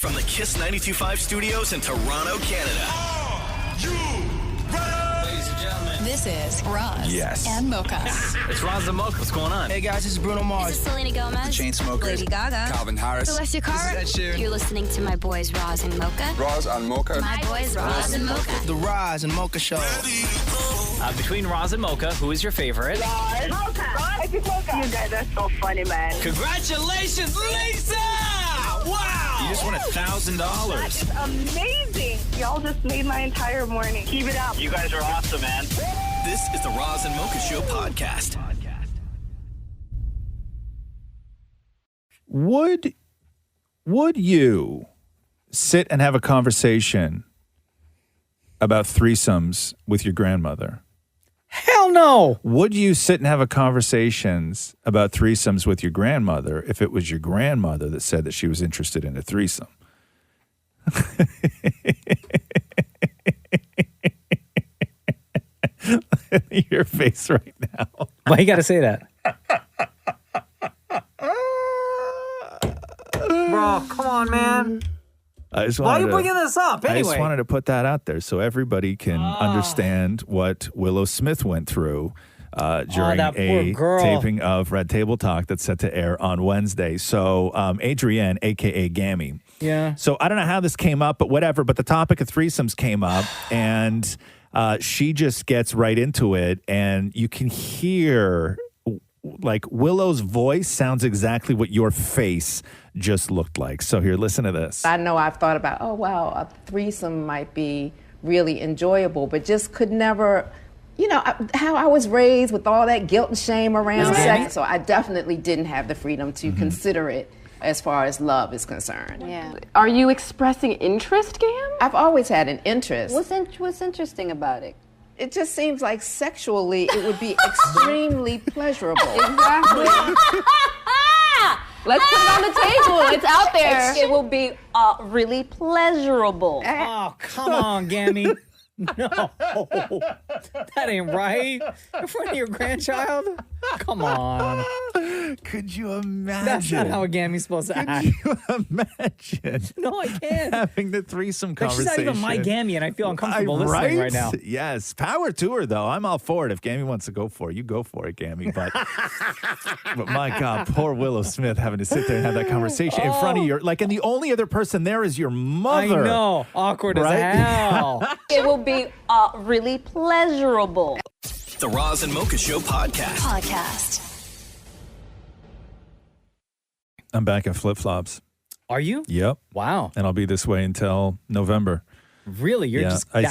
From the Kiss 92.5 studios in Toronto, Canada. Are you ready? Ladies and gentlemen. This is Roz and Mocha. It's Roz and Mocha. What's going on? Hey guys, this is Bruno Mars. This is Selena Gomez. The Chainsmokers. Lady Gaga. Calvin Harris. Celestia Cara. This is Ed Sheeran. You're listening to my boys Roz and Mocha. Roz and Mocha. My boys Roz and Mocha. The Roz and Mocha Show. Between Roz and Mocha, who is your favorite? Mocha. Mocha. You guys are so funny, man. Congratulations, Lisa! Wow! You just won $1,000. That is amazing. Y'all just made my entire morning. Keep it up. You guys are awesome, man. This is the Roz and Mocha Show podcast. Would you sit and have a conversation about threesomes with your grandmother? Hell no. Would you sit and have a conversations about threesomes with your grandmother if it was your grandmother that said that she was interested in a threesome? Your face right now. Why you got to say that? Bro, come on, man. Why are you bringing this up anyway? I just wanted to put that out there so everybody can understand what Willow Smith went through during a taping of Red Table Talk that's set to air on Wednesday. So Adrienne, a.k.a. Gammy. Yeah. So I don't know how this came up, but whatever. But the topic of threesomes came up, and she just gets right into it, and you can hear... like Willow's voice sounds exactly what your face just looked like. So here, listen to this. I know I've thought about, oh, wow, a threesome might be really enjoyable, but just could never, how I was raised with all that guilt and shame around sex. So I definitely didn't have the freedom to consider it as far as love is concerned. Yeah. Are you expressing interest, Gam? I've always had an interest. What's interesting about it? It just seems like sexually it would be extremely pleasurable. Exactly. Let's put it on the table. It's out there. It will be really pleasurable. Oh, come on, Gammy. No, that ain't right. In front of your grandchild? Come on. Could you imagine? That's not how a Gammy's supposed to act. Could you imagine? No, I can't. Having the threesome Like, conversation. she's not even my Gammy, and I feel uncomfortable listening right now. Yes. Power to her, though. I'm all for it. If Gammy wants to go for it, you go for it, Gammy. But, but my God, poor Willow Smith having to sit there and have that conversation in front of your, and the only other person there is your mother. I know. Awkward as hell. It will be really pleasurable. The Roz and Mocha Show Podcast. I'm back in flip-flops. Are you? Yep. Wow. And I'll be this way until November. Really? You're just I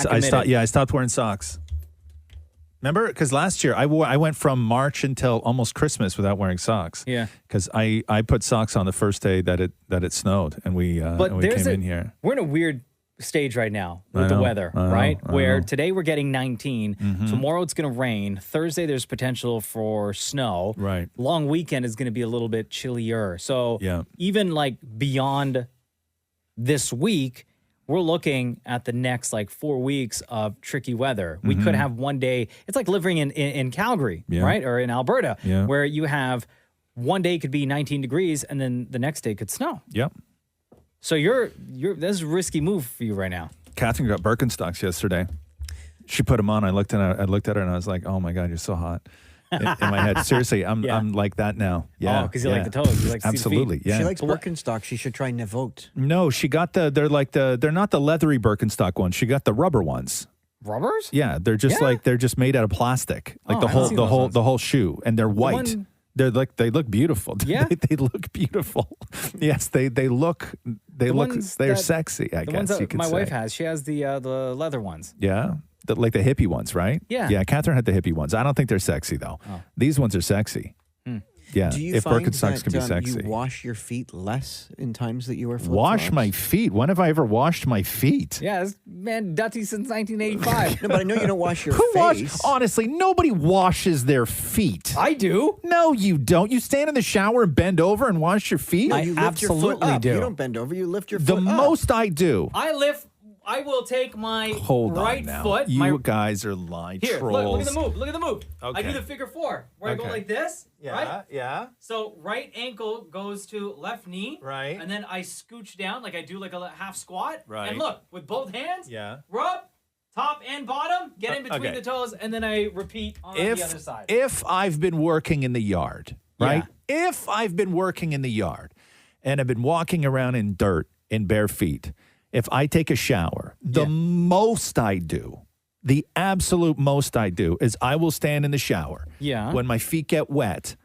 stopped wearing socks. Remember? Because last year I went from March until almost Christmas without wearing socks. Yeah. Because I put socks on the first day that it snowed, and we came in here. We're in a weird stage right now with the weather, right? Where today we're getting 19. Mm-hmm. Tomorrow it's going to rain. Thursday there's potential for snow. Right. Long weekend is going to be a little bit chillier. So even beyond this week, we're looking at the next 4 weeks of tricky weather. We could have one day. It's like living in Calgary, right? Or in Alberta, where you have one day could be 19 degrees and then the next day could snow. Yep. So this is a risky move for you right now. Catherine got Birkenstocks yesterday. She put them on. I looked at her and I was like, "Oh my God, you're so hot." In my head, seriously, I'm like that now. Yeah, because you like the toes. You like to see the absolutely. feet. Yeah, she likes Birkenstocks. She should try Nevote. No, she got they're not the leathery Birkenstock ones. She got the rubber ones. Rubbers? Yeah, they're just they're just made out of plastic, the whole shoe, and they're white. They look beautiful. Yeah, they look beautiful. Yes, they're sexy. I the guess ones that you could my say. wife has. She has the leather ones. Yeah, the hippie ones, right? Yeah. Catherine had the hippie ones. I don't think they're sexy though. Oh. These ones are sexy. Yeah, Do you if find Birkenstocks that, can be sexy. you wash your feet less in times that you wear flip-flops? Wash my feet? When have I ever washed my feet? Yeah, it's been dirty since 1985. No, but I know you don't wash your face. Honestly, nobody washes their feet. I do. No, you don't. You stand in the shower and bend over and wash your feet? No, you lift your foot absolutely up. do. You don't bend over. You lift your foot The up. most I do. I lift I will take my Hold right on now. foot. You my, guys are lie here, trolls. look at the move. Look at the move. I Okay. do the figure 4 where I go like this. Yeah, right? yeah. So right ankle goes to left knee. Right. And then I scooch down like I do like a half squat. Right. And look, with both hands. Yeah. Rub, top and bottom, get in between Okay. the toes, and then I repeat on the other side. If I've been working in the yard, right? If I've been working in the yard and I've been walking around in dirt in bare feet, if I take a shower, the most I do, the absolute most I do is I will stand in the shower. Yeah. When my feet get wet,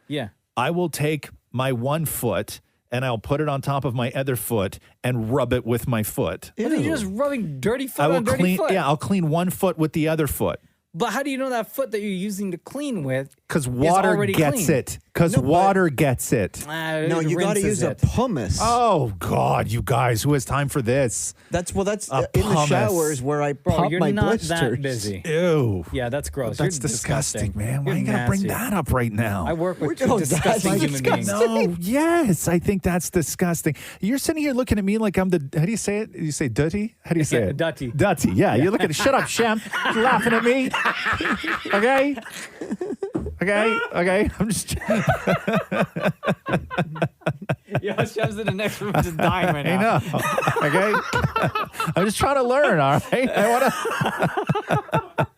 I will take my one foot and I'll put it on top of my other foot and rub it with my foot. What are you just rubbing dirty foot I will on dirty clean. foot? Yeah, I'll clean one foot with the other foot. But how do you know that foot that you're using to clean with? Because water gets it. Because water gets it. No, you got to use a pumice. Oh God, you guys, who has time for this? That's in the pumice. showers where I pop you're my not blisters. that busy. Ew. Yeah, that's gross. That's You're disgusting, man. Why You're you gotta bring nasty. that up right now? I work with Oh, two that's disgusting human beings. No, yes, I think that's disgusting. You're sitting here looking at me like I'm the. How do you say it? You say dirty? How do you say it? Dutty. Dutty. Yeah, you're looking at. Shut up, Shem. You're laughing at me. Okay. Okay. I'm just. Yeah, Shem's in the next room just dying right now. I know. Okay. I'm just trying to learn. All right. I want to.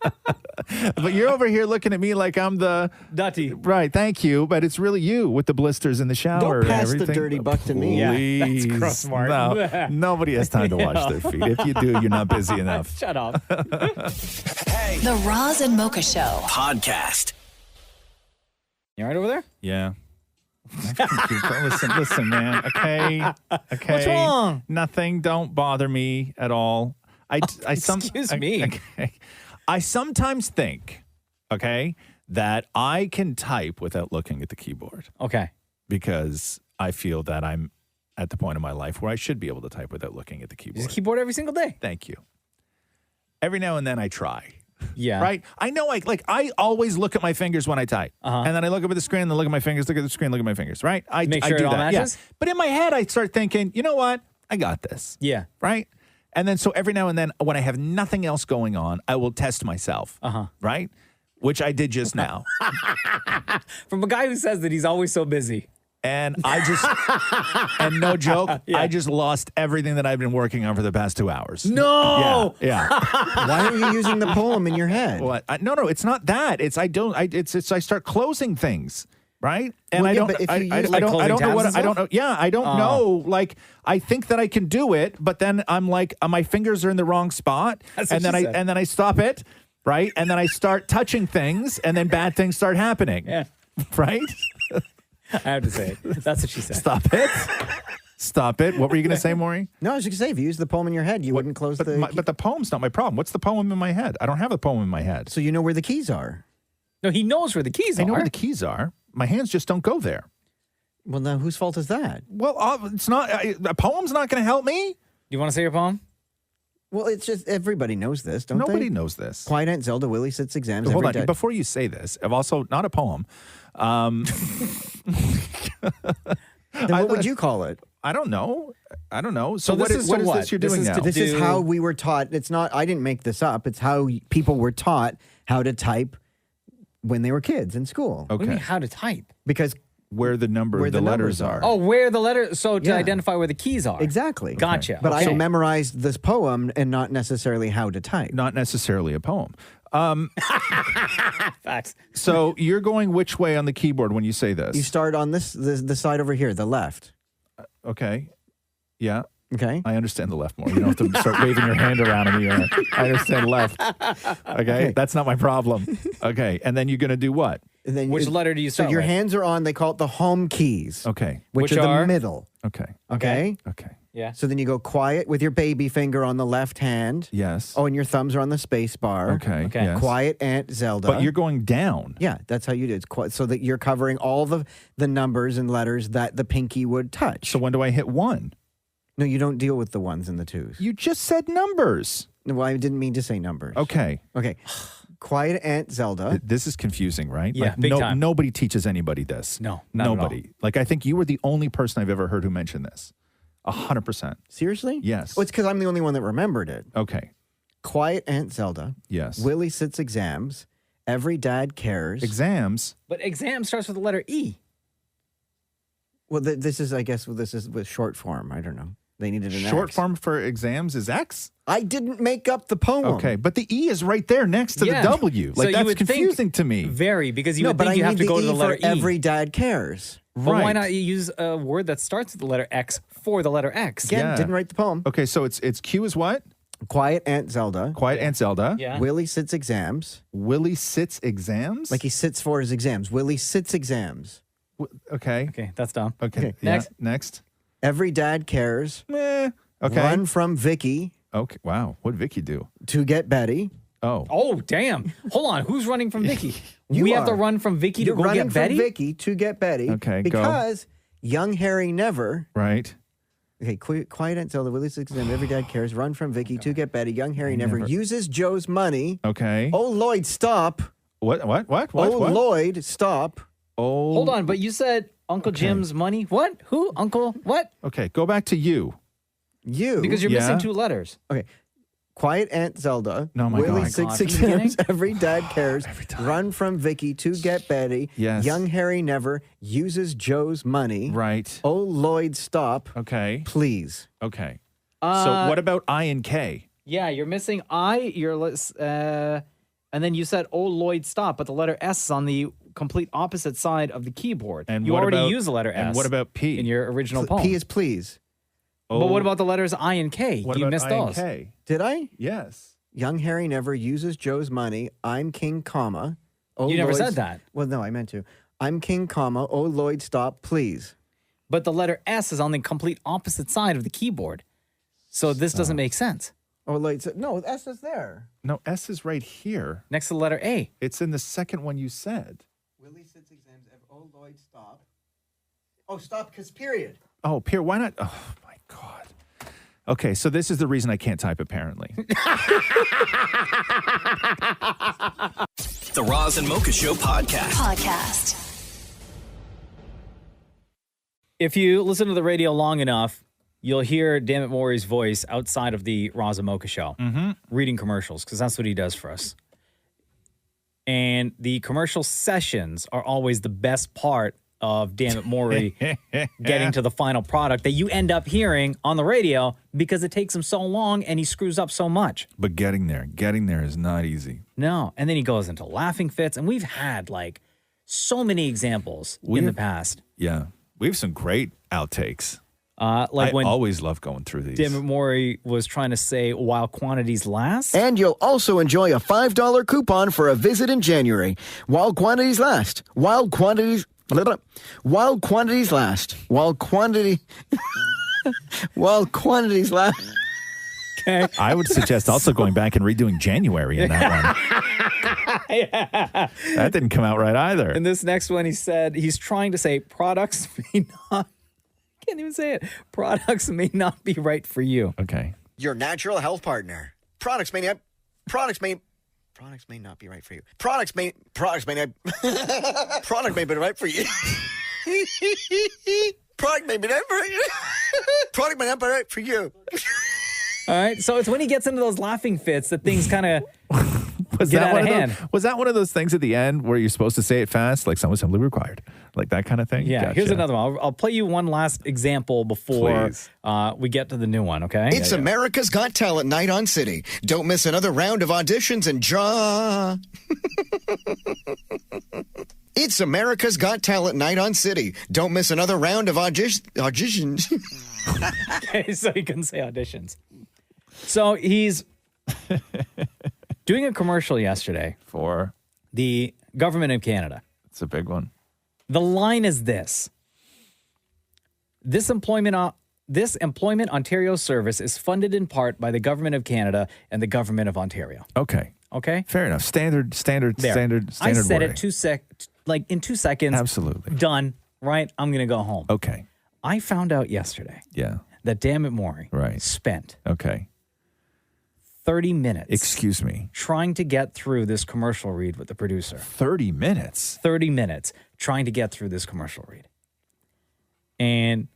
But you're over here looking at me like I'm the Dutty. Right. Thank you. But it's really you with the blisters in the shower. Don't pass and the everything. dirty buck to me. Yeah, that's Please. gross, Mark. No, nobody has time to wash their feet. If you do, you're not busy enough. Shut up. The Roz and Mocha Show. Podcast. You all right over there? Yeah. Listen, man. Okay. What's wrong? Nothing. Don't bother me at all. Excuse me. Okay. I sometimes think, okay, that I can type without looking at the keyboard Okay. because I feel that I'm at the point in my life where I should be able to type without looking at the keyboard. Use keyboard every single day. Thank you. Every now and then I try. Yeah. Right? I know I always look at my fingers when I type. And then I look up at the screen and then look at my fingers, look at the screen, look at my fingers, right? I Make I sure do it all that. matches? Yeah. But in my head I start thinking, you know what? I got this. Yeah. Right? And then so every now and then when I have nothing else going on, I will test myself. Right? Which I did just now. From a guy who says that he's always so busy. And I just, and no joke, I just lost everything that I've been working on for the past 2 hours. No. Yeah. Why are you using the poem in your head? What? No, it's not that. It's I start closing things. Right? And Well, I yeah, don't, but if I, you I, use, I like, don't, I closing don't know tabs what, and I don't stuff? know. Yeah, I don't know. Like, I think that I can do it, but then I'm like, my fingers are in the wrong spot. That's and what then she said. and then I stop it. Right? And then I start touching things and then bad things start happening. Yeah. Right? I have to say it. That's what she said. Stop it. Stop it. What were you going to say, Maury? No, I was just going to say, if you use the poem in your head, you wouldn't close the... But the poem's not my problem. What's the poem in my head? I don't have a poem in my head. So you know where the keys are. No, he knows where the keys are. I know where the keys are. My hands just don't go there. Well, now whose fault is that? Well, it's not. A poem's not going to help me. You want to say your poem? Well, it's just everybody knows this, don't they? Nobody knows this. Quiet Aunt Zelda Willie sits exams Hold every on. day. Before you say this, I've also not a poem. Then what would you call it? I don't know. So So what this is is what to is what? this you're This doing is now? to This is how we were taught. It's not, I didn't make this up. It's how people were taught how to type when they were kids in school. What do you Okay. mean how to type? Because Where the Where the letters numbers are. Oh, where the letters, so to Yeah. identify where the keys are. exactly. Gotcha. But Okay. I memorized this poem and not necessarily how to type. Not necessarily a poem. Facts. So you're going which way on the keyboard when you say this? You start on the side over here, the left. Okay. Yeah. Okay. I understand the left more. You don't have to start waving your hand around in the air. I understand left. Okay. That's not my problem. Okay. And then you're going to do what? And then Which letter do you So start your with? hands are on, they call it the home keys. Okay. Which Which are are? the middle. Okay. Okay. Okay. Yeah. So then you go quiet with your baby finger on the left hand. Yes. Oh, and your thumbs are on the space bar. Okay. Okay. Yes. Quiet Aunt Zelda. But you're going down. Yeah, that's how you do it. It's quite, so that you're covering all the numbers and letters that the pinky would touch. So when do I hit one? No, you don't deal with the ones and the twos. You just said numbers. No, I didn't mean to say numbers. Okay. Okay. Quiet Aunt Zelda. This is confusing, right? Yeah, big time. Nobody teaches anybody this. No, not at all. Nobody. Like, I think you were the only person I've ever heard who mentioned this. 100%. Seriously? Yes. Well, it's because I'm the only one that remembered it. Okay. Quiet Aunt Zelda. Yes. Willie Sits Exams. Every Dad Cares. Exams. But exam starts with the letter E. Well, this is, I guess, this is with short form. I don't know. They needed an Short X. form for exams is X? I didn't make up the poem. Okay, but the E is right there next to the W. So Like, you that's would think- confusing to me. Very, because you No, would but think I you have need to the go to E the letter for E. Every Dad Cares. But why not use a word that starts with the letter X for the letter X? Again, didn't write the poem. Okay, so it's Q is what? Quiet Aunt Zelda. Quiet Aunt Zelda. Yeah. Willie Sits Exams. Willie Sits Exams? Like he sits for his exams. Willie Sits Exams. Okay. Okay, that's dumb. Okay. Next. Yeah, next. Every Dad Cares. Okay. Run from Vicky. Okay. Wow. What did Vicky do? To Get Betty. Oh. Oh, damn. Hold on. Who's running from Vicky? You we have to are. run from Vicky to You're go running get Betty? from Vicky to get Betty. Okay, go. Because young Harry never. Right. Okay, Quiet Aunt Zelda, Willie Sits Exams, Every Dad Cares, Run from Vicky to get Betty. Young Harry never uses Joe's money. Okay. Oh, Lloyd, stop. What? Oh, What? Lloyd, stop. Oh. Hold on, but you said Uncle Jim's money? What? Who? Uncle? What? Okay, go back to you. You. Because you're Yeah. missing two letters. Okay. Quiet Aunt Zelda. No, my Willie God. Sits From the Exams. beginning? Every Dad Cares. Run from Vicky to get Betty. Yes. Young Harry never uses Joe's money. Right. Oh, Lloyd, stop. Okay. Please. Okay. So what about I and K? Yeah, you're missing I. And then you said, "Oh, Lloyd, stop!" But the letter S is on the complete opposite side of the keyboard. And you what already about- used the letter S. And what about P? in your original poem? P is please. Oh, But what about the letters I and K? what you about missed I and those. K? Did I? Yes. Young Harry never uses Joe's money. I'm king, comma. Oh, You never Lloyd, said that. Well, no, I meant to. I'm king, comma. Oh, Lloyd, stop, please. But the letter S is on the complete opposite side of the keyboard. So this doesn't make sense. Oh, Lloyd, no, S is there. No, S is right here. Next to the letter A. It's in the second one you said. Willie Sits Exams. Oh, Lloyd, stop. Oh, stop, because period. Oh, Pierre, why not? Oh, my God. Okay, so this is the reason I can't type, apparently. The Roz and Mocha Show podcast. If you listen to the radio long enough, you'll hear Dammit Maury's voice outside of the Roz and Mocha Show, reading commercials, because that's what he does for us. And the commercial sessions are always the best part of Dammit Maury getting to the final product that you end up hearing on the radio because it takes him so long and he screws up so much. But getting there is not easy. No. And then he goes into laughing fits. And we've had like so many examples in the past. Yeah. We have some great outtakes. Like I when always love going through these. Dammit Maury was trying to say while quantities last. And you'll also enjoy a $5 coupon for a visit in January. While quantities last. While quantities last. While quantities last. Okay. I would suggest also going back and redoing January in that one. Yeah. That didn't come out right either. And this next one, he said he's trying to say products may not. Can't even say it. Products may not be right for you. Okay. Your natural health partner. Products may not be right for you. Product may not be right for you. Product may be right for you. Product may not be right for you. All right. So it's when he gets into those laughing fits that things kind of Was get that out one of of hand. was that one of those things at the end where you're supposed to say it fast, like some assembly required, like that kind of thing? Yeah. Here's Gotcha. another one. I'll play you one last example before Please. we get to the new one. Okay. It's America's Got Talent night on City. Don't miss another round of auditions and It's America's Got Talent night on City. Don't miss another round of auditions. Okay, so he couldn't say auditions. So he's doing a commercial yesterday for the government of Canada. It's a big one. The line is this. This employment Ontario service is funded in part by the government of Canada and the government of Ontario. Okay. Okay? Fair enough. Standard There. I said wording. it in 2 seconds. Absolutely. Done. Right? I'm going to go home. Okay. I found out yesterday Yeah. that Dammit Maury spent Okay. 30 minutes. Excuse me. Trying to get through this commercial read with the producer. 30 minutes? 30 minutes trying to get through this commercial read. And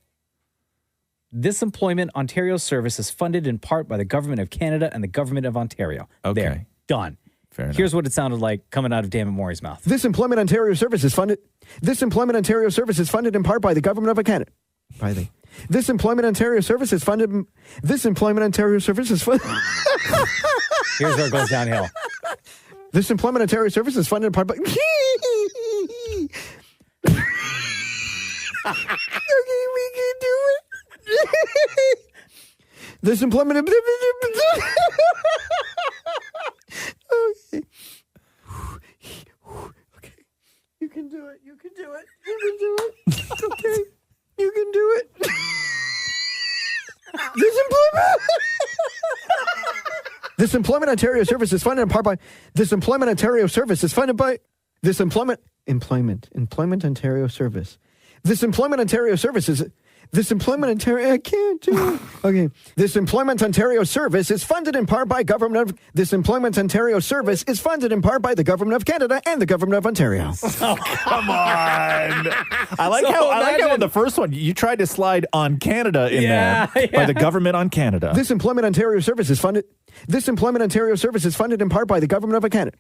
This Employment Ontario service is funded in part by the Government of Canada and the Government of Ontario. Okay. There. Done. Fair enough. Here's what it sounded like coming out of Dammit Maury's mouth. This Employment Ontario service is funded. This Employment Ontario service is funded in part by the Government of Canada. This Employment Ontario service is funded. This Employment Ontario service is funded. Here's where it goes downhill. This Employment Ontario service is funded in part by. Okay, we can do it. This employment. Okay. Okay. You can do it. You can do it. You can do it. Okay. You can do it. This Employment Ontario service is funded in part by. This Employment Ontario service is funded by. This Employment Ontario service. This Employment Ontario service is. This Employment Ontario, I can't do it. Okay. This Employment Ontario service is funded in part by Government of. This Employment Ontario service is funded in part by the Government of Canada and the Government of Ontario. Oh, come on. I like how in the first one you tried to slide on Canada in there by the Government on Canada. This Employment Ontario service is funded. This Employment Ontario service is funded in part by the Government of Canada.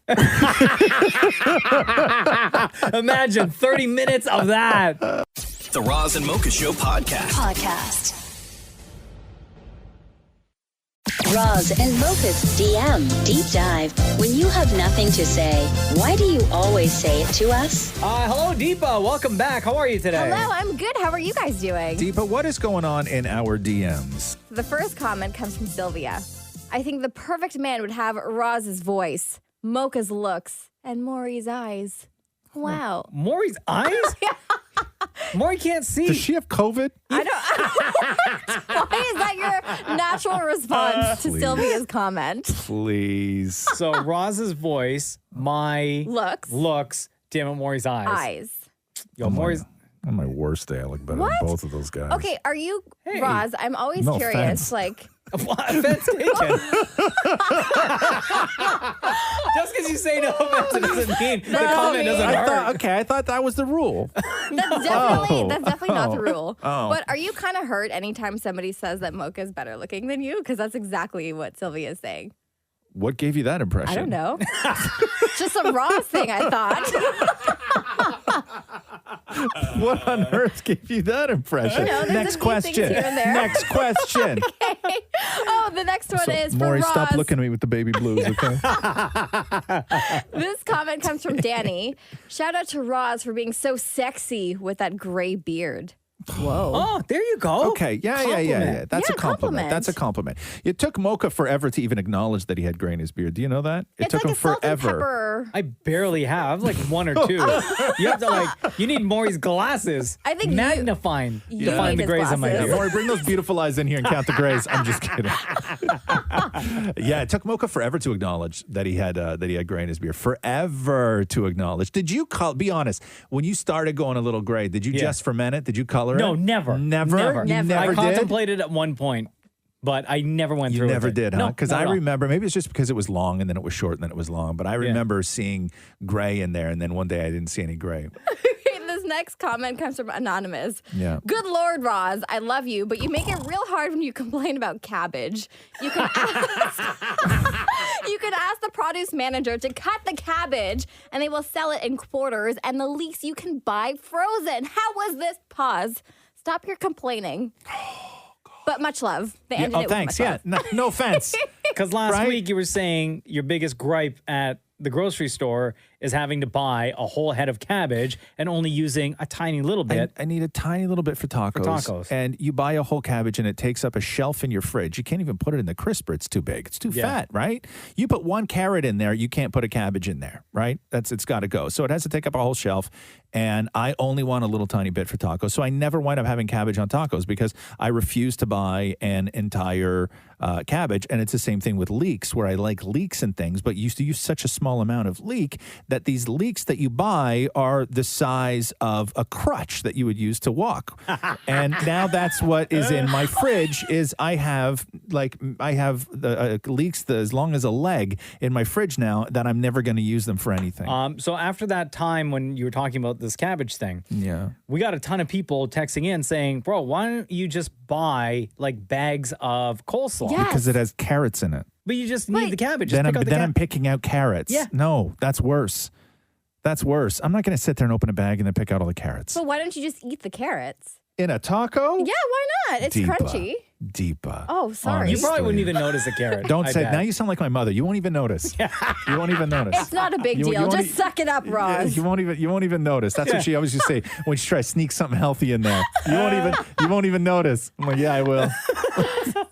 Imagine 30 minutes of that. The Roz and Mocha Show podcast. Roz and Mocha's DM Deep Dive. When you have nothing to say, why do you always say it to us? Hello, Deepa. Welcome back. How are you today? Hello, I'm good. How are you guys doing? Deepa, what is going on in our DMs? The first comment comes from Sylvia. I think the perfect man would have Roz's voice, Mocha's looks, and Maury's eyes. Wow. Maury's eyes? Maury can't see. Does she have COVID? I don't. Why is that your natural response to Sylvia's comment? Please. So Roz's voice, my looks, damn it, Maury's eyes. Yo, Maury's. On my worst day, I look better What? than both of those guys. Okay, are you Roz? I'm always No curious. offense. Like, offense taken. Just because you say no offense, it doesn't mean the comment doesn't hurt. I thought that was the rule. that's definitely not the rule. Oh. But are you kind of hurt anytime somebody says that Mocha's better looking than you? Because that's exactly what Sylvia is saying. What gave you that impression? I don't know. Just a Roz thing, I thought. What on earth gave you that impression? I don't know, Next question. Next question. Okay. Oh, the next one is for Maury, Roz. stop looking at me with the baby blues, okay? This comment comes from Danny. Shout out to Roz for being so sexy with that gray beard. Whoa. Oh, there you go. Okay. Yeah. That's a compliment. That's a compliment. It took Mocha forever to even acknowledge that he had gray in his beard. Do you know that? It took him forever. I barely have, like one or two. You have to you need Maury's glasses. I think magnifying you to find the need grays on my glasses. beard. Maury, bring those beautiful eyes in here and count the grays. I'm just kidding. Yeah, it took Mocha forever to acknowledge that he had gray in his beard. Forever to acknowledge. Did you be honest? When you started going a little gray, did you just ferment it? Did you color it? No, never. Never? You never I did? contemplated at one point, but I never went through You never with it. did, huh? No, Because not I at all. remember, maybe it's just because it was long and then it was short and then it was long, but I remember seeing gray in there and then one day I didn't see any gray. This next comment comes from Anonymous. Yeah. Good Lord, Roz, I love you, but you make it real hard when you complain about cabbage. You can ask, you can ask the produce manager to cut the cabbage, and they will sell it in quarters, and the least you can buy frozen. How was this? Pause. Stop your complaining. But much love. They ended it with thanks. much love. No offense. Because last Right? week you were saying your biggest gripe at the grocery store is having to buy a whole head of cabbage and only using a tiny little bit. I need a tiny little bit for tacos. And you buy a whole cabbage and it takes up a shelf in your fridge. You can't even put it in the crisper. It's too big. It's too fat, right? You put one carrot in there, you can't put a cabbage in there, right? It's got to go. So it has to take up a whole shelf. And I only want a little tiny bit for tacos. So I never wind up having cabbage on tacos because I refuse to buy an entire cabbage. And it's the same thing with leeks, where I like leeks and things, but you used to use such a small amount of leek that these leeks that you buy are the size of a crutch that you would use to walk. And now that's what is in my fridge is I have the leeks as long as a leg in my fridge now that I'm never going to use them for anything. So after that time when you were talking about this cabbage thing. Yeah. We got a ton of people texting in saying, bro, why don't you just buy like bags of coleslaw? Yes. Because it has carrots in it. But you just need the cabbage. Just Then, pick out the I'm picking out carrots. Yeah. No, that's worse. That's worse. I'm not going to sit there and open a bag and then pick out all the carrots. But why don't you just eat the carrots? In a taco? Yeah, why not? It's Deepa. crunchy. Deepa. Oh, sorry. You probably wouldn't even notice a carrot. Don't I say bet. now. You sound like my mother. You won't even notice. You won't even notice. It's not a big You- you deal. won't Just suck it up, Roz. You won't even notice. That's what she always used to say when she tries to sneak something healthy in there. You won't even notice. I'm like, yeah, I will.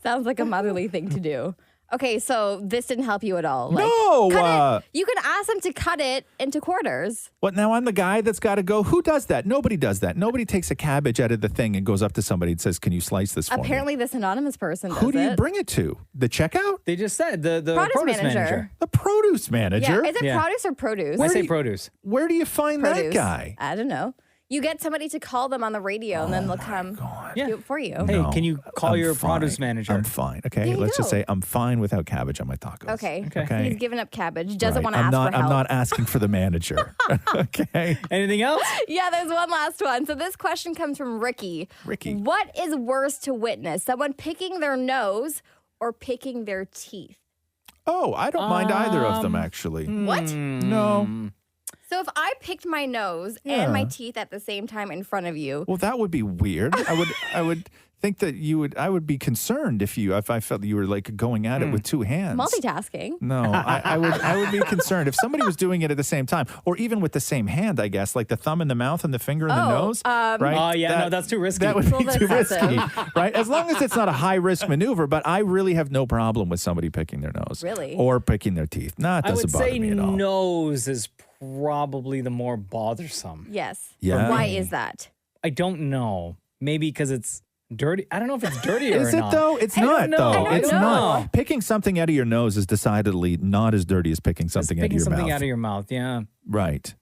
Sounds like a motherly thing to do. Okay, so this didn't help you at all. No, cut it. You can ask them to cut it into quarters. What now? I'm the guy that's got to go. Who does that? Nobody does that. Nobody takes a cabbage out of the thing and goes up to somebody and says, "Can you slice this for me?" Apparently, this anonymous person does Who do you it. bring it to? The checkout? They just said the Produce manager. The produce manager. Yeah, is it produce or produce? I say produce. Where do you find that Produce. guy? I don't know. You get somebody to call them on the radio, and then they'll come do it for you. Hey, No, can you call I'm your fine. produce manager? I'm fine. Okay, There you let's just go. say I'm fine without cabbage on my tacos. Okay. Okay. He's given up cabbage. Doesn't Right. want to I'm ask not. for help. I'm not asking for the manager. Okay. Anything else? Yeah, there's one last one. So this question comes from Ricky. Ricky. What is worse to witness? Someone picking their nose or picking their teeth? Oh, I don't mind either of them actually. What? No. So if I picked my nose Yeah. and my teeth at the same time in front of you, Well, that would be weird. I would think that you would. I would be concerned if I felt that you were like going at it with two hands. multitasking. No, I would be concerned if somebody was doing it at the same time, or even with the same hand. I guess like the thumb in the mouth and the finger in the nose. Right? Oh, yeah, no, that's too risky. That would It's a be little too bit risky, excessive. right? As long as it's not a high risk maneuver. But I really have no problem with somebody picking their nose, Really? or picking their teeth. No, it I doesn't would bother say me at all. nose is probably the more bothersome. Yes. Yeah. Why is that? I don't know. Maybe because it's dirty. I don't know if it's dirtier Is or it not. though? It's I not don't know. though. I It's don't not. know. Picking something out of your nose is decidedly not as dirty as picking something out of Picking your something mouth. out of your mouth, yeah. Right.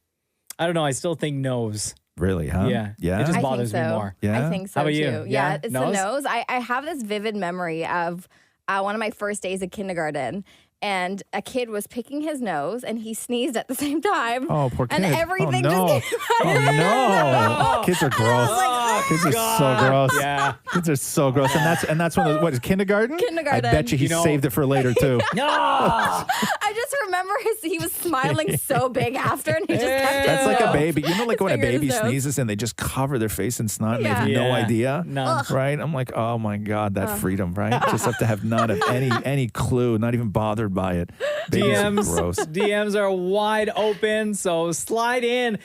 I don't know. I still think nose. Really, huh? Yeah. Yeah. It just I bothers think so. me more. Yeah? I think so How about too. you? Yeah, Yeah? it's Nose? the nose. I have this vivid memory of one of my first days at kindergarten. And a kid was picking his nose, and he sneezed at the same time. Oh, poor kid. And everything oh, no. just came out. Oh, no. Kids are gross. Kids are so gross. Yeah. Kids are so gross. And that's one of the, what is kindergarten? Kindergarten. I bet you he saved it for later, too. No! I just remember he was smiling so big after, and he just kept That's like a himself. baby. You know, like when a Finger in baby his nose. sneezes and they just cover their face in snot and they have Yeah. no Yeah. idea. None. Right? I'm like, oh my God, that freedom, right? Just have to have not have any clue, not even bothered by it. Babies are gross. DMs are wide open, so slide in,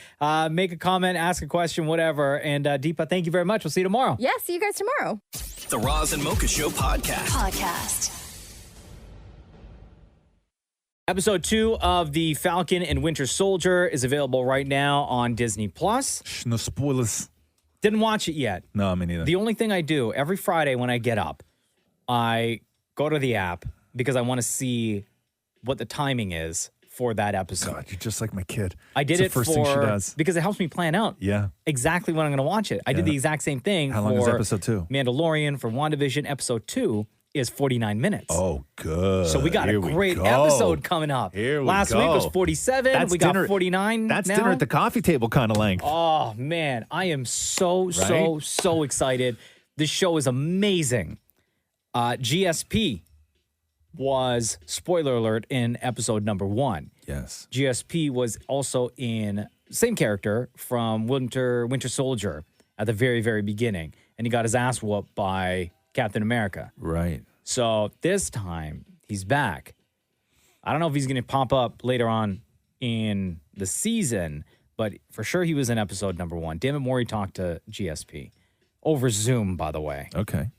make a comment, ask a question, whatever. And Deepa, thank you very much. We'll see you tomorrow. Yeah, see you guys tomorrow. The Roz and Mocha Show podcast. Episode 2 of the Falcon and Winter Soldier is available right now on Disney Plus. No spoilers. Didn't watch it yet. No, me neither. The only thing I do every Friday when I get up, I go to the app because I want to see what the timing is for that episode. God, you're just like my kid. I did It's it the first thing she does. because it helps me plan out Yeah. exactly when I'm going to watch it. I did Yeah. the exact same thing How for long is episode 2? Mandalorian. For WandaVision, episode 2 is 49 minutes. Oh, good. So we got Here a we great go. episode coming up. Here we Last go. week was 47. That's we got dinner- 49 That's now. dinner at the coffee table kind of length. Oh, man. I am so excited. This show is amazing. GSP was, spoiler alert, in episode number 1. Yes. GSP was also in same character from Winter Soldier at the very, very beginning. And he got his ass whooped by Captain America. Right. So this time he's back. I don't know if he's going to pop up later on in the season, but for sure he was in episode number 1. Dammit Morey talked to GSP over Zoom, by the way. Okay.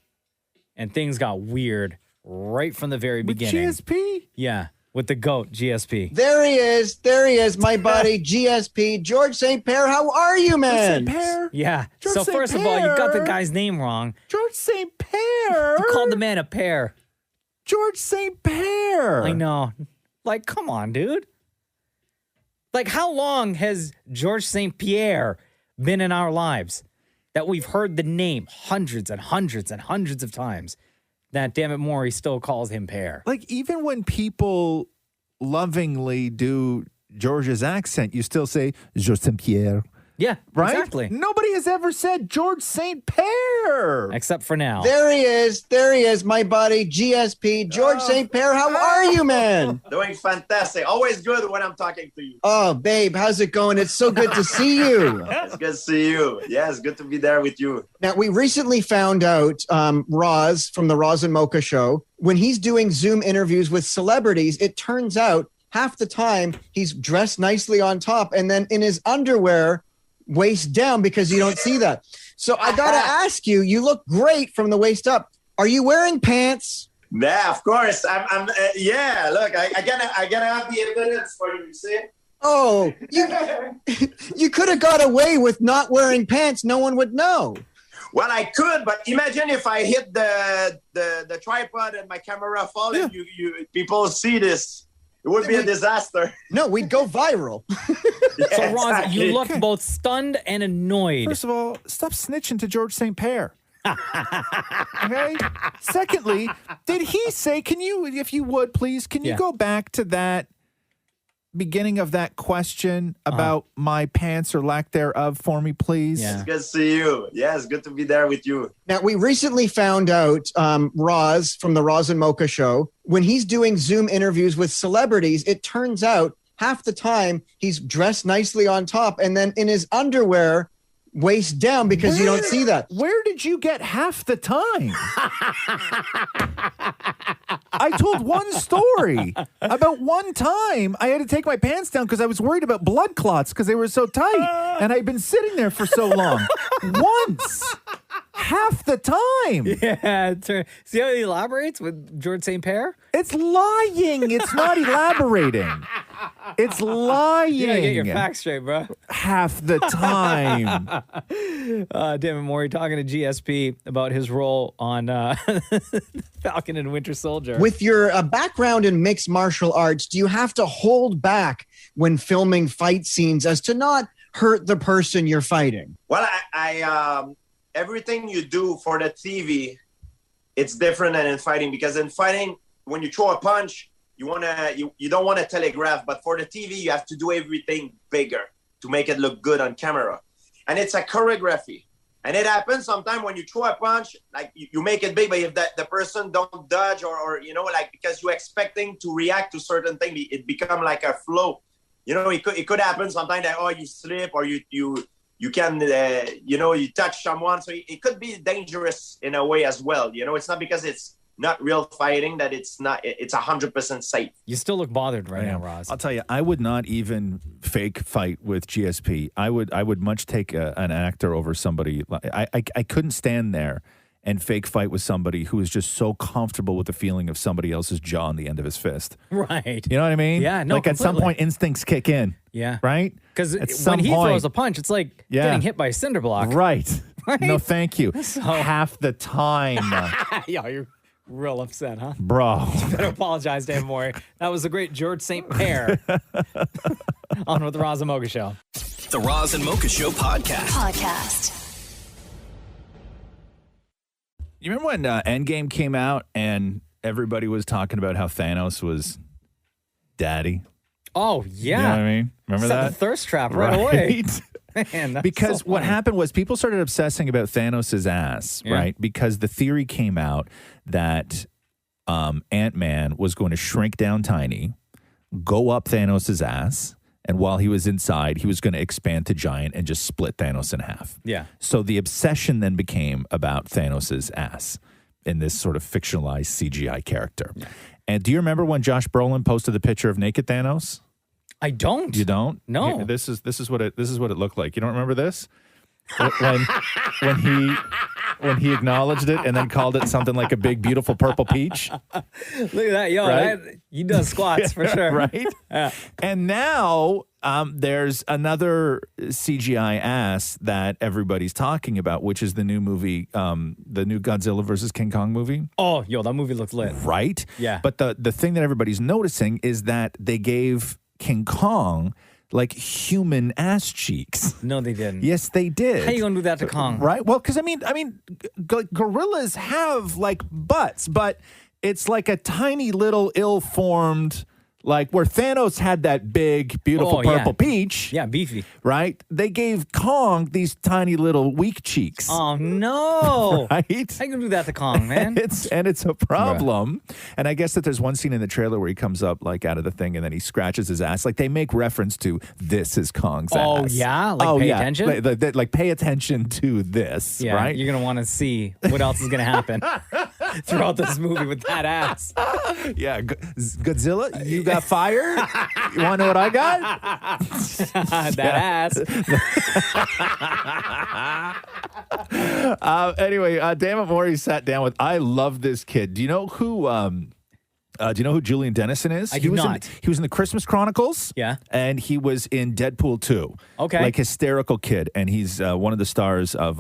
And things got weird right from the very With beginning. GSP? Yeah, with the GOAT, GSP. There he is, my buddy, GSP, George St. Pierre. How are you, man? Yeah. George So St. first of all, you got the Pierre. guy's name wrong. George St. Pierre. You called the man a pear. George St. Pierre. I know. Like, come on, dude. Like, how long has George St. Pierre been in our lives that we've heard the name hundreds and hundreds and hundreds of times that Dammit Morey still calls him Pear? Like, even when people lovingly do George's accent, you still say George St. Pierre. Yeah, right? exactly. Nobody has ever said George St. Pierre. Except for now. There he is, my buddy, GSP, George St. Pierre. How are you, man? Doing fantastic. Always good when I'm talking to you. Oh, babe, how's it going? It's so good to see you. It's good to see you. Yeah, it's good to be there with you. Now, we recently found out Roz from the Roz and Mocha show, when he's doing Zoom interviews with celebrities, it turns out half the time he's dressed nicely on top and then in his underwear, waist down, because you don't see that. So I got to ask you, you look great from the waist up. Are you wearing pants? Yeah, of course. I'm yeah, look, I gotta have the evidence for you, see? Oh, you could have got away with not wearing pants. No one would know. Well, I could, but imagine if I hit the tripod and my camera falling, you people see this. It would be a disaster. No, we'd go viral. So, Roz, you look both stunned and annoyed. First of all, stop snitching to George St. Pierre. Okay? Secondly, did he say, can you, if you would, please, can you go back to that beginning of that question about my pants or lack thereof for me, please? It's good to see you. Yeah, it's good to be there with you. Now, we recently found out Roz from the Roz and Mocha show, when he's doing Zoom interviews with celebrities, it turns out half the time he's dressed nicely on top and then in his underwear, waist down, because you don't see that. Where did you get half the time? I told one story about one time I had to take my pants down because I was worried about blood clots because they were so tight. And I'd been sitting there for so long. Once. Half the time. Yeah. See how he elaborates with George St. Pierre? It's lying. It's not elaborating. It's lying. You gotta get your facts straight, bro. Half the time. Damon Mori talking to GSP about his role on Falcon and Winter Soldier. With your background in mixed martial arts, do you have to hold back when filming fight scenes as to not hurt the person you're fighting? Well, I everything you do for the TV, it's different than in fighting, because in fighting, when you throw a punch, you don't want to telegraph, but for the TV, you have to do everything bigger to make it look good on camera. And it's a choreography. And it happens sometimes when you throw a punch, like you make it big, but if the person don't dodge or like, because you're expecting to react to certain things, it become like a flow. It could happen sometimes that, you slip or you can, you touch someone. So it could be dangerous in a way as well. It's not because it's not real fighting that it's 100% safe. You still look bothered right now, Roz. I'll tell you, I would not even fake fight with GSP. I would much take an actor over somebody. I couldn't stand there and fake fight with somebody who is just so comfortable with the feeling of somebody else's jaw on the end of his fist. Right. You know what I mean? Yeah, no, like at some completely. point, instincts kick in. Yeah. Right? Because when he throws a punch, it's like getting hit by a cinder block. Right. Right? No, thank you. So- Half the time. Yeah, you're real upset, huh? Bro. You gotta apologize, Dan Mori. That was the great George St. Pierre on with the Roz and Mocha Show. The Roz and Mocha Show podcast. You remember when Endgame came out and everybody was talking about how Thanos was daddy? Oh, yeah. You know what I mean? Remember Set that? the thirst trap right away. Man, that's because so what funny. happened was people started obsessing about Thanos' ass, right? Because the theory came out that Ant-Man was going to shrink down tiny, go up Thanos' ass, and while he was inside, he was going to expand to giant and just split Thanos in half. Yeah. So the obsession then became about Thanos' ass in this sort of fictionalized CGI character. Yeah. And do you remember when Josh Brolin posted the picture of naked Thanos? I don't. You don't? No. Here, this is what it looked like. You don't remember this? when he acknowledged it and then called it something like a big beautiful purple peach. Look at that, yo! Right? You does squats for sure, right? Yeah. And now there's another CGI ass that everybody's talking about, which is the new movie, the new Godzilla versus King Kong movie. Oh, yo, that movie looks lit, right? Yeah. But the thing that everybody's noticing is that they gave King Kong like human ass cheeks. No, they didn't. Yes, they did. How you gonna do that to Kong? Right? Well, because I mean, gorillas have like butts, but it's like a tiny little ill-formed, Like where Thanos had that big, beautiful purple peach. Yeah, beefy. Right? They gave Kong these tiny little weak cheeks. Oh, no. Right? I can do that to Kong, man. It's a problem. And I guess that there's one scene in the trailer where he comes up like out of the thing and then he scratches his ass. Like they make reference to this is Kong's ass. Oh, yeah? Like pay attention? Like pay attention to this, Yeah, right? you're going to want to see what else is going to happen throughout this movie with that ass. Yeah, Godzilla, you got fired? You want to know what I got? That ass. Anyway, Dammit Morey sat down with. I love this kid. Do you know who? Julian Dennison is? I do not. He was in the Christmas Chronicles. Yeah, and he was in Deadpool 2. Okay, like hysterical kid, and he's one of the stars of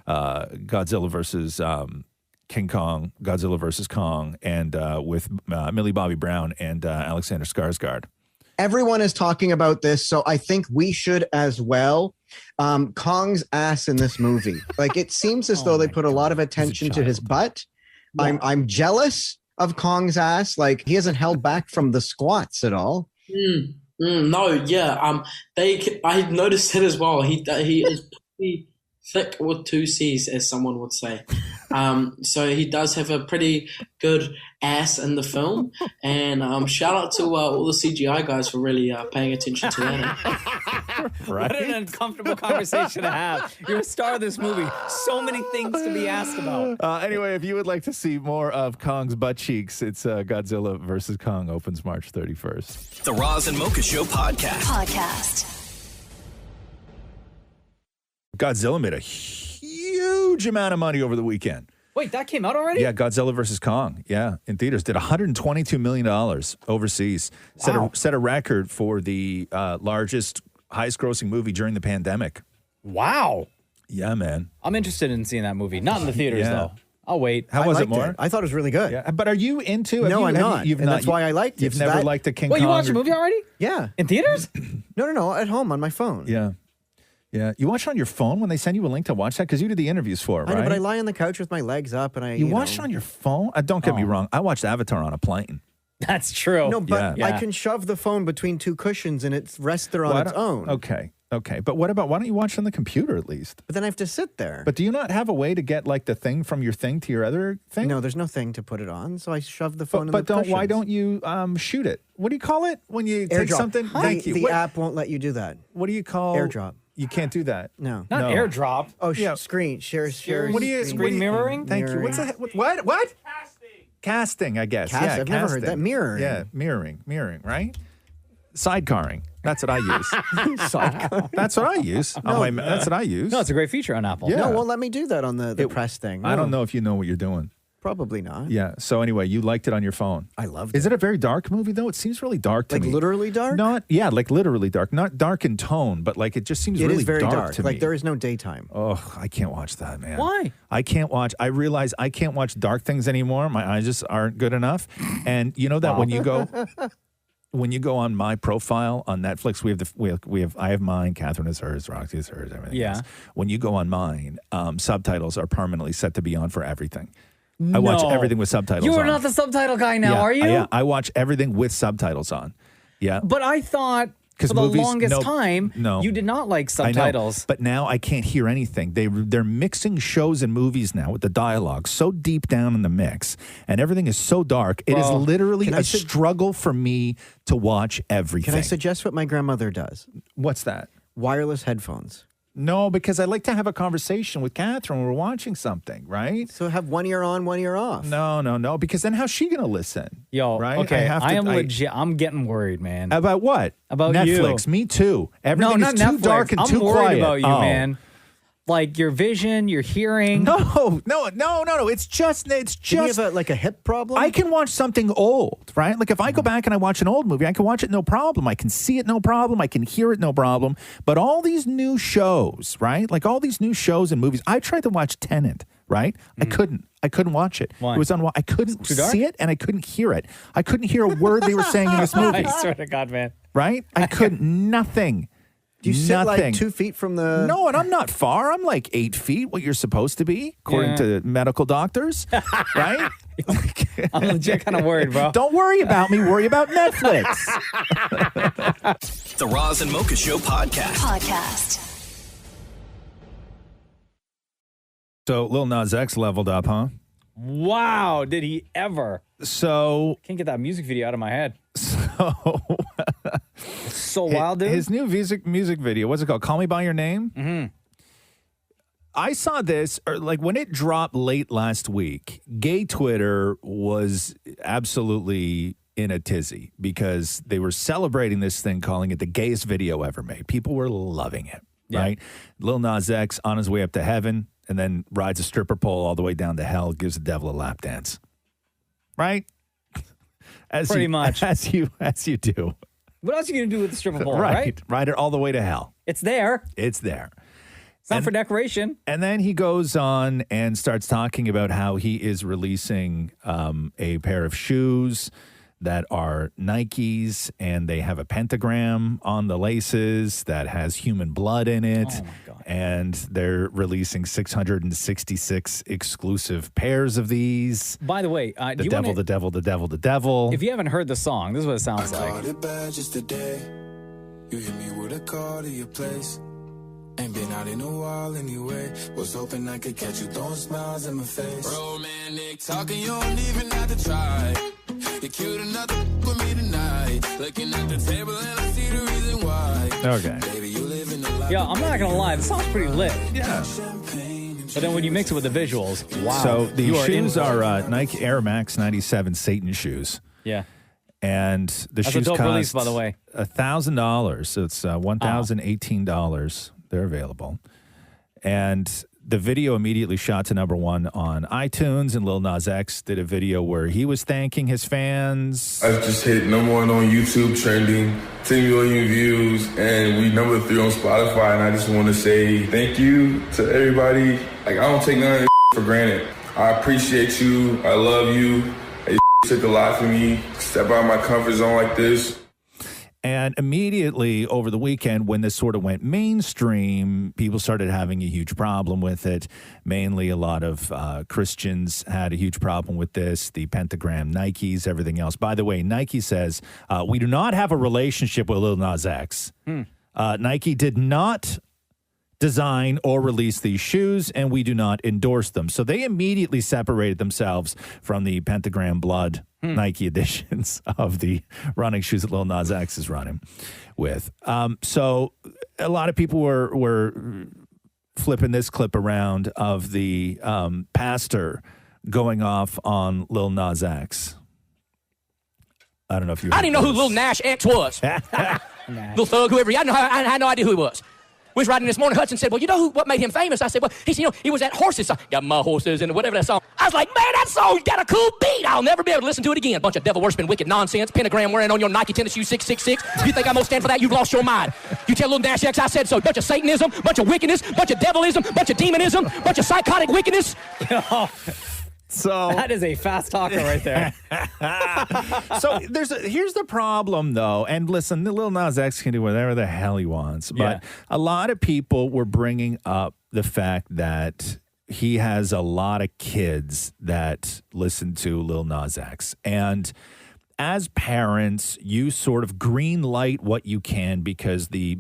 Godzilla versus. King Kong, Godzilla versus Kong, and with Millie Bobby Brown and Alexander Skarsgård. Everyone is talking about this, so I think we should as well. Kong's ass in this movie. Like it seems as though they put a lot of attention to his butt. Yeah. I'm jealous of Kong's ass. Like he hasn't held back from the squats at all. No, yeah. I noticed it as well. He is pretty thick with two C's, as someone would say. So he does have a pretty good ass in the film. And shout out to all the CGI guys for really paying attention to that. Right? What an uncomfortable conversation to have. You're a star of this movie. So many things to be asked about. Anyway, if you would like to see more of Kong's butt cheeks, it's Godzilla versus Kong opens March 31st. The Roz and Mocha Show podcast. Godzilla made a huge amount of money over the weekend. Wait, that came out already? Yeah, Godzilla versus Kong. Yeah, in theaters. Did $122 million overseas. Wow. Set a record for the largest, highest grossing movie during the pandemic. Wow. Yeah, man. I'm interested in seeing that movie. Not in the theaters, though. I'll wait. How was it, more? I thought it was really good. Yeah, but are you into? No, I'm not. And that's why I liked it. You've never liked the King Kong? Wait, you watched the movie already? Yeah. In theaters? No, at home on my phone. Yeah. Yeah, you watch it on your phone when they send you a link to watch that because you did the interviews for it, right? I know, but I lie on the couch with my legs up and You watch it on your phone? Don't get me wrong. I watched Avatar on a plane. That's true. No, but I can shove the phone between two cushions and it rests there on its own. Okay. But what about, why don't you watch it on the computer at least? But then I have to sit there. But do you not have a way to get like the thing from your thing to your other thing? No, there's no thing to put it on, so I shove the phone in the cushions. Why don't you shoot it? What do you call it when you take AirDrop. something? Thank you. The app won't let you do that. What do you call? AirDrop. You can't do that. No. Not AirDrop. Oh, screen. Share. What do you screen mirroring? Thank you. What's that? What? Casting, I guess. Yeah, I've never heard that. Mirroring. Yeah, mirroring, right? Sidecarring. That's what I use. That's what I use. That's what I use. No, it's a great feature on Apple. Yeah. No, won't let me do that on the press thing. I don't know if you know what you're doing. Probably not. Yeah. So anyway, you liked it on your phone. I loved it. Is it a very dark movie though? It seems really dark to me. Like literally dark? Like literally dark. Not dark in tone, but like it just seems It really is very dark to me. Like there is no daytime. Oh, I can't watch that, man. Why? I realize I can't watch dark things anymore. My eyes just aren't good enough. And you know that when you go on my profile on Netflix, I have mine, Catherine has hers, Roxy has hers, everything else. When you go on mine, subtitles are permanently set to be on for everything. I watch everything with subtitles on. You are not the subtitle guy now, are you? Yeah, I watch everything with subtitles on. Yeah. But I thought for the longest time, you did not like subtitles. I know, but now I can't hear anything. They're mixing shows and movies now with the dialogue so deep down in the mix, and everything is so dark. It is literally a struggle for me to watch everything. Can I suggest what my grandmother does? What's that? Wireless headphones. No, because I like to have a conversation with Catherine when we're watching something, right? So have one ear on, one ear off. No, because then how's she going to listen? Yo, right? Okay, I am legit. I'm getting worried, man. About what? About Netflix. You. Me too. Everything is too Netflix. dark and too quiet. I'm worried about you, man. Like your vision, your hearing. No. It's just. Do you have a hip problem? I can watch something old, right? Like if I go back and I watch an old movie, I can watch it no problem. I can see it no problem. I can hear it no problem. But all these new shows, right? Like all these new shows and movies. I tried to watch Tenet, right? I couldn't watch it. Why? It was on. I couldn't see it and I couldn't hear it. I couldn't hear a word they were saying in this movie. I swear to God, man. Right? I couldn't. Nothing. Do you sit like 2 feet from the... No, and I'm not far. I'm like 8 feet, what you're supposed to be, according to medical doctors, right? I'm legit kind of worried, bro. Don't worry about me. Worry about Netflix. The Roz and Mocha Show podcast. So Lil Nas X leveled up, huh? Wow, did he ever? So can't get that music video out of my head. So wild, dude. His new music video, what's it called? Call Me By Your Name? Mm-hmm. I saw this, like when it dropped late last week, gay Twitter was absolutely in a tizzy because they were celebrating this thing, calling it the gayest video ever made. People were loving it, right? Lil Nas X on his way up to heaven and then rides a stripper pole all the way down to hell, gives the devil a lap dance, right? Pretty much. As you do. What else are you going to do with the stripper pole, right? Ride it all the way to hell. It's there. It's there. It's not for decoration. And then he goes on and starts talking about how he is releasing a pair of shoes that are Nikes, and they have a pentagram on the laces that has human blood in it. Oh, my God. And they're releasing 666 exclusive pairs of these. By the way, the devil. If you haven't heard the song, this is what it sounds like. It bad just today. You hit me with a call to your place. Ain't been out in a while anyway. Was hoping I could catch you throwing smiles in my face. Romantic talking, you don't even have to try. You're cute enough to with me tonight. Looking at the table and I see the reason why. Okay. Baby, you live in the life. Yeah, I'm not gonna lie, the song's pretty lit. Yeah. But then when you mix it with the visuals, wow. So the You shoes in for it. are Nike Air Max 97 Satan shoes. Yeah. And the That's a shoes dope cost release, by the way. $1,000. So it's $1,018. They're available. And the video immediately shot to number one on iTunes, and Lil Nas X did a video where he was thanking his fans. I just hit number one on YouTube trending, 10 million views, and we number 3 on Spotify. And I just want to say thank you to everybody. Like, I don't take none of this for granted. I appreciate you. I love you. It took a lot for me to step out of my comfort zone like this. And immediately over the weekend, when this sort of went mainstream, people started having a huge problem with it. Mainly a lot of Christians had a huge problem with this, the pentagram Nikes, everything else. By the way, Nike says, we do not have a relationship with Lil Nas X. Nike did not design or release these shoes, and we do not endorse them. So they immediately separated themselves from the pentagram blood Nike editions of the running shoes that Lil Nas X is running with. So a lot of people were flipping this clip around of the pastor going off on Lil Nas X. I don't know if you. I didn't know who Lil Nas X was. Little thug, whoever. I had no idea who he was. We was riding this morning. Hudson said, well, you know what made him famous? I said, well, he said, he was that horses song. Got my horses and whatever that song. I was like, man, that song's got a cool beat. I'll never be able to listen to it again. Bunch of devil-worshipping, wicked nonsense. Pentagram wearing on your Nike tennis shoes 666. You think I'm going to stand for that? You've lost your mind. You tell Lil Nas X I said so. Bunch of Satanism, bunch of wickedness, bunch of devilism, bunch of demonism, bunch of psychotic wickedness. So that is a fast talker right there. So here's the problem, though. And listen, Lil Nas X can do whatever the hell he wants. But a lot of people were bringing up the fact that he has a lot of kids that listen to Lil Nas X. And as parents, you sort of green light what you can because the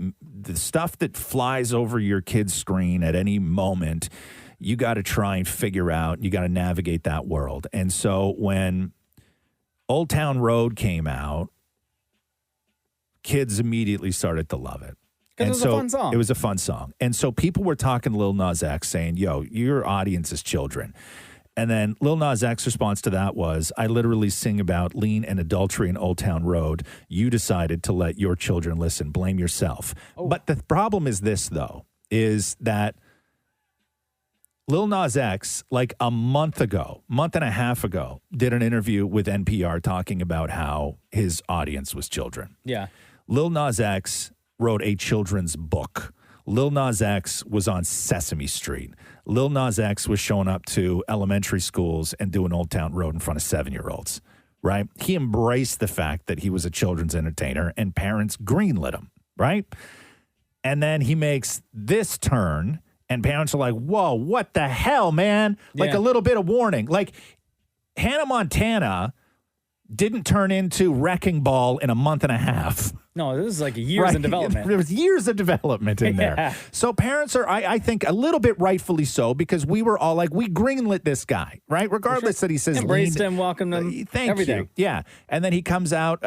stuff that flies over your kid's screen at any moment, you got to try and figure out, you got to navigate that world. And so when Old Town Road came out, kids immediately started to love it. Because it was a fun song. It was a fun song. And so people were talking to Lil Nas X saying, yo, your audience is children. And then Lil Nas X's response to that was, I literally sing about lean and adultery in Old Town Road. You decided to let your children listen. Blame yourself. But the problem is this, though, is that Lil Nas X, like a month and a half ago, did an interview with NPR talking about how his audience was children. Yeah. Lil Nas X wrote a children's book. Lil Nas X was on Sesame Street. Lil Nas X was showing up to elementary schools and doing Old Town Road in front of 7-year-olds, right? He embraced the fact that he was a children's entertainer and parents greenlit him, right? And then he makes this turn and parents are like, whoa, what the hell, man? Like a little bit of warning. Like, Hannah Montana didn't turn into Wrecking Ball in a month and a half. No, this is like years in development. There was years of development in there. Yeah. So parents are, I think, a little bit rightfully so, because we were all like, we greenlit this guy, right? Regardless that he says embraced him, welcomed him, thank everything. you. Yeah. And then he comes out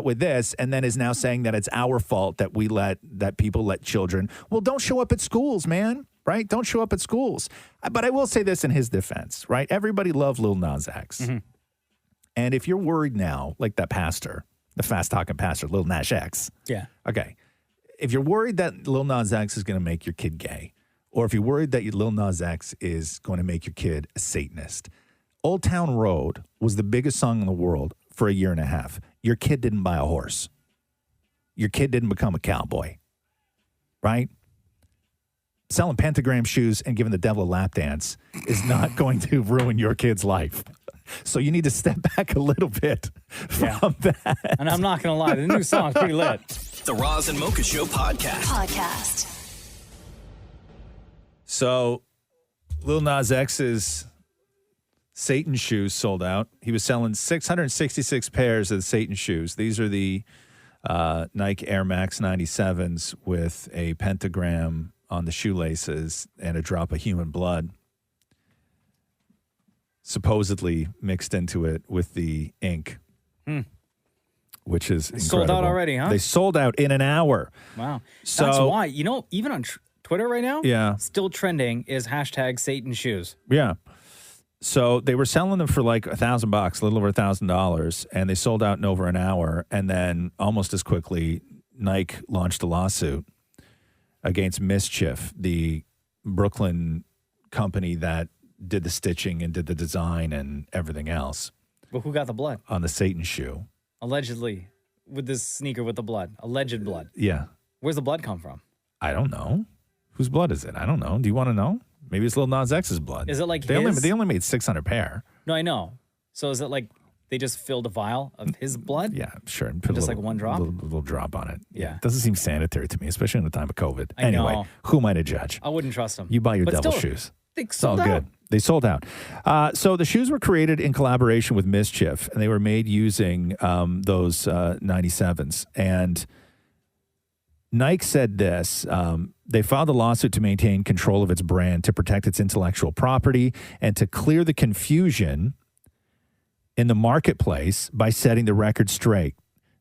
with this, and then is now saying that it's our fault that people let children. Well, don't show up at schools, man. Right? Don't show up at schools. But I will say this in his defense, right? Everybody loved Lil Nas X. Mm-hmm. And if you're worried now, like that pastor, the fast-talking pastor, Lil Nas X. Yeah. Okay. If you're worried that Lil Nas X is going to make your kid gay, or if you're worried that Lil Nas X is going to make your kid a Satanist, Old Town Road was the biggest song in the world for a year and a half. Your kid didn't buy a horse. Your kid didn't become a cowboy. Right? Selling pentagram shoes and giving the devil a lap dance is not going to ruin your kid's life. So you need to step back a little bit from that. And I'm not going to lie, the new song's pretty lit. The Roz and Mocha Show podcast. So Lil Nas X's Satan shoes sold out. He was selling 666 pairs of the Satan shoes. These are the Nike Air Max 97s with a pentagram on the shoelaces and a drop of human blood supposedly mixed into it with the ink, which is incredible. Sold out already, huh? They sold out in an hour. Wow. So, that's why, even on Twitter right now, yeah, still trending is hashtag Satan shoes. Yeah. So they were selling them for like $1,000, a little over $1,000, and they sold out in over an hour. And then almost as quickly, Nike launched a lawsuit against Mischief, the Brooklyn company that did the stitching and did the design and everything else. But who got the blood? On the Satan shoe. Allegedly, with this sneaker with the blood. Alleged blood. Yeah. Where's the blood come from? I don't know. Whose blood is it? I don't know. Do you want to know? Maybe it's Lil Nas X's blood. Is it like they his? They only made 600 pair. No, I know. So is it like they just filled a vial of his blood? Yeah, sure. And Just like one drop? A little drop on it. Yeah. Doesn't seem sanitary to me, especially in the time of COVID. I Anyway, know. who am I to judge? I wouldn't trust him. You buy your But devil still, shoes. They It's all sold out. good. They sold out. So the shoes were created in collaboration with Mischief, and they were made using those 97s. And Nike said this. They filed a lawsuit to maintain control of its brand, to protect its intellectual property, and to clear the confusion in the marketplace by setting the record straight.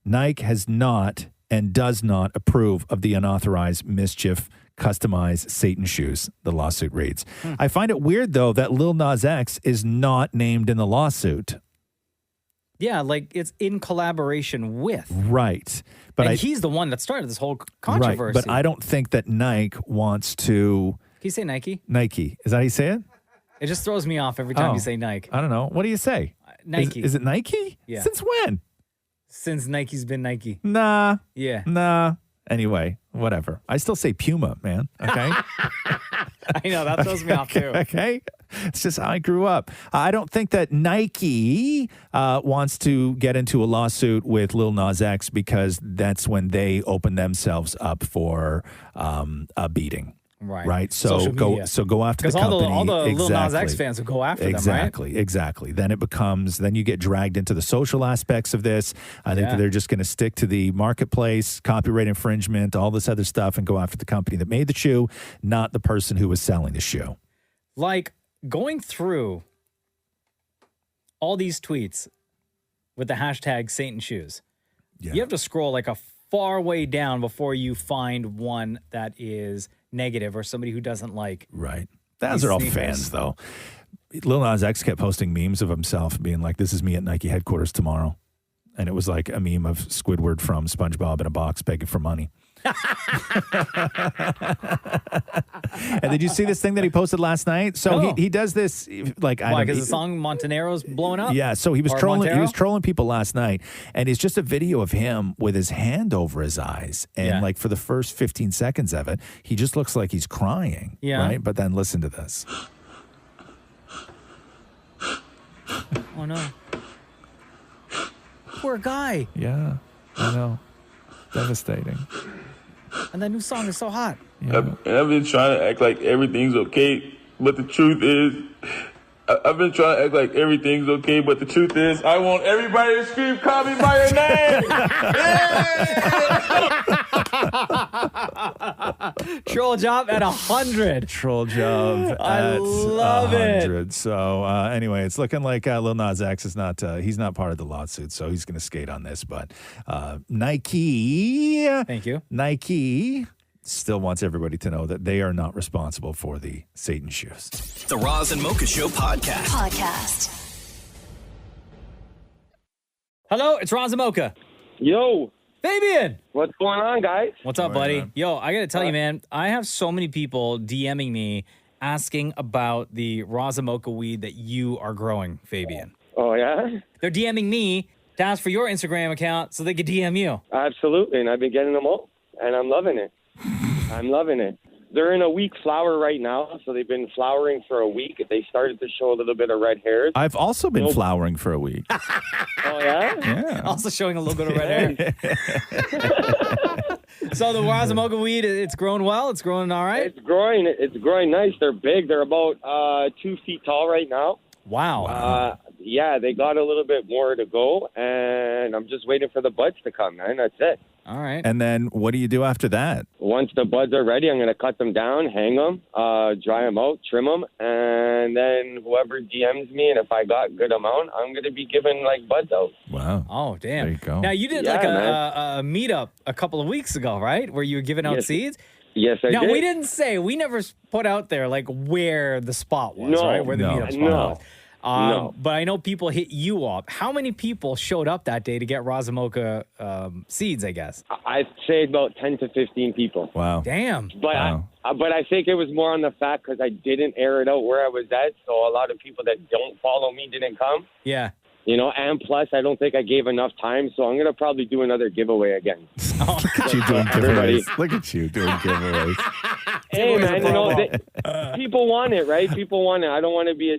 Nike has not and does not approve of the unauthorized Mischief customized Satan shoes, the lawsuit reads. I find it weird, though, that Lil Nas X is not named in the lawsuit. Yeah, like it's in collaboration with. Right. But he's the one that started this whole controversy. Right, but I don't think that Nike wants to... Can you say Nike? Nike. Is that how you say it? It just throws me off every time Oh. you say Nike. I don't know. What do you say? Nike. Is it Nike? Yeah. Since when? Since Nike's been Nike. Nah. Yeah. Nah. Anyway, whatever. I still say Puma, man. Okay? I know, that throws me off too. Okay? It's just how I grew up. I don't think that Nike wants to get into a lawsuit with Lil Nas X because that's when they open themselves up for a beating. Right. So Social go media. go after the Because company. all the Lil Nas X Exactly. fans will go after Exactly, them, right? exactly. Then then you get dragged into the social aspects of this. I think Yeah. that they're just going to stick to the marketplace, copyright infringement, all this other stuff, and go after the company that made the shoe, not the person who was selling the shoe. Like going through all these tweets with the hashtag Satan shoes, you have to scroll like a far way down before you find one that is negative or somebody who doesn't like. Right. Those these are all sneakers. fans, though. Lil Nas X kept posting memes of himself being like, this is me at Nike headquarters tomorrow. And it was like a meme of Squidward from SpongeBob in a box begging for money. And did you see this thing that he posted last night? So No. he does this like I Why? don't Because the song Montenero's blowing up? Yeah, so he was Or trolling. Montero? He was trolling people last night, and it's just a video of him with his hand over his eyes, and Yeah. like for the first 15 seconds of it, he just looks like he's crying. Yeah. Right, but then listen to this. Oh, no. Poor guy. Yeah, I know. Devastating. And that new song is so hot. I've been trying to act like everything's okay, but the truth is, I've been trying to act like everything's okay, but the truth is, I want everybody to scream, call me by your name. Troll job at 100. Troll job I at love it. 100. So anyway, it's looking like Lil Nas X is not, he's not part of the lawsuit, so he's going to skate on this. But Nike. Thank you. Nike still wants everybody to know that they are not responsible for the Satan shoes. The Roz and Mocha Show podcast. Hello, it's Roz and Mocha. Yo. Fabian. What's going on, guys? What's up, buddy? Yo, I got to tell you, man, I have so many people DMing me asking about the Roz and Mocha weed that you are growing, Fabian. Oh, yeah? They're DMing me to ask for your Instagram account so they could DM you. Absolutely, and I've been getting them all, and I'm loving it. I'm loving it. They're in a weak flower right now, so they've been flowering for a week. They started to show a little bit of red hairs. I've also been flowering for a week. Oh, yeah? Yeah. Also showing a little bit of red hair. So the Roz and Mocha weed, it's growing well? It's growing all right? It's growing nice. They're big. They're about 2 feet tall right now. Wow. Yeah, they got a little bit more to go, and I'm just waiting for the buds to come, man. That's it. All right. And then what do you do after that? Once the buds are ready, I'm going to cut them down, hang them, dry them out, trim them, and then whoever DMs me, and if I got good amount, I'm going to be giving, like, buds out. Wow. Oh, damn. There you go. Now, you did like a meetup a couple of weeks ago, right? Where you were giving out seeds? Yes, I now, did. we never put out there, like, where the spot was, right? Where the meetup spot was. No. But I know people hit you up. How many people showed up that day to get Roz and Mocha seeds, I guess? I'd say about 10 to 15 people. Wow. Damn. But I think it was more on the fact because I didn't air it out where I was at, so a lot of people that don't follow me didn't come. Yeah. You know, and plus, I don't think I gave enough time, so I'm going to probably do another giveaway again. Look at you doing giveaways. Look at you doing giveaways. Hey, man, you know, people want it, right? People want it. I don't want to be,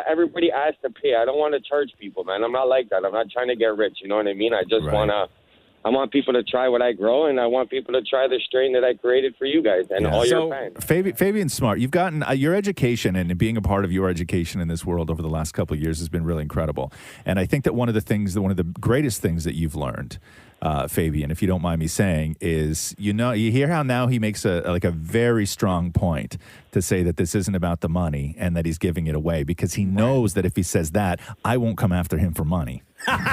everybody has to pay. I don't want to charge people, man. I'm not like that. I'm not trying to get rich, you know what I mean? I just I want people to try what I grow, and I want people to try the strain that I created for you guys and all your fans. Fabian's smart. You've gotten your education, and being a part of your education in this world over the last couple of years has been really incredible. And I think that one of the greatest things that you've learned, Fabian, if you don't mind me saying, is you hear how now he makes a very strong point to say that this isn't about the money and that he's giving it away because he knows that if he says that, I won't come after him for money. Exactly.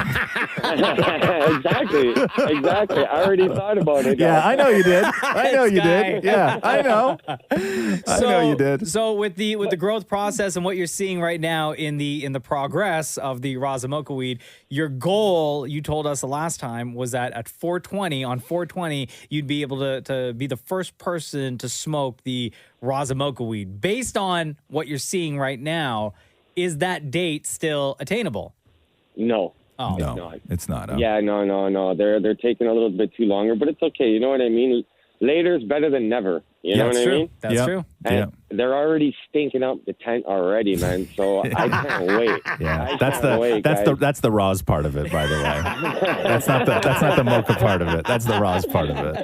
I already thought about it. Yeah, I know you did. I know you did. Yeah, I know. I know you did. So with the growth process and what you're seeing right now in the progress of the Roz and Mocha weed, your goal, you told us the last time, was that at 420, you'd be able to be the first person to smoke the Roz and Mocha weed. Based on what you're seeing right now, is that date still attainable? No. Oh, no, it's not. Yeah, no. They're taking a little bit too longer, but it's okay. You know what I mean? Later is better than never. You know what I mean? That's true. And they're already stinking up the tent already, man. So I can't wait. Yeah, that's the Roz part of it, by the way. That's not the Mocha part of it. That's the Roz part of it.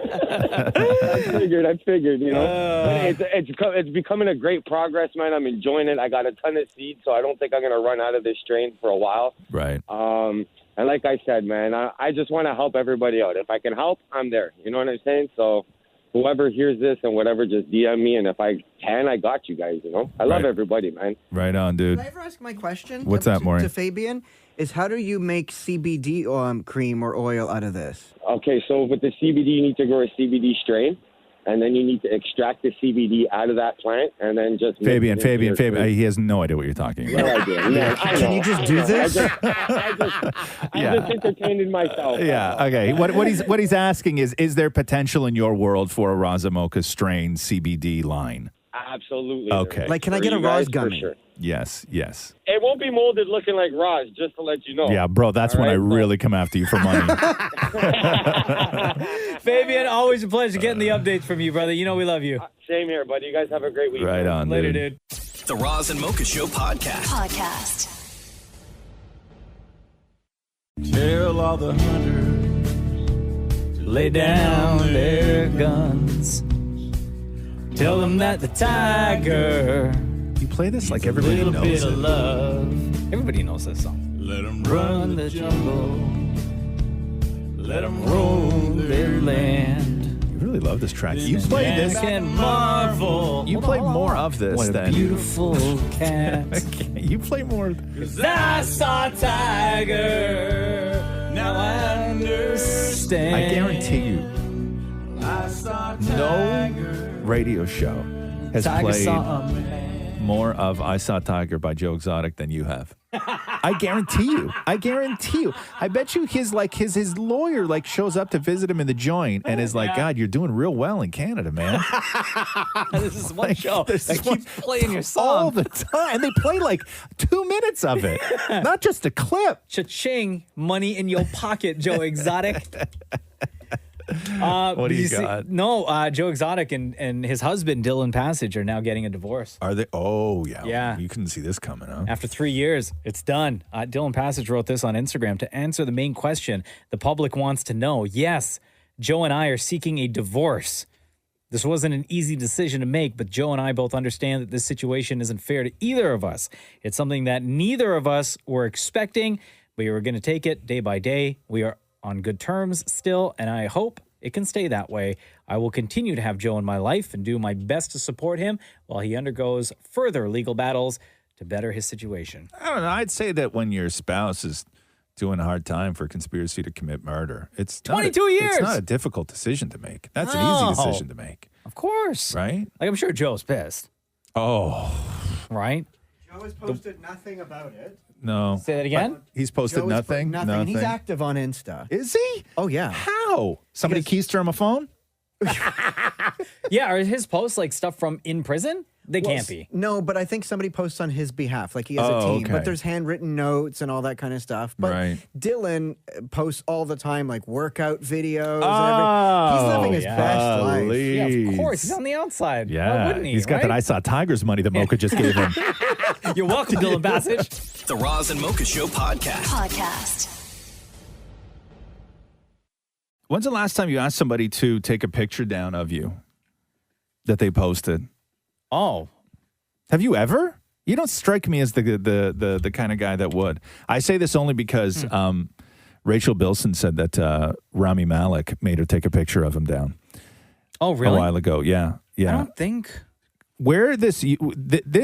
I figured. You know, it's becoming a great progress, man. I'm enjoying it. I got a ton of seeds, so I don't think I'm gonna run out of this strain for a while. Right. And like I said, man, I just want to help everybody out. If I can help, I'm there. You know what I'm saying? So whoever hears this and whatever, just DM me. And if I can, I got you guys, you know? I love everybody, man. Right on, dude. Can I ever ask my question? What's that, Maury? To Fabian, is how do you make CBD cream or oil out of this? Okay, so with the CBD, you need to grow a CBD strain. And then you need to extract the CBD out of that plant and then just... Fabian, he has no idea what you're talking about. No idea. No, Can you just do this? I just entertained myself. Yeah, okay. What he's asking is there potential in your world for a Roz and Mocha strain CBD line? Absolutely. Okay. Like, can I get a Roz gummy? Sure. Yes. It won't be molded looking like Roz, just to let you know. Yeah, bro, that's when I really come after you for money. Fabian, always a pleasure getting the updates from you, brother. You know we love you. Same here, buddy. You guys have a great week. Right on, Later, dude. The Roz and Mocha Show podcast. Tell all the hunters to lay down their guns. Tell them that the tiger play this like everybody Little knows bit it? of love. Everybody knows this song. Let them Run the jungle. Let them roam their land. You really love this track. You played this. And marvel. You played more of this What a than beautiful cat. You play more. 'Cause I saw a tiger. Now I understand. I guarantee you, no radio show has Tiger played saw a more of I Saw Tiger by Joe Exotic than you have. I guarantee you. I guarantee you. I bet you his lawyer like shows up to visit him in the joint and is like, God, you're doing real well in Canada, man. This is one show This that is one- keeps playing your song all the time. And they play like 2 minutes of it, not just a clip. Cha-ching, money in your pocket, Joe Exotic. What do you got? Joe Exotic and his husband, Dylan Passage, are now getting a divorce. Are they? Oh, yeah. Yeah. You couldn't see this coming, huh? After 3 years, it's done. Dylan Passage wrote this on Instagram to answer the main question the public wants to know. Yes, Joe and I are seeking a divorce. This wasn't an easy decision to make, but Joe and I both understand that this situation isn't fair to either of us. It's something that neither of us were expecting, but we were going to take it day by day. We are on good terms still, and I hope it can stay that way. I will continue to have Joe in my life and do my best to support him while he undergoes further legal battles to better his situation. I don't know. I'd say that when your spouse is doing a hard time for conspiracy to commit murder, it's 22 years. It's not a difficult decision to make. That's an easy decision to make. Of course. Right? Like, I'm sure Joe's pissed. Oh. Right? Joe has posted nothing about it. No. Say that again? He's posted Joe has put nothing? nothing. He's active on Insta. Is he? Oh, yeah. How? Somebody keister him a phone? Yeah, are his posts like stuff from in prison? They can't be. No, but I think somebody posts on his behalf, like he has Oh, a team. okay. But there's handwritten notes and all that kind of stuff. But Right. Dylan posts all the time, like workout videos. Oh, He's living his best life. Yeah, of course. He's on the outside. Why Yeah. wouldn't he? He's got that I Saw Tigers money that Mocha just gave him. You're welcome, Dylan Passage. The Roz and Mocha Show podcast. When's the last time you asked somebody to take a picture down of you that they posted? Oh. Have you ever? You don't strike me as the kind of guy that would. I say this only because Rachel Bilson said that Rami Malek made her take a picture of him down. Oh, really? A while ago. Yeah. Yeah. I don't think. Where this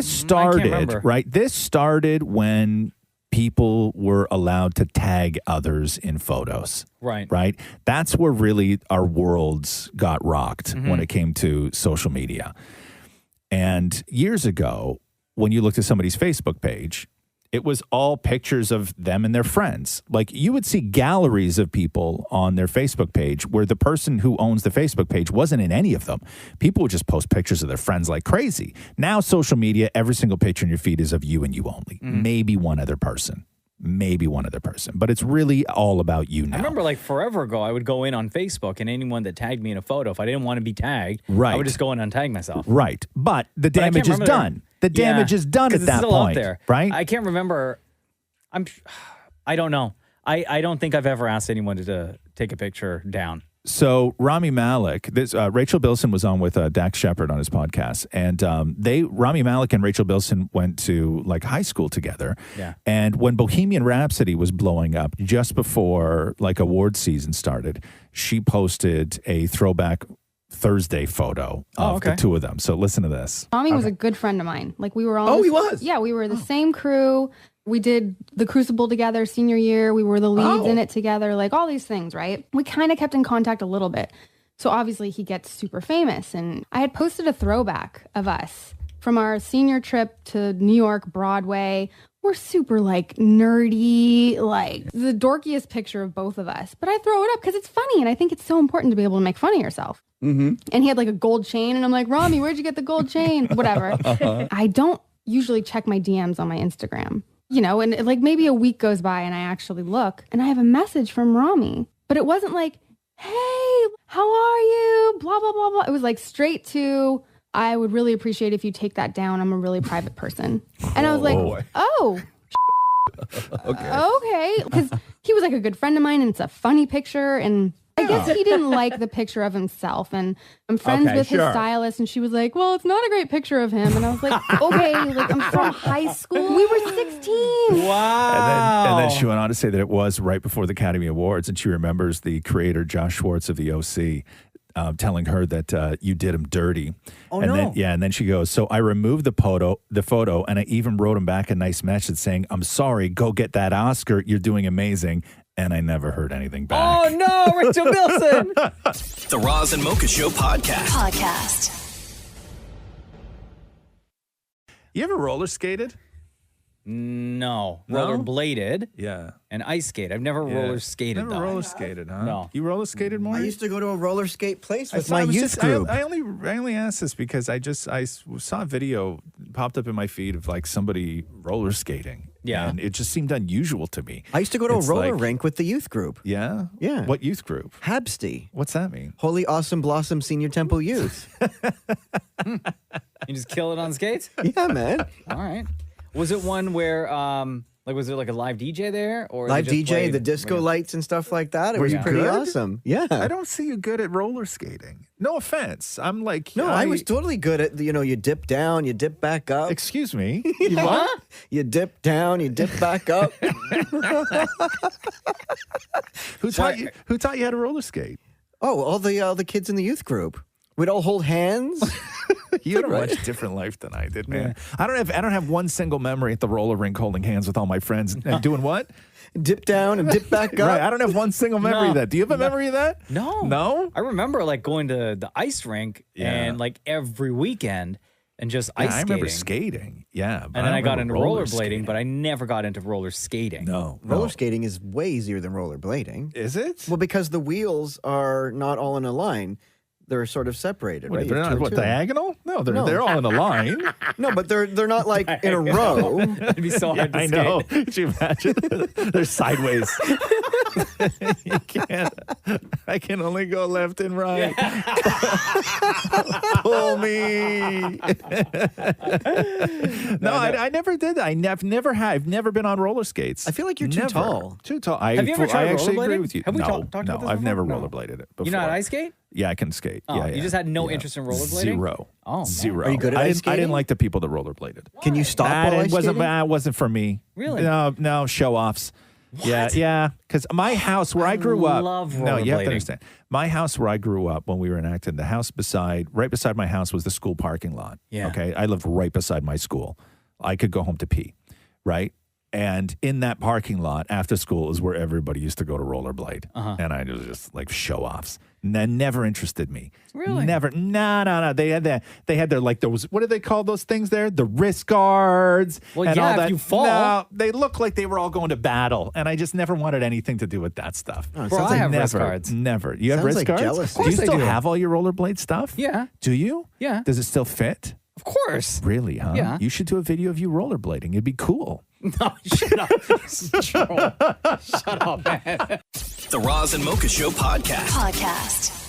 started, remember. right? This started when people were allowed to tag others in photos. Right. Right? That's where really our worlds got rocked when it came to social media. And years ago, when you looked at somebody's Facebook page, it was all pictures of them and their friends. Like you would see galleries of people on their Facebook page where the person who owns the Facebook page wasn't in any of them. People would just post pictures of their friends like crazy. Now, social media, every single picture in your feed is of you and you only. Maybe one other person. But it's really all about you now. I remember like forever ago, I would go in on Facebook and anyone that tagged me in a photo, if I didn't want to be tagged, Right. I would just go in and untag myself. Right. But the But I can't damage is remember done. The damage is done 'cause at it's that still out point. there. Right? I can't remember. I don't know. I don't think I've ever asked anyone to take a picture down. So Rami Malek, Rachel Bilson was on with Dax Shepard on his podcast, and Rami Malek and Rachel Bilson went to like high school together. Yeah. And when Bohemian Rhapsody was blowing up just before like award season started, she posted a throwback Thursday photo of the two of them. So listen to this. Rami was a good friend of mine. Like we were all. Oh, he was? Yeah, we were the same crew. We did the Crucible together senior year. We were the leads in it together. Like all these things, right? We kind of kept in contact a little bit. So obviously he gets super famous. And I had posted a throwback of us from our senior trip to New York Broadway. We're super like nerdy, like the dorkiest picture of both of us. But I throw it up because it's funny. And I think it's so important to be able to make fun of yourself. Mm-hmm. And he had like a gold chain. And I'm like, Rami, where'd you get the gold chain? Whatever. I don't usually check my DMs on my Instagram. You know, and like maybe a week goes by and I actually look and I have a message from Rami. But it wasn't like, hey, how are you? Blah, blah, blah, blah. It was like straight to, I would really appreciate if you take that down. I'm a really private person. And I was like, oh, okay. Because he was like a good friend of mine and it's a funny picture. And I I guess he didn't like the picture of himself. And I'm friends with his stylist, and she was like, well, it's not a great picture of him. And I was like, okay, like I'm from high school. We were 16. Wow. And then she went on to say that it was right before the Academy Awards, and she remembers the creator, Josh Schwartz of the OC, telling her that you did him dirty. Oh, and no. Then, and then she goes, so I removed the photo, and I even wrote him back a nice message saying, I'm sorry, go get that Oscar. You're doing amazing. And I never heard anything back. Oh, no, Rachel Bilson. The Roz and Mocha Show Podcast. You ever roller skated? No. Rollerbladed. Yeah. And ice skate. I've never roller skated. Never roller skated, huh? No. You roller skated more? I used to go to a roller skate place with I my was youth just- group. I only asked this because I saw a video popped up in my feed of like somebody roller skating. Yeah. And it just seemed unusual to me. I used to go to It's a roller like- rink with the youth group. Yeah? Yeah. What youth group? Habsty. What's that mean? Holy Awesome Blossom Senior Temple Youth. You just kill it on skates? Yeah, man. All right. Was it one where, was there like a live DJ there? Or Live they just DJ, played- the disco lights and stuff like that. It Were was you pretty good? awesome. Yeah. I don't see you good at roller skating. No offense. I'm like... No, I was totally good at, you dip down, you dip back up. Excuse me? You what? You dip down, you dip back up. Who taught you how to roller skate? Oh, all the kids in the youth group. We'd all hold hands. You had a much different life than I did, man. I don't have one single memory at the roller rink holding hands with all my friends and doing what? Dip down and dip back up. Right. I don't have one single memory of that. Do you have a memory of that? No. No? I remember like going to the ice rink and like every weekend and just ice skating. I remember skating. Yeah. And then I got into rollerblading, but I never got into roller skating. No. Roller skating is way easier than rollerblading. Is it? Well, because the wheels are not all in a line. They're sort of separated, right? They're not diagonal? No, they're all in a line. No, but they're not like in a row. It'd be so hard to I skate. know. Could you imagine? They're sideways. You can't. I can only go left and right. Pull me. No, I never did that. I've never been on roller skates. I feel like you're too tall. Too tall. Have you ever tried I actually rollerblading? agree with you. Have we no, talked about this I've before? never No. rollerbladed it before. You know how to ice skate? Yeah, I can skate. Oh, yeah, you just had no interest in rollerblading? Zero. Oh, man. Zero. Are you good at I ice didn't skating? like the people that rollerbladed. Can you stop while ice skating? It wasn't for me. Really? No, show-offs. Yeah. Because my house where I grew up. love No, you have rollerblading. to understand. My house where I grew up when we were in Acton, the house right beside my house was the school parking lot. Yeah. Okay. I lived right beside my school. I could go home to pee. Right. And in that parking lot after school is where everybody used to go to rollerblade. And I was just like show-offs. Never interested me. Really? Never. No. They had their like those, what do they call those things there? The wrist guards. Well, and yeah, all if that. you fall. No, they look like they were all going to battle. And I just never wanted anything to do with that stuff. Oh, it Bro, sounds I like have Never. wrist guards. Never. You have Sounds wrist like guards? jealousy. Do you Of course I still do. have all your rollerblade stuff? Yeah. Do you? Yeah. Does it still fit? Of course. Really, huh? Yeah. You should do a video of you rollerblading. It'd be cool. No, shut up. Shut up, man. The Roz and Mocha Show podcast.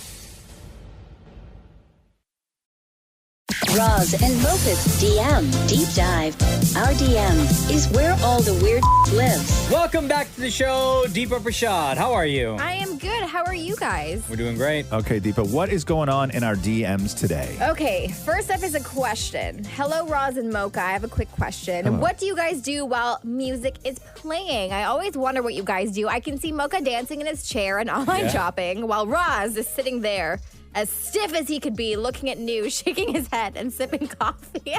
Roz and Mocha's DM Deep Dive. Our DM is where all the weird lives. Welcome back to the show, Deepa Prashad. How are you? I am good. How are you guys? We're doing great. Okay, Deepa, what is going on in our DMs today? Okay, first up is a question. Hello, Roz and Mocha. I have a quick question. Hello. What do you guys do while music is playing? I always wonder what you guys do. I can see Mocha dancing in his chair and online shopping while Roz is sitting there as stiff as he could be, looking at news, shaking his head, and sipping coffee.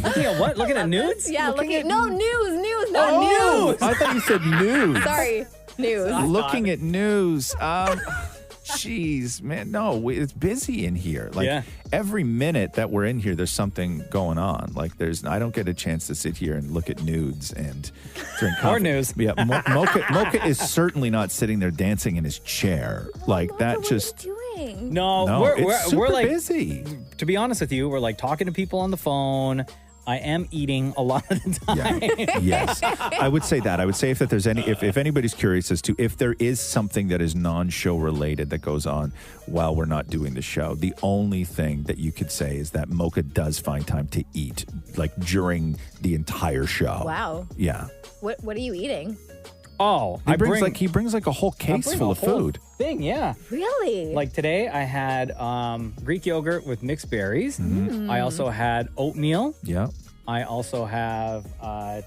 Looking at what? Looking at nudes? Yeah, Looking looking at no news, not news. I thought you said news. Sorry, news. Looking at news. Jeez, man, no, it's busy in here. Like every minute that we're in here, there's something going on. Like I don't get a chance to sit here and look at nudes and drink coffee. Or news. Yeah, Mocha is certainly not sitting there dancing in his chair. Like that just. Doing? No, it's we're super like busy. To be honest with you, we're like talking to people on the phone. I am eating a lot of the time. Yes, I would say that. I would say if anybody's curious as to if there is something that is non-show related that goes on while we're not doing the show, the only thing that you could say is that Mocha does find time to eat, like during the entire show. Wow. Yeah. What are you eating? Oh, he brings like a whole case full of food. Thing, yeah. Really? Like today, I had Greek yogurt with mixed berries. Mm-hmm. I also had oatmeal. Yeah. I also have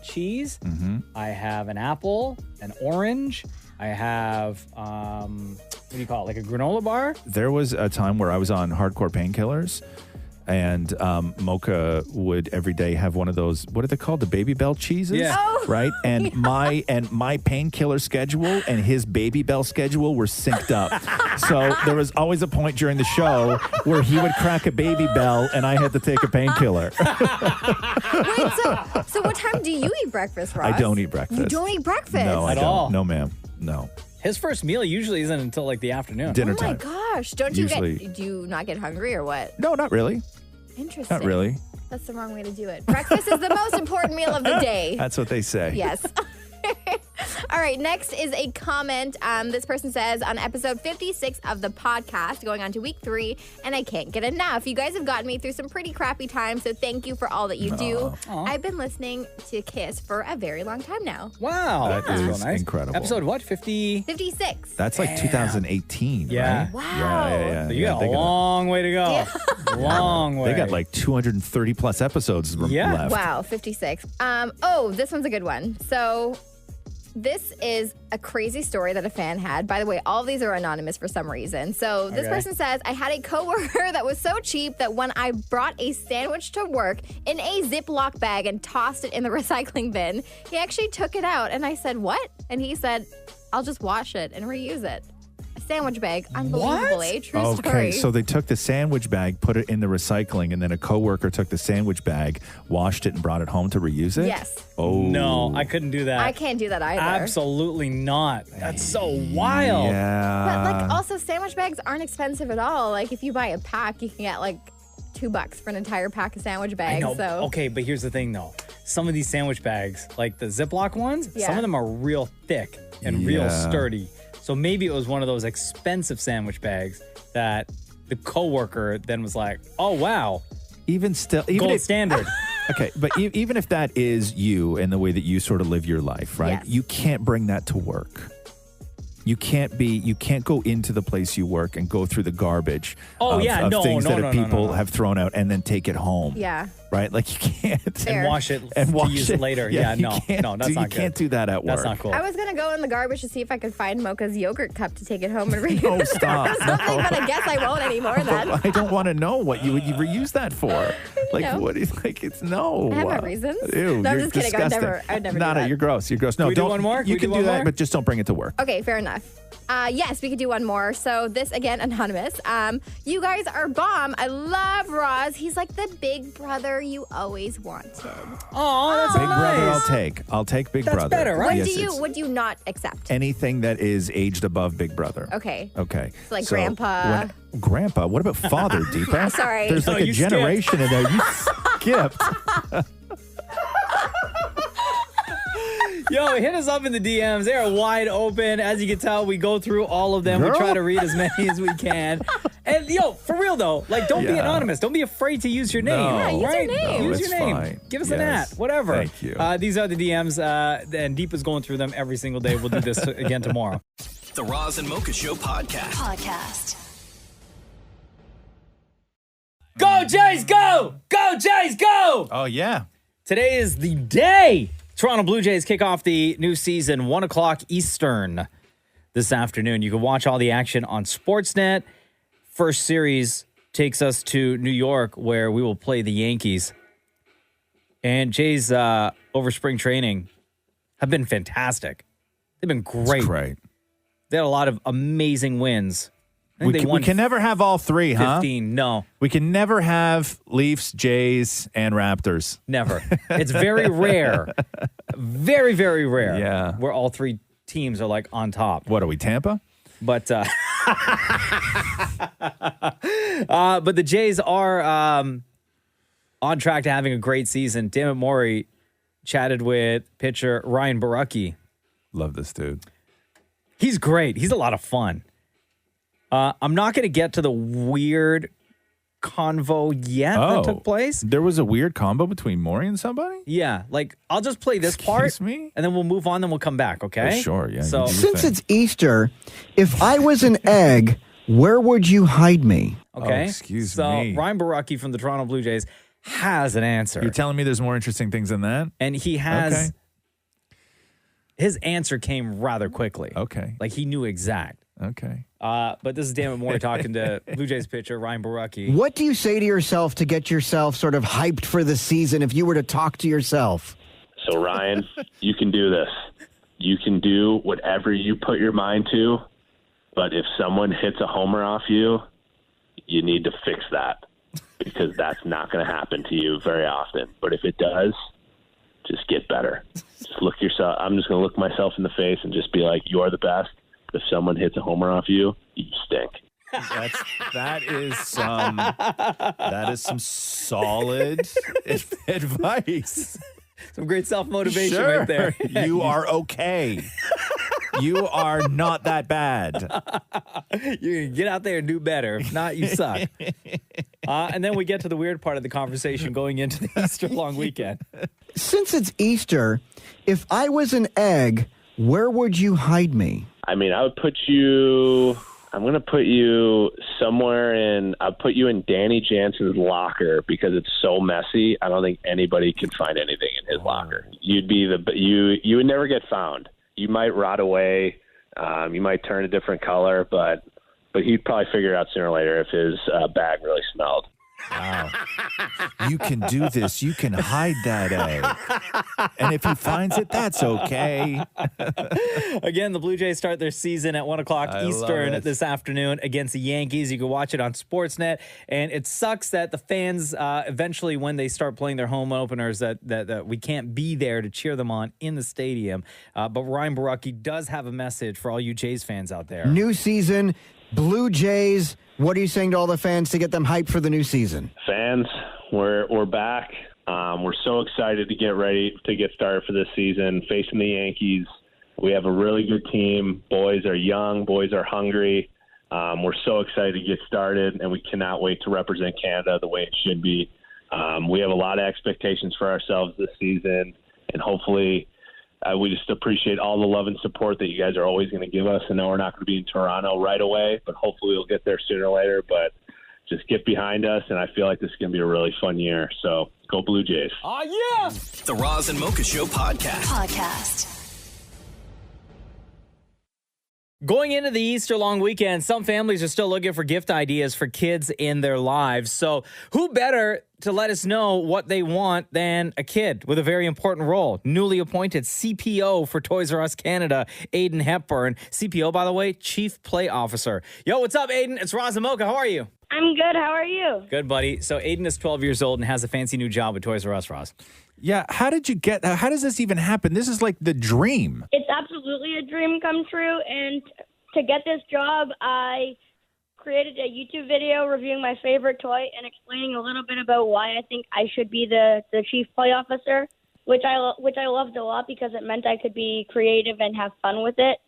cheese. Mm-hmm. I have an apple, an orange. I have what do you call it? Like a granola bar. There was a time where I was on hardcore painkillers, and Mocha would every day have one of those. What are they called? The Baby Bell cheeses, Yeah. Oh, right? And my painkiller schedule and his Baby Bell schedule were synced up. So there was always a point during the show where he would crack a Baby Bell, and I had to take a painkiller. Wait, so what time do you eat breakfast, Ross? I don't eat breakfast. You don't eat breakfast? No, I At don't. all? No, ma'am. No. His first meal usually isn't until like the afternoon. Dinner Oh my time. gosh! Don't you Usually- do you not get hungry or what? No, not really. Interesting. Not really. That's the wrong way to do it. Breakfast is the most important meal of the day. That's what they say. Yes. All right, next is a comment. This person says, on episode 56 of the podcast, going on to week 3, and I can't get enough. You guys have gotten me through some pretty crappy times, so thank you for all that you do. Aw. I've been listening to Kiss for a very long time now. Wow. That That's real is nice. incredible. Episode what? 50? 56. That's like 2018, Yeah. right? Wow. Yeah. So you got a long way to go. Long way. They got like 230 plus episodes left. Wow, 56. This one's a good one. So this is a crazy story that a fan had. By the way, all of these are anonymous for some reason. So this Okay. person says, I had a coworker that was so cheap that when I brought a sandwich to work in a Ziploc bag and tossed it in the recycling bin, he actually took it out. And I said, what? And he said, I'll just wash it and reuse it. A sandwich bag. Unbelievable, eh? True Okay, story. so they took the sandwich bag, put it in the recycling, and then a coworker took the sandwich bag, washed it, and brought it home to reuse it? Yes. Oh. No, I couldn't do that. I can't do that either. Absolutely not. That's so wild. But Yeah. like also sandwich bags aren't expensive at all. Like if you buy a pack, you can get like $2 for an entire pack of sandwich I bags. know. So Okay, but here's the thing though. Some of these sandwich bags, like the Ziploc ones, Yeah. some of them are real thick and real Yeah. sturdy. So maybe it was one of those expensive sandwich bags that the coworker then was like, "Oh wow, Even still, gold standard." Okay, but even if that is you and the way that you sort of live your life, right? Yes. You can't bring that to work. You can't go into the place you work and go through the garbage of things that people have thrown out and then take it home. yeah. Right? Like you can't. Fair. And wash it And to wash use it later. Yeah, Yeah, you no, can't no, that's do- not you good. can't do that at work. That's not cool. I was gonna go in the garbage to see if I could find Mocha's yogurt cup to take it home and reuse No, it stop. or something, No. but I guess I won't anymore then. I don't want to know what you would reuse that for. Like know. what is like it's no. I have my reasons. Ew, No, I'm you're just kidding. disgusting. I'd never do No, that. you're gross. You're gross. No, Can we do don't. one more? Can You we can do do one that, more? but just don't bring it to work. Okay, fair enough. Yes, we could do one more. So this, again, anonymous. You guys are bomb. I love Roz. He's like the big brother you always wanted. Oh, that's Big so brother, nice. I'll take Big That's Brother. better, right? Yes, What do you not accept? anything that is aged above Big Brother. Okay. Okay. So like grandpa. Grandpa? What about father, Deepa? Sorry. There's No, like a you skipped. generation in there. You skipped. Yo, hit us up in the DMs. They are wide open. As you can tell, we go through all of them. Girl. We try to read as many as we can. And yo, for real though, like don't be Yeah. anonymous. Don't be afraid to use your name. No. Yeah, use your right? name. Use it's your name. fine. Give us an Yes. at, whatever. Thank you. These are the DMs, and Deepa's going through them every single day. We'll do this again tomorrow. The Roz and Mocha Show podcast. Go Jays, go! Go Jays, go! Oh, yeah. Today is the day Toronto Blue Jays kick off the new season, 1 o'clock Eastern this afternoon. You can watch all the action on Sportsnet. First series takes us to New York, where we will play the Yankees. And Jays, over spring training, have been fantastic. They've been great. It's great. They had a lot of amazing wins. I think We they can, won we can never have all three, huh? 15. No, We can never have Leafs, Jays, and Raptors. never. It's very rare. Very, very rare. Yeah. Where all three teams are like on top. What are we, Tampa? But but the Jays are on track to having a great season. Dammit Morey chatted with pitcher Ryan Borucki. Love this dude. He's great. He's a lot of fun. I'm not going to get to the weird convo yet that took place. There was a weird combo between Maury and somebody? Yeah, like I'll just play this part, and then we'll move on, then we'll come back, okay? Oh, sure, yeah. So Since it's Easter, if I was an egg, where would you hide me? Okay. excuse so me. Ryan Borucki from the Toronto Blue Jays has an answer. You're telling me there's more interesting things than that? And he has Okay. his answer came rather quickly. Okay. Like he knew exact. Okay. But this is Damn It More talking to Blue Jays pitcher Ryan Borucki. What do you say to yourself to get yourself sort of hyped for the season if you were to talk to yourself? So, Ryan, you can do this. You can do whatever you put your mind to, but if someone hits a homer off you, you need to fix that because that's not going to happen to you very often. But if it does, just get better. Just look yourself. I'm just going to look myself in the face and just be like, you are the best. If someone hits a homer off you, you stink. That is some solid advice. Some great self-motivation Sure. right there. You are okay. You are not that bad. You get out there and do better. If not, you suck. And then we get to the weird part of the conversation going into the Easter long weekend. Since it's Easter, if I was an egg, where would you hide me? I mean, I would put you. I'm going to put you somewhere in. I'll put you in Danny Jansen's locker because it's so messy. I don't think anybody can find anything in his locker. You'd be you would never get found. You might rot away. You might turn a different color, but he'd probably figure it out sooner or later if his bag really smelled. Wow. You can do this. You can hide that egg. And if he finds it, that's okay. Again, the Blue Jays start their season at 1 o'clock I love Eastern it. this afternoon against the Yankees. You can watch it on Sportsnet. And it sucks that the fans, eventually, when they start playing their home openers, that we can't be there to cheer them on in the stadium. But Ryan Borucki does have a message for all you Jays fans out there. New season, Blue Jays. What are you saying to all the fans to get them hyped for the new season? Fans, we're back. We're so excited to get ready to get started for this season. Facing the Yankees, we have a really good team. Boys are young. Boys are hungry. We're so excited to get started, and we cannot wait to represent Canada the way it should be. We have a lot of expectations for ourselves this season, and hopefully we just appreciate all the love and support that you guys are always going to give us. I know we're not going to be in Toronto right away, but hopefully we'll get there sooner or later. But just get behind us, and I feel like this is going to be a really fun year. So go Blue Jays. Oh, yeah! The Roz and Mocha Show podcast. Going into the Easter long weekend, some families are still looking for gift ideas for kids in their lives. So who better to let us know what they want than a kid with a very important role? Newly appointed CPO for Toys R Us Canada, Aiden Hepburn. CPO, by the way, Chief Play Officer. Yo, what's up, Aiden? It's Roz and Mocha. How are you? I'm good. How are you? Good, buddy. So Aiden is 12 years old and has a fancy new job with Toys R Us, Roz. Yeah, how does this even happen? This is like the dream. It's absolutely a dream come true, and to get this job, I created a YouTube video reviewing my favorite toy and explaining a little bit about why I think I should be the chief play officer, which I loved a lot because it meant I could be creative and have fun with it.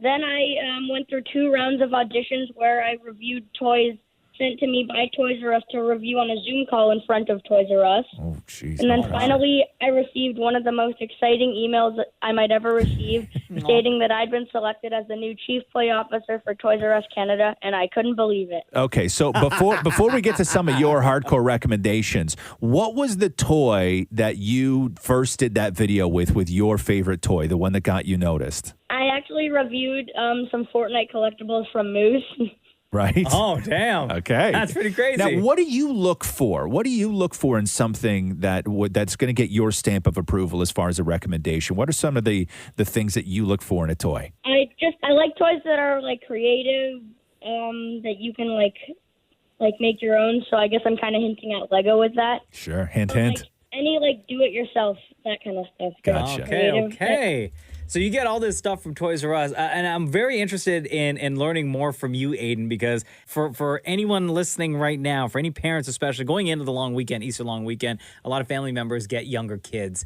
Then I went through 2 rounds of auditions where I reviewed toys sent to me by Toys R Us to review on a Zoom call in front of Toys R Us. Oh, jeez. And then finally, I received one of the most exciting emails that I might ever receive, stating that I'd been selected as the new Chief Play Officer for Toys R Us Canada, and I couldn't believe it. Okay, so before we get to some of your hardcore recommendations, what was the toy that you first did that video with your favorite toy, the one that got you noticed? I actually reviewed some Fortnite collectibles from Moose. Right? Oh, damn. Okay. That's pretty crazy. Now, what do you look for? What do you look for in something that's going to get your stamp of approval as far as a recommendation? What are some of the things that you look for in a toy? I like toys that are like creative, that you can like make your own. So I guess I'm kind of hinting at Lego with that. Sure. Hint. Like, any do it yourself, that kind of stuff. Gotcha. Okay. So you get all this stuff from Toys R Us, and I'm very interested in learning more from you, Aiden, because for anyone listening right now, for any parents especially, going into the long weekend, Easter long weekend, a lot of family members get younger kids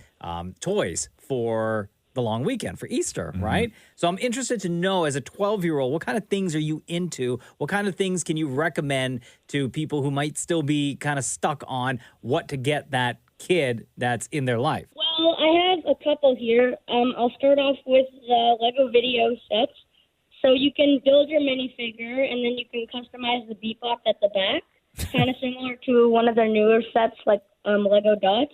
toys for the long weekend for Easter, right? So I'm interested to know, as a 12-year-old, what kind of things are you into? What kind of things can you recommend to people who might still be kind of stuck on what to get that kid that's in their life? Well, I have a couple here. I'll start off with the Lego video sets. So you can build your minifigure, and then you can customize the beat box at the back, kind of similar to one of their newer sets like Lego Dots.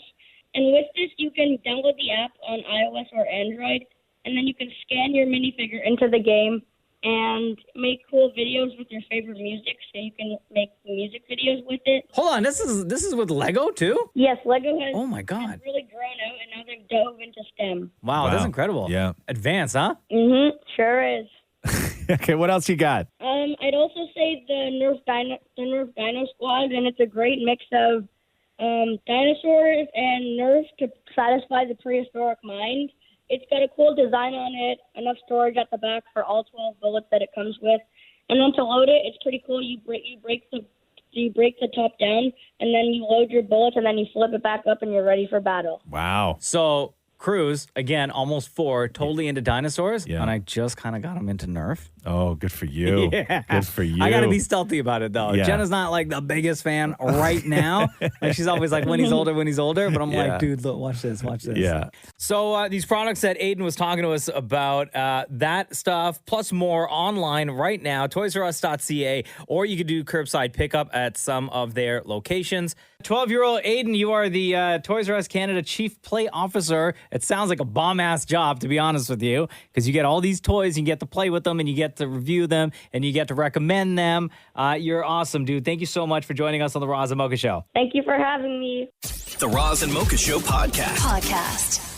And with this, you can download the app on iOS or Android, and then you can scan your minifigure into the game and make cool videos with your favorite music, so you can make music videos with it. Hold on, this is with Lego too? Yes, Lego has, oh my God, has really grown out, and now they've dove into STEM. Wow, that's incredible. Yeah. Advanced, huh? Mm-hmm, sure is. Okay, what else you got? I'd also say the Nerf Dino Squad, and it's a great mix of dinosaurs and Nerf to satisfy the prehistoric mind. It's got a cool design on it, enough storage at the back for all 12 bullets that it comes with, and then to load it, it's pretty cool. You break the top down, and then you load your bullets, and then you flip it back up, and you're ready for battle. Wow. So Cruz, again, almost 4, totally into dinosaurs, and I just kind of got him into Nerf. Oh, good for you. Yeah. Good for you. I got to be stealthy about it, though. Yeah. Jenna's not like the biggest fan right now. Like, she's always like, when he's older. But I'm like, dude, look, watch this. Yeah. So these products that Aiden was talking to us about, that stuff, plus more online right now, toysrus.ca, or you could do curbside pickup at some of their locations. 12-year-old Aiden, you are the Toys R Us Canada Chief Play Officer. It sounds like a bomb-ass job, to be honest with you, because you get all these toys, you get to play with them, and you get to review them, and you get to recommend them. You're awesome, dude. Thank you so much for joining us on the Roz and Mocha Show. Thank you for having me. The Roz and Mocha Show podcast.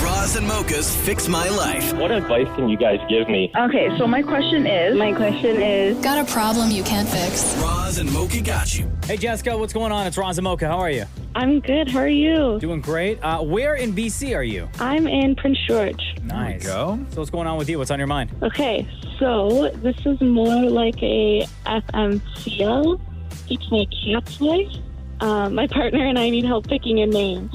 Roz and Mocha's Fix My Life. What advice can you guys give me? Okay, so my question is... Got a problem you can't fix? Roz and Mocha got you. Hey, Jessica, what's going on? It's Roz and Mocha. How are you? I'm good. How are you? Doing great. Where in BC are you? I'm in Prince George. Nice. There we go. So what's going on with you? What's on your mind? Okay, so this is more like a FMCL. It's my cat's life. My partner and I need help picking a name.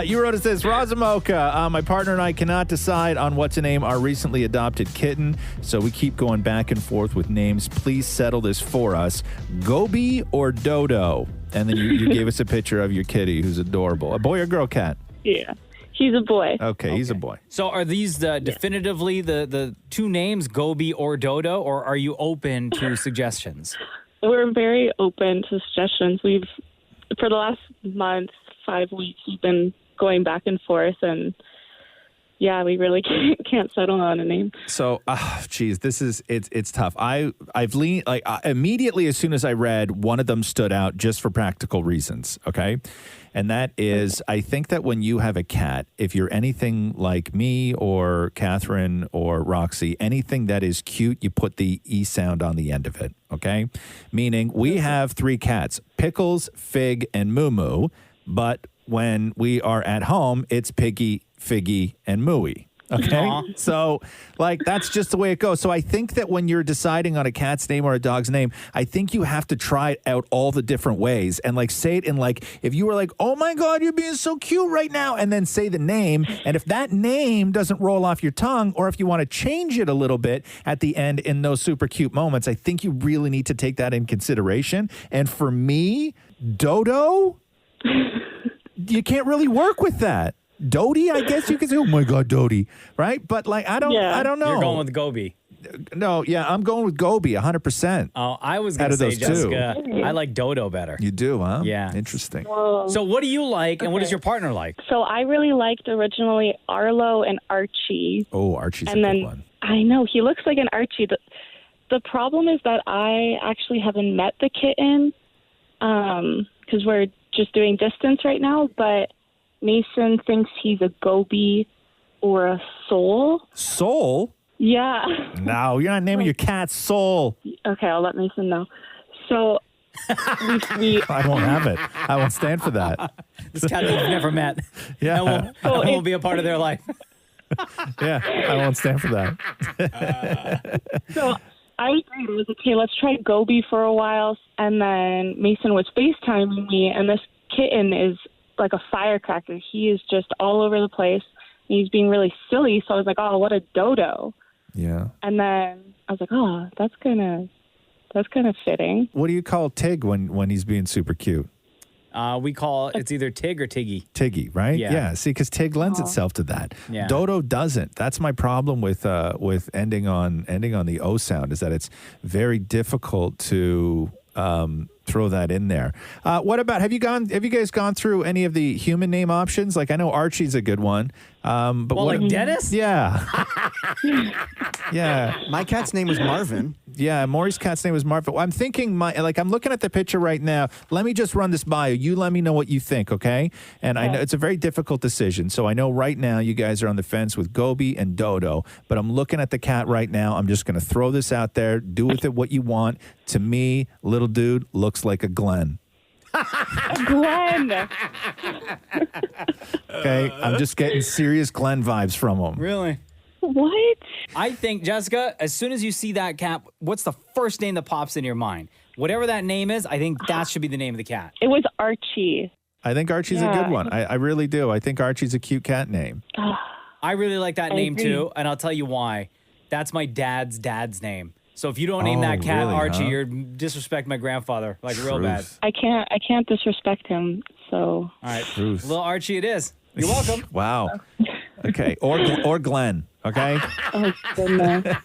You wrote us this, Roz and Mocha. My partner and I cannot decide on what to name our recently adopted kitten, so we keep going back and forth with names. Please settle this for us. Gobi or Dodo? And then you gave us a picture of your kitty, who's adorable. A boy or girl cat? Yeah, he's a boy. Okay, he's a boy. So are these definitively the two names, Gobi or Dodo, or are you open to suggestions? We're very open to suggestions. For the last month, 5 weeks, we've been going back and forth, and yeah, we really can't settle on a name. So, geez, it's tough. I've leaned, immediately as soon as I read, one of them stood out just for practical reasons, okay? And that is, I think that when you have a cat, if you're anything like me or Catherine or Roxy, anything that is cute, you put the E sound on the end of it, okay? Meaning we have 3 cats, Pickles, Fig, and Moo Moo, but when we are at home, it's Piggy, Figgy, and Mooey. Okay. Aww. So, that's just the way it goes. So I think that when you're deciding on a cat's name or a dog's name, I think you have to try it out all the different ways and say it in if you were like, oh my God, you're being so cute right now, and then say the name. And if that name doesn't roll off your tongue, or if you want to change it a little bit at the end in those super cute moments, I think you really need to take that in consideration. And for me, Dodo, you can't really work with that. Dodie, I guess you could say, oh my God, Dodie, right? But I don't know. You're going with Gobi. No, yeah, I'm going with Gobi 100%. Oh, I was going to say, Jessica, I like Dodo better. You do, huh? Yeah. Interesting. So what do you like, and what does your partner like? So I really liked originally Arlo and Archie. Oh, Archie's and a then, good one. I know, he looks like an Archie. The problem is that I actually haven't met the kitten because we're just doing distance right now, but Mason thinks he's a Gobi or a Soul. Soul? Yeah. No, you're not naming your cat Soul. Okay, I'll let Mason know. So I won't have it. I won't stand for that. This cat they've never met. Yeah. That won't be a part of their life. Yeah, I won't stand for that. So I agreed. It was okay, let's try Gobi for a while. And then Mason was FaceTiming me, and this kitten is like a firecracker. He is just all over the place. He's being really silly. So I was like, oh, what a dodo. Yeah. And then I was like, oh, that's kind of fitting. What do you call Tig when he's being super cute? We call it's either Tig or Tiggy. Tiggy, right? Yeah. See, because Tig lends itself to that. Yeah. Dodo doesn't. That's my problem with ending on the O sound, is that it's very difficult to throw that in there. What about have you guys gone through any of the human name options? Like I know Archie's a good one. But Well, like Dennis? Yeah. Yeah. My cat's name was Marvin. Yeah, Maury's cat's name was Marvin. I'm thinking I'm looking at the picture right now. Let me just run this by you. You let me know what you think, okay? And I know it's a very difficult decision. So I know right now you guys are on the fence with Gobi and Dodo, but I'm looking at the cat right now. I'm just going to throw this out there. Do with it what you want. To me, little dude looks like a Glenn. Glenn. Okay, I'm just getting serious Glenn vibes from him. Really? What? I think, Jessica, as soon as you see that cat, what's the first name that pops in your mind? Whatever that name is, I think that should be the name of the cat. It was Archie. I think Archie's a good one. I really do. I think Archie's a cute cat name. I really like that I name agree. too, and I'll tell you why. That's my dad's name. So if you don't name that cat really, Archie, huh? you're disrespecting my grandfather like real bad. I can't disrespect him. So All right, Truth. little Archie, it is. You're welcome. Wow. Okay, or Glenn. Okay. Oh goodness.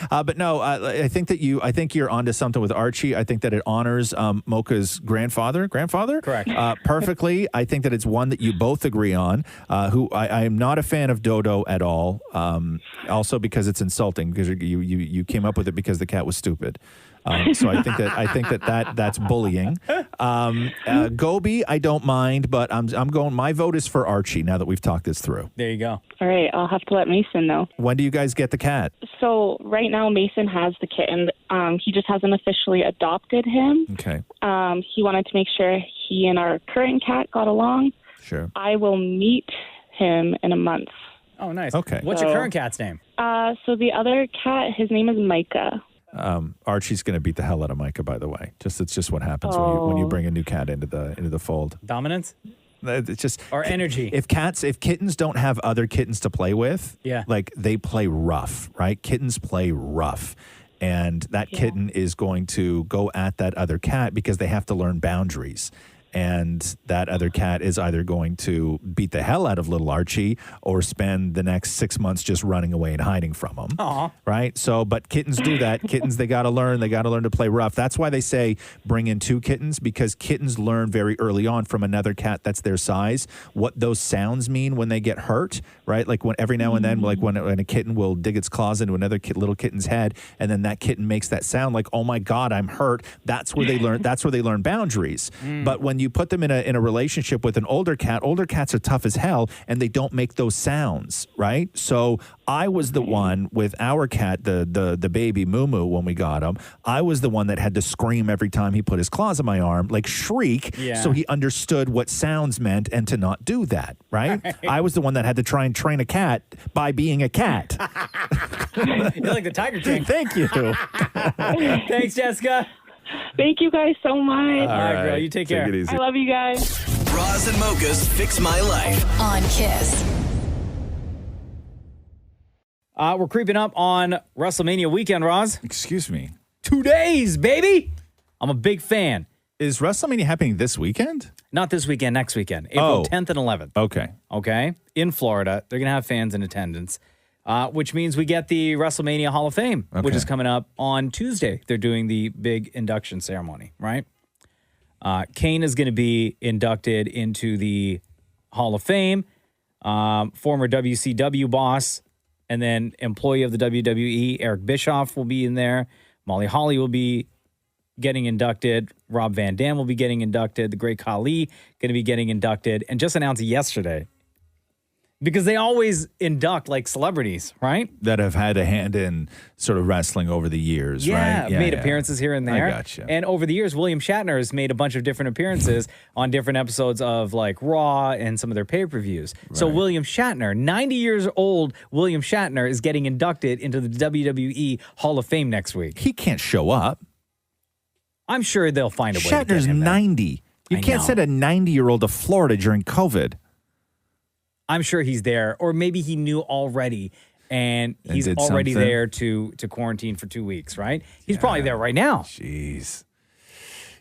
But no, I think you're onto something with Archie. I think that it honors Mocha's grandfather. Correct. Perfectly. I think that it's one that you both agree on. Who I am not a fan of Dodo at all. Also because it's insulting because you came up with it because the cat was stupid. So I think that's bullying. Gobi, I don't mind, but I'm going. My vote is for Archie. Now that we've talked this through. There you go. All right, I'll have to let Mason know. When do you guys get the cat? So right now Mason has the kitten. He just hasn't officially adopted him. Okay. He wanted to make sure he and our current cat got along. Sure. I will meet him in a month. Oh, nice. Okay. What's your current cat's name? So the other cat, his name is Micah. Archie's going to beat the hell out of Micah. By the way, it's just what happens when you bring a new cat into the fold. Dominance? It's just or energy. If kittens don't have other kittens to play with, yeah, like they play rough, right? Kittens play rough. And that kitten is going to go at that other cat because they have to learn boundaries. And that other cat is either going to beat the hell out of little Archie or spend the next 6 months just running away and hiding from him. Aww. Right? So, but kittens do that. Kittens, they got to learn. They got to learn to play rough. That's why they say bring in 2 kittens, because kittens learn very early on from another cat that's their size what those sounds mean when they get hurt, right? Like when every now and then, like when a kitten will dig its claws into another little kitten's head, and then that kitten makes that sound like, oh my God, I'm hurt. That's where they learn. That's where they learn boundaries. But when you put them in a relationship with an older cats are tough as hell, and they don't make those sounds, right? So I was the one with our cat, the baby Moo Moo, when we got him. I was the one that had to scream every time he put his claws on my arm, like shriek, so he understood what sounds meant and to not do that, right? I was the one that had to try and train a cat by being a cat. You're like the Tiger King. Thank you. Thanks, Jessica. Thank you guys so much. All right, girl. You take care. it easy. I love you guys. Roz and Mocha's Fix My Life. On Kiss. We're creeping up on WrestleMania weekend, Roz. Excuse me. 2 days, baby. I'm a big fan. Is WrestleMania happening this weekend? Not this weekend, next weekend. April 10th and 11th. Okay. In Florida. They're going to have fans in attendance, which means we get the WrestleMania Hall of Fame, which is coming up on Tuesday. They're doing the big induction ceremony, right? Kane is going to be inducted into the Hall of Fame. Former WCW boss and then employee of the WWE, Eric Bischoff, will be in there. Molly Holly will be getting inducted. Rob Van Dam will be getting inducted. The Great Khali going to be getting inducted. And just announced yesterday, because they always induct like celebrities, right? That have had a hand in sort of wrestling over the years, right? Made appearances here and there. I gotcha. And over the years, William Shatner has made a bunch of different appearances on different episodes of like Raw and some of their pay-per-views. So William Shatner, 90 years old William Shatner, is getting inducted into the WWE Hall of Fame next week. He can't show up. I'm sure they'll find a way to Shatner's get him there. 90. You can't send a 90-year-old to Florida during COVID. I'm sure he's there, or maybe he knew already, and he's did already something. there to quarantine for 2 weeks, right? He's probably there right now. Jeez.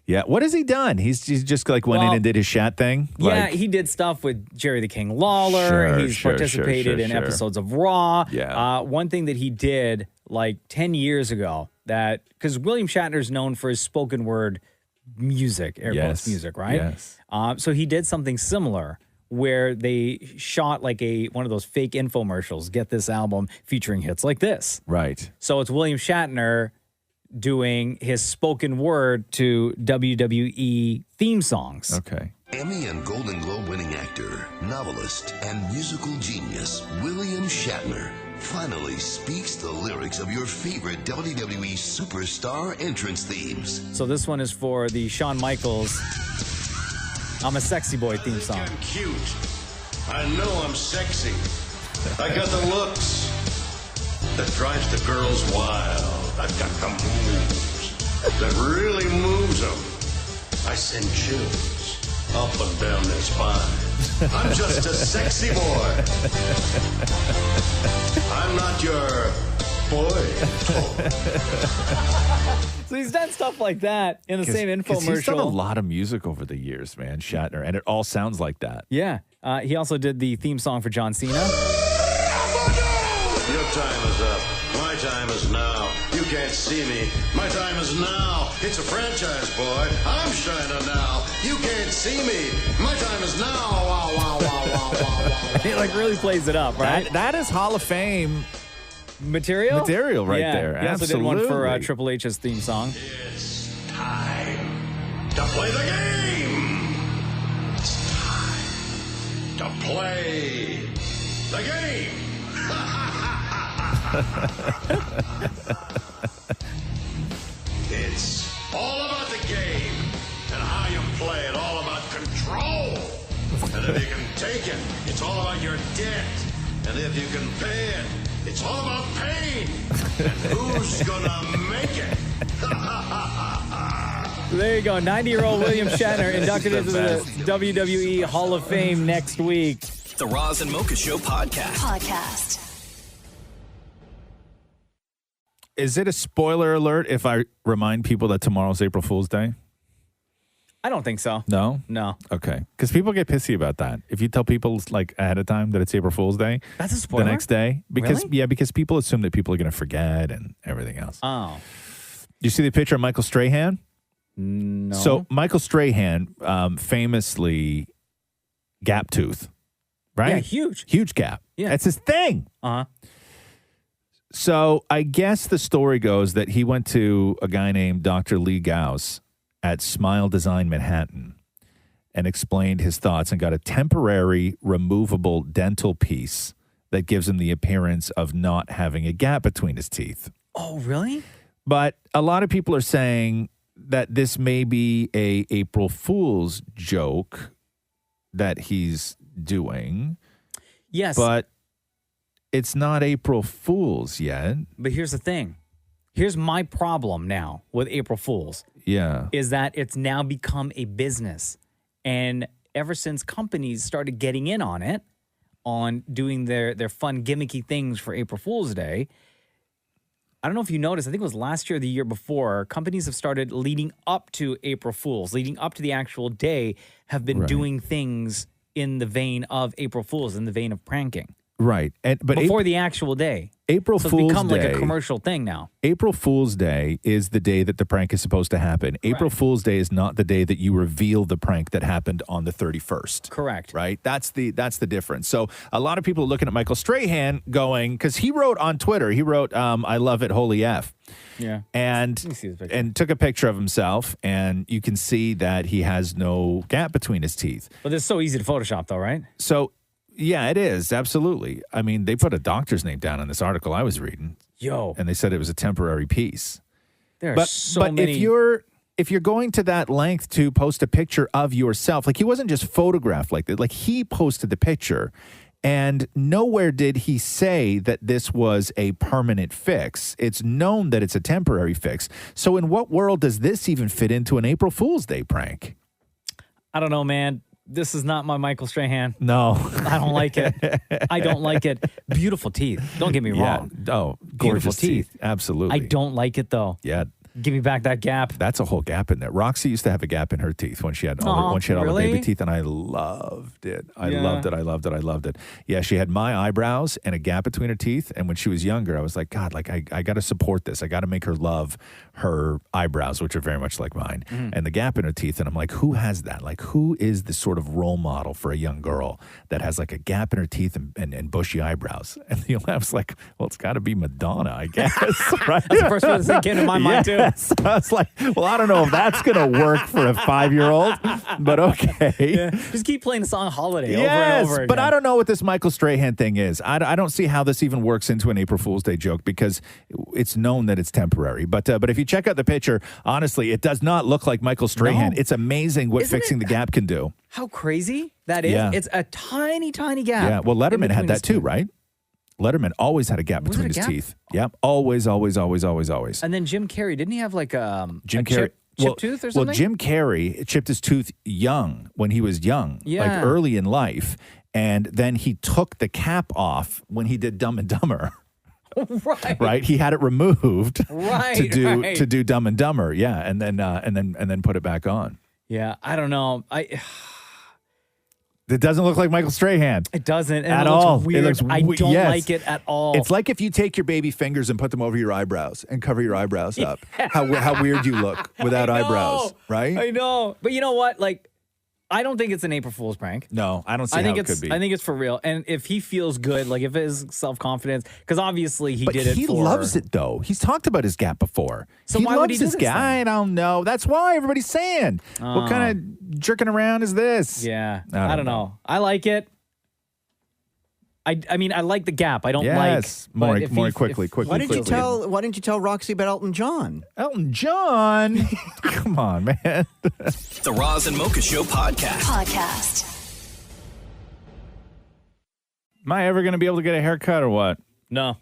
Yeah, what has he done? He's just like went in and did his Shat thing? Yeah, Like, he did stuff with Jerry the King Lawler. Sure, He's participated in episodes of Raw. Yeah. One thing that he did like 10 years ago, that because William Shatner's known for his spoken word music, air quotes music, right? Yes. So he did something similar where they shot like one of those fake infomercials, get this album featuring hits like this. Right. So it's William Shatner doing his spoken word to WWE theme songs. Okay. Emmy and Golden Globe winning actor, novelist, and musical genius William Shatner finally speaks the lyrics of your favorite WWE superstar entrance themes. So this one is for the Shawn Michaels I'm a Sexy Boy theme song. I'm cute. I know I'm sexy. I got the looks that drives the girls wild. I've got the moves that really moves them. I send chills up and down their spine. I'm just a sexy boy. I'm not your boy. So he's done stuff like that in the same infomercial. He's done a lot of music over the years, man, Shatner, and it all sounds like that. Yeah. He also did the theme song for John Cena. Your time is up. My time is now. You can't see me. My time is now. It's a franchise, boy. I'm shining now. You can't see me. My time is now. Wow, wow, wow, wow, wow, wow. He like really plays it up, right? That is Hall of Fame material right there. He also did one for Triple H's theme song. It's time to play the game. It's time to play the game. It's all about the game and how you play it, all about control. And if you can take it, it's all about your debt. And if you can pay it, it's all about pain. And who's gonna make it? There you go. 90-year-old William Shatner inducted into the WWE Hall of Fame next week. The Roz and Mocha Show podcast. Is it a spoiler alert if I remind people that tomorrow's April Fool's Day? I don't think so. No? No. Okay. Because people get pissy about that. If you tell people like ahead of time that it's April Fool's Day, that's a spoiler. The next day, because Really? because people assume that people are going to forget and everything else. Oh. You see the picture of Michael Strahan? No. So Michael Strahan, famously gap tooth, right? Yeah, huge. Huge gap. Yeah. That's his thing. Uh-huh. So I guess the story goes that he went to a guy named Dr. Lee Gauss at Smile Design Manhattan and explained his thoughts and got a temporary removable dental piece that gives him the appearance of not having a gap between his teeth. Oh, really? But a lot of people are saying that this may be a April Fool's joke that he's doing. Yes. But it's not April Fool's yet. But here's the thing. Here's my problem now with April Fools. Yeah. Is that it's now become a business. And ever since companies started getting in on it, on doing their fun gimmicky things for April Fool's Day, I don't know if you noticed, I think it was last year or the year before, companies have started leading up to April Fools, leading up to the actual day, have been doing things in the vein of April Fools, in the vein of pranking. Right. But before the actual day. April so Fool's it's become like Day- a commercial thing now. April Fool's Day is the day that the prank is supposed to happen. April Fool's Day is not the day that you reveal the prank that happened on the 31st. Correct. Right? That's the difference. So a lot of people are looking at Michael Strahan going, because he wrote on Twitter, I love it, holy F. Yeah. And took a picture of himself, and you can see that he has no gap between his teeth. But it's so easy to Photoshop though, right? So yeah, it is. Absolutely. I mean, they put a doctor's name down in this article I was reading. Yo. And they said it was a temporary piece. There are But so many. if you're going to that length to post a picture of yourself, like he wasn't just photographed like that, like he posted the picture, and nowhere did he say that this was a permanent fix. It's known that it's a temporary fix. So in what world does this even fit into an April Fool's Day prank? I don't know, man. This is not my Michael Strahan. No. I don't like it. I don't like it. Beautiful teeth. Don't get me wrong. Oh, Beautiful gorgeous teeth. Absolutely. I don't like it, though. Yeah. Give me back that gap. That's a whole gap in there. Roxy used to have a gap in her teeth when she had all the really? baby teeth, and I loved it. I Yeah. loved it. Yeah, she had my eyebrows and a gap between her teeth, and when she was younger, I was like, God, like I got to support this. I got to make her love her eyebrows, which are very much like mine, and the gap in her teeth. And I'm like, who has that? Like, who is the sort of role model for a young girl that has like a gap in her teeth and bushy eyebrows? And I was like, well, it's got to be Madonna, I guess. Right? That's the first one that came to my mind, too. Yes. I was like, well, I don't know if that's going to work for a 5-year-old, but okay. Yeah. Just keep playing the song Holiday over Yes, and over again. but I don't know what this Michael Strahan thing is. I don't see how this even works into an April Fool's Day joke because it's known that it's temporary. But if you check out the picture, honestly, it does not look like Michael Strahan. No. It's amazing what Isn't fixing it- the gap can do. How crazy that is. Yeah. It's a tiny, tiny gap. Yeah, well, Letterman in had between that his too, teeth. right? Letterman always had a gap Was it between a his gap? teeth. Yep, always. And then Jim Carrey, didn't he have like Jim a Carrey. chip tooth or something? Well, Jim Carrey chipped his tooth young when he was young, like Yeah. early in life. And then he took the cap off when he did Dumb and Dumber. Right. Right? He had it removed Right, to do right. to do Dumb and Dumber. Yeah. And then put it back on. Yeah, I don't know. It doesn't look like Michael Strahan. It doesn't. And At it looks all. Weird. It looks I don't yes. like it at all. It's like if you take your baby fingers and put them over your eyebrows and cover your eyebrows up. How weird you look without I know. eyebrows, right? I know. But you know what? Like, I don't think it's an April Fool's prank. No, I don't see I think how it it's could be. I think it's for real. And if he feels good, like if his self-confidence, because obviously he But did it he for... loves it, though. He's talked about his gap before. So he why loves would he do his this gap. then? I don't know. That's why everybody's saying. What kind of jerking around is this? Yeah. I don't know. I like it. I mean, I like the gap. I don't Yes. like... More- but if more he- quickly, if- quickly, Why didn't you tell Roxy about Elton John? Elton John? Come on, man. The Roz and Mocha Show podcast. Am I ever going to be able to get a haircut or what? No.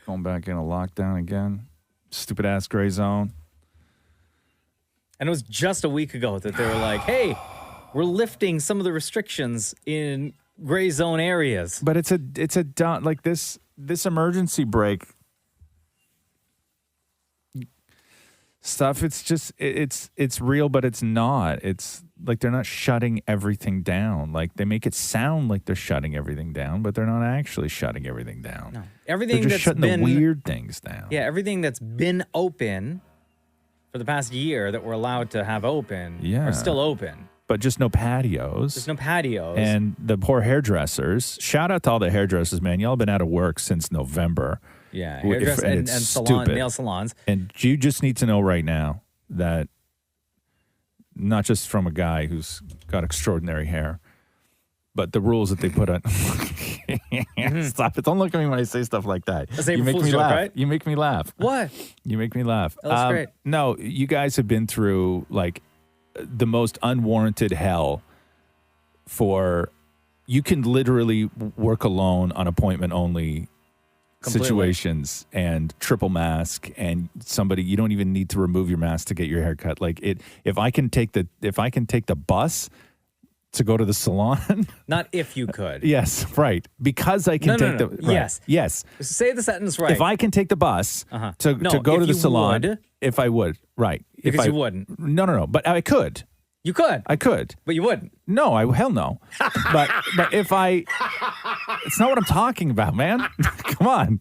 Going back in a lockdown again. Stupid ass gray zone. And it was just a week ago that they were like, hey, we're lifting some of the restrictions in gray zone areas. But it's a like this emergency break stuff. It's just it's real, but it's not. It's like they're not shutting everything down. Like they make it sound like they're shutting everything down, but they're not actually shutting everything down. No. Everything they're just that's shutting been the weird things down. Yeah, everything that's been open for the past year that we're allowed to have open are still open. But just no patios. There's no patios. And the poor hairdressers. Shout out to all the hairdressers, man. Y'all been out of work since November. Yeah, If- hairdress and it's salon, stupid. nail salons. And you just need to know right now that not just from a guy who's got extraordinary hair, but the rules that they put on. Stop it. Don't look at me when I say stuff like that. That's You April make Fool's me joke, laugh. right? You make me laugh. What? You make me laugh. That's great. No, you guys have been through like the most unwarranted hell for you can literally work alone on appointment only Completely. situations and triple mask and somebody you don't even need to remove your mask to get your hair cut. Like if I can take the bus to go to the salon. Not if you could. Yes, right. Because I can No. the right. Yes. Say the sentence right. If I can take the bus Uh-huh. to No, go if to the you salon, would. if I would, right? Because if I, you wouldn't. No. But I could. You could. I could. But you wouldn't. No, hell no. but if I, it's not what I'm talking about, man. Come on.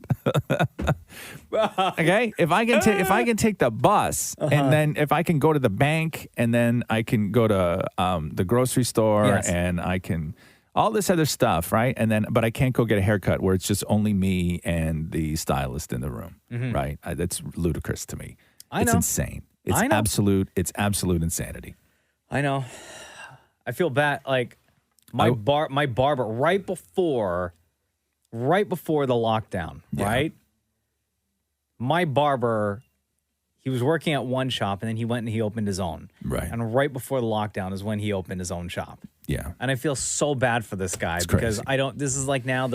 Okay, if I can take the bus and then if I can go to the bank and then I can go to the grocery store Yes. and I can all this other stuff, right? And then but I can't go get a haircut where it's just only me and the stylist in the room, Mhm. right? That's ludicrous to me. I It's know. insane. It's I know. absolute insanity. I know. I feel bad. Like my barber right before the lockdown, right? My barber, he was working at one shop and then he went and he opened his own. Right. And right before the lockdown is when he opened his own shop. Yeah. And I feel so bad for this guy because crazy. this is like now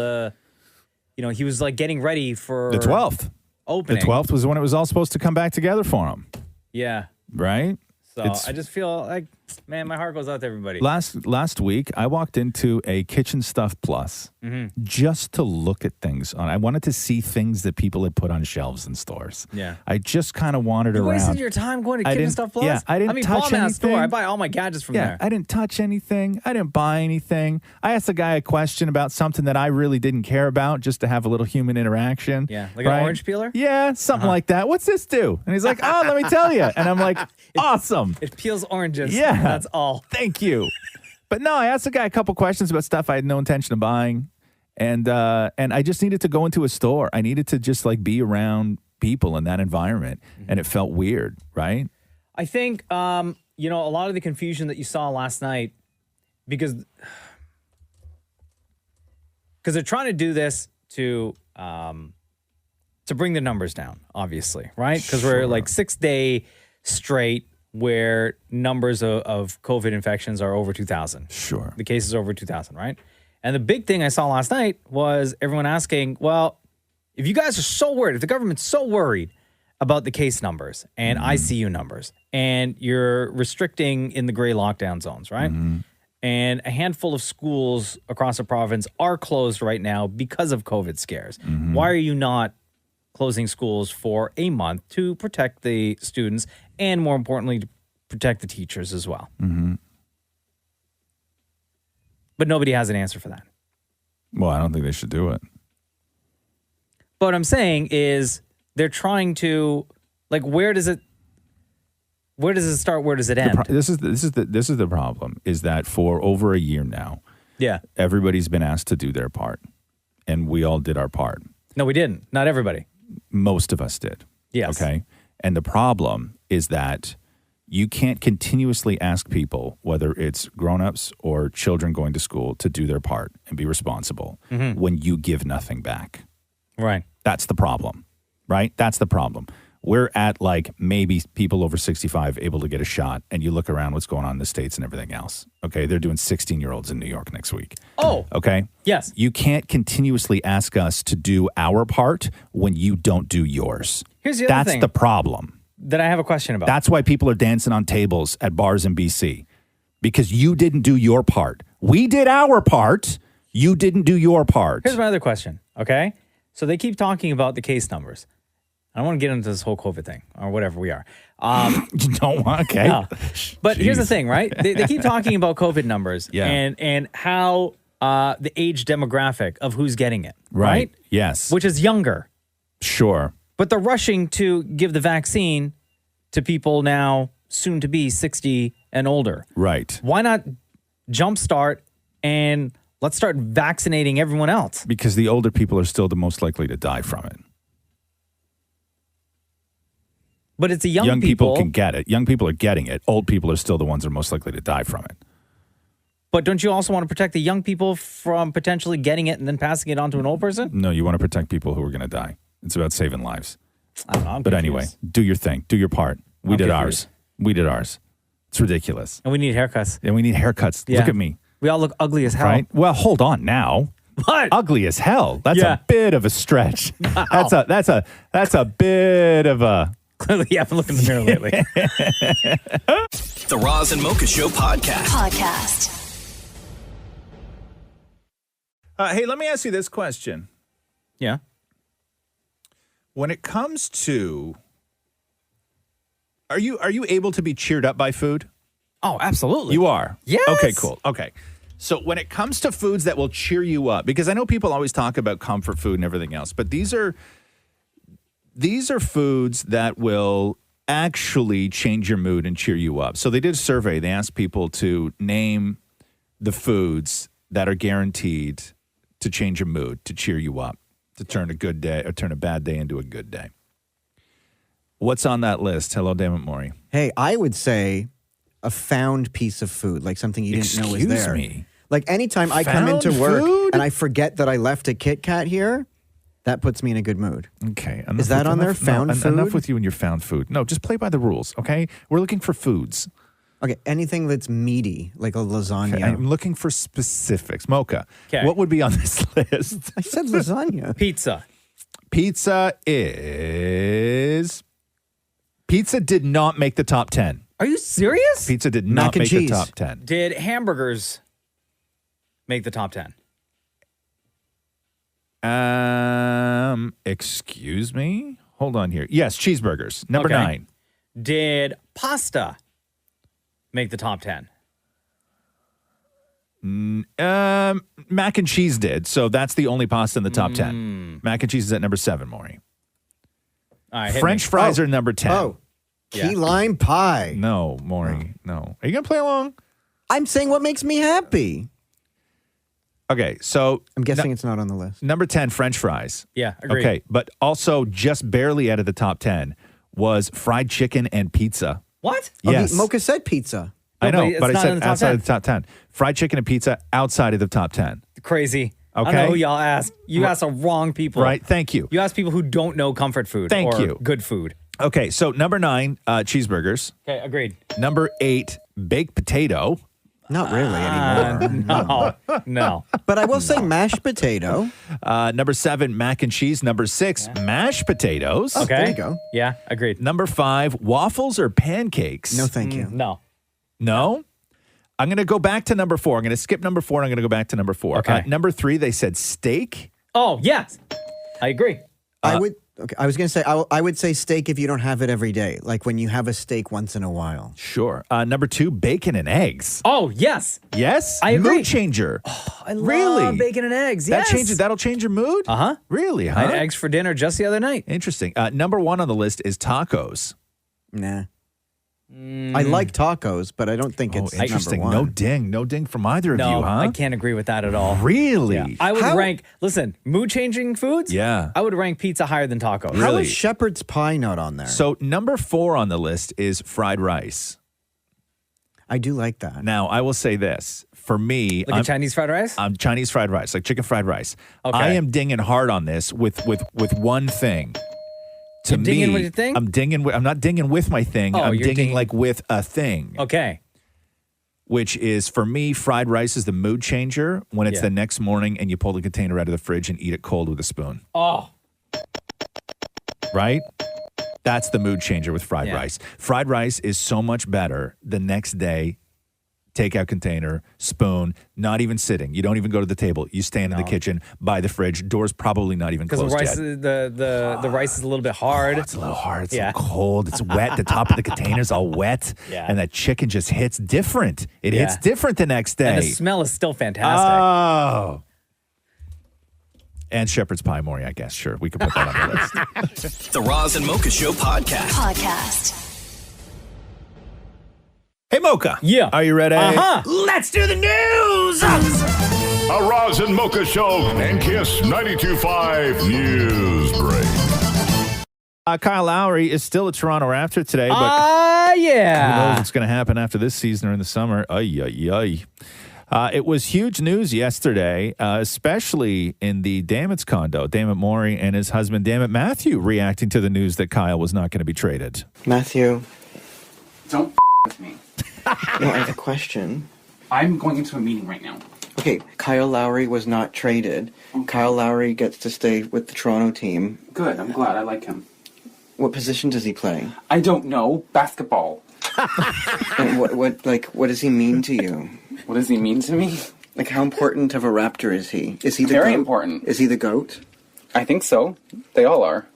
he was like getting ready for The 12th. opening. The 12th was when it was all supposed to come back together for him, Yeah. right? So It's- I just feel like Man, my heart goes out to everybody. Last week, I walked into a Kitchen Stuff Plus just to look at things. I wanted to see things that people had put on shelves in stores. Yeah. I just kind of wandered You around. wasted your time going to Kitchen Stuff Plus? Yeah, I didn't mean, touch Paul Matt's anything. store. I buy all my gadgets from there. I didn't touch anything. I didn't buy anything. I asked the guy a question about something that I really didn't care about just to have a little human interaction. Yeah, like an orange peeler? Yeah, something like that. What's this do? And he's like, oh, let me tell you. And I'm like, awesome. It peels oranges. Yeah. That's all. Thank you. But no, I asked the guy a couple questions about stuff I had no intention of buying. And I just needed to go into a store. I needed to just like be around people in that environment. And it felt weird, right? I think, a lot of the confusion that you saw last night, because they're trying to do this to bring the numbers down, obviously, right? Because we're like 6 day straight where numbers of COVID infections are over 2,000. Sure. The cases are over 2,000, right? And the big thing I saw last night was everyone asking, well, if you guys are so worried, if the government's so worried about the case numbers and ICU numbers, and you're restricting in the gray lockdown zones, right? And a handful of schools across the province are closed right now because of COVID scares. Why are you not closing schools for a month to protect the students and, more importantly, to protect the teachers as well? But nobody has an answer for that. Well, I don't think they should do it. But what I'm saying is they're trying to, like, where does it start? Where does it end? This is the problem, is that for over a year now, everybody's been asked to do their part, and we all did our part. No, we didn't. Not everybody. Most of us did. Yes. Okay. And the problem is that you can't continuously ask people, whether it's grown-ups or children going to school, to do their part and be responsible when you give nothing back. Right. That's the problem, right? That's the problem. We're at like maybe people over 65 able to get a shot, and you look around what's going on in the States and everything else. Okay. They're doing 16-year-olds in New York next week. Oh. Okay. Yes. You can't continuously ask us to do our part when you don't do yours. Here's the other thing. That's the problem. That I have a question about. That's why people are dancing on tables at bars in BC, because you didn't do your part. We did our part. You didn't do your part. Here's my other question. Okay. So they keep talking about the case numbers. I don't want to get into this whole COVID thing or whatever we are. You don't want, okay. No. But here's the thing, right? They keep talking about COVID numbers and how the age demographic of who's getting it, right? Yes. Which is younger. Sure. But they're rushing to give the vaccine to people now soon to be 60 and older. Right. Why not jumpstart and let's start vaccinating everyone else? Because the older people are still the most likely to die from it. But it's a young people can get it. Young people are getting it. Old people are still the ones that are most likely to die from it. But don't you also want to protect the young people from potentially getting it and then passing it on to an old person? No, you want to protect people who are going to die. It's about saving lives. I don't know. I'm but confused. anyway, do your thing. Do your part. We did confused. ours. We did ours. It's ridiculous. And we need haircuts. And we need haircuts. Yeah. Look at me. We all look ugly as hell. Right? Well, hold on now. What? Ugly as hell. That's Yeah. a bit of a stretch. Wow. That's a bit of a. Clearly, you haven't looked in the mirror lately. The Roz and Mocha Show podcast. Hey, let me ask you this question. Yeah. When it comes to, are you able to be cheered up by food? Oh, absolutely. You are? Yes. Okay, cool. Okay. So when it comes to foods that will cheer you up, because I know people always talk about comfort food and everything else, but these are foods that will actually change your mood and cheer you up. So they did a survey. They asked people to name the foods that are guaranteed to change your mood, to cheer you up, to turn a good day or turn a bad day into a good day. What's on that list? Hello, Dammit Maury. Hey, I would say a found piece of food, like something you didn't know was there. Excuse me. Like anytime I come Found into work food? and I forget that I left a Kit Kat here, that puts me in a good mood. Okay. Is that on there, found food? Enough with you and your found food. No, just play by the rules, okay? We're looking for foods. Okay, anything that's meaty, like a lasagna. Okay, I'm looking for specifics. Mocha, Okay. what would be on this list? I said lasagna. Pizza. Pizza did not make the top 10. Are you serious? Pizza did Mac not and make the cheese. top 10. Did hamburgers make the top 10? Excuse me? Hold on here. Yes, cheeseburgers. Number Okay. 9. Did pasta make the top 10? Mac and cheese did. So that's the only pasta in the top 10. Mac and cheese is at number 7, Maury. All right, hit French me. fries are number 10. Oh, key lime pie. No, Maury, no. Are you going to play along? I'm saying what makes me happy. Okay, so I'm guessing it's not on the list. number 10, French fries. Yeah, agreed. Okay, but also just barely out of the top 10 was fried chicken and pizza. What? Yes. Mocha said pizza. I know, it's but I not in said the top outside 10. of the top 10. Fried chicken and pizza outside of the top 10. Crazy. I Okay. don't know who y'all asked. You asked the wrong people. Right, thank you. You asked people who don't know comfort food Thank or you. good food. Okay, so number 9, cheeseburgers. Okay, agreed. Number 8, baked potato. Not really anymore. No. But I will say mashed potato. Number 7, mac and cheese. Number 6, mashed potatoes. Okay. There you go. Yeah, agreed. Number 5, waffles or pancakes. No, thank you. No. No? I'm going to go back to number 4. I'm going to skip number 4 and I'm going to go back to number 4. Okay. Number 3, they said steak. Oh, yes. I agree. I would. Okay, I was going to say I would say steak if you don't have it every day, like when you have a steak once in a while. Sure. Number 2, bacon and eggs. Oh, yes. Yes? I agree. Mood changer. I love Really? bacon and eggs. Yes. That'll change your mood? Uh-huh. Really, I huh? had eggs for dinner just the other night. Interesting. Number 1 on the list is tacos. Nah. I like tacos, but I don't think it's interesting. number one. No ding from either of No, you, huh? I can't agree with that at all. Really? Yeah. I would rank, listen, mood-changing foods? Yeah. I would rank pizza higher than tacos. How is shepherd's pie not on there? So number 4 on the list is fried rice. I do like that. Now, I will say this. For me, Like a Chinese fried rice? I'm Chinese fried rice, like chicken fried rice. Okay. I am dinging hard on this with one thing. To You're dinging me, with your thing? I'm not dinging with my thing. Oh, I'm you're dinging dinging- like with a thing. Okay. Which is, for me, fried rice is the mood changer when it's Yeah. the next morning and you pull the container out of the fridge and eat it cold with a spoon. Oh. Right? That's the mood changer with fried Yeah. rice. Fried rice is so much better the next day. Takeout container, spoon, not even sitting. You don't even go to the table. You stand in the kitchen, by the fridge. Door's probably not even Because the closed rice, yet. the rice is a little bit hard. It's a little hard. It's Yeah. a little cold. It's wet. The top of the container's all wet. Yeah. And that chicken just hits different. It Yeah. hits different the next day. And the smell is still fantastic. Oh. And shepherd's pie, Maury, I guess. Sure. We could put that on the list. The Roz and Mocha Show podcast. Podcast. Hey, Mocha. Yeah. Are you ready? Uh-huh. Let's do the news. A Roz and Mocha Show and Kiss 92.5 News Break. Kyle Lowry is still a Toronto Raptor today, but who knows yeah. what's going to happen after this season or in the summer. Ay, ay, ay. It was huge news yesterday, especially in the Damit's condo. Damit Maury and his husband, Damit Matthew, reacting to the news that Kyle was not going to be traded. Matthew, Don't with me. no, I have a question. I'm going into a meeting right now. Okay, Kyle Lowry was not traded. Kyle Lowry gets to stay with the Toronto team. Good, I'm glad. I like him. What position does he play? I don't know. Basketball. And what does he mean to you? What does he mean to me? Like, how important of a Raptor is he? Is he the Very goat? important. Is he the goat? I think so. They all are.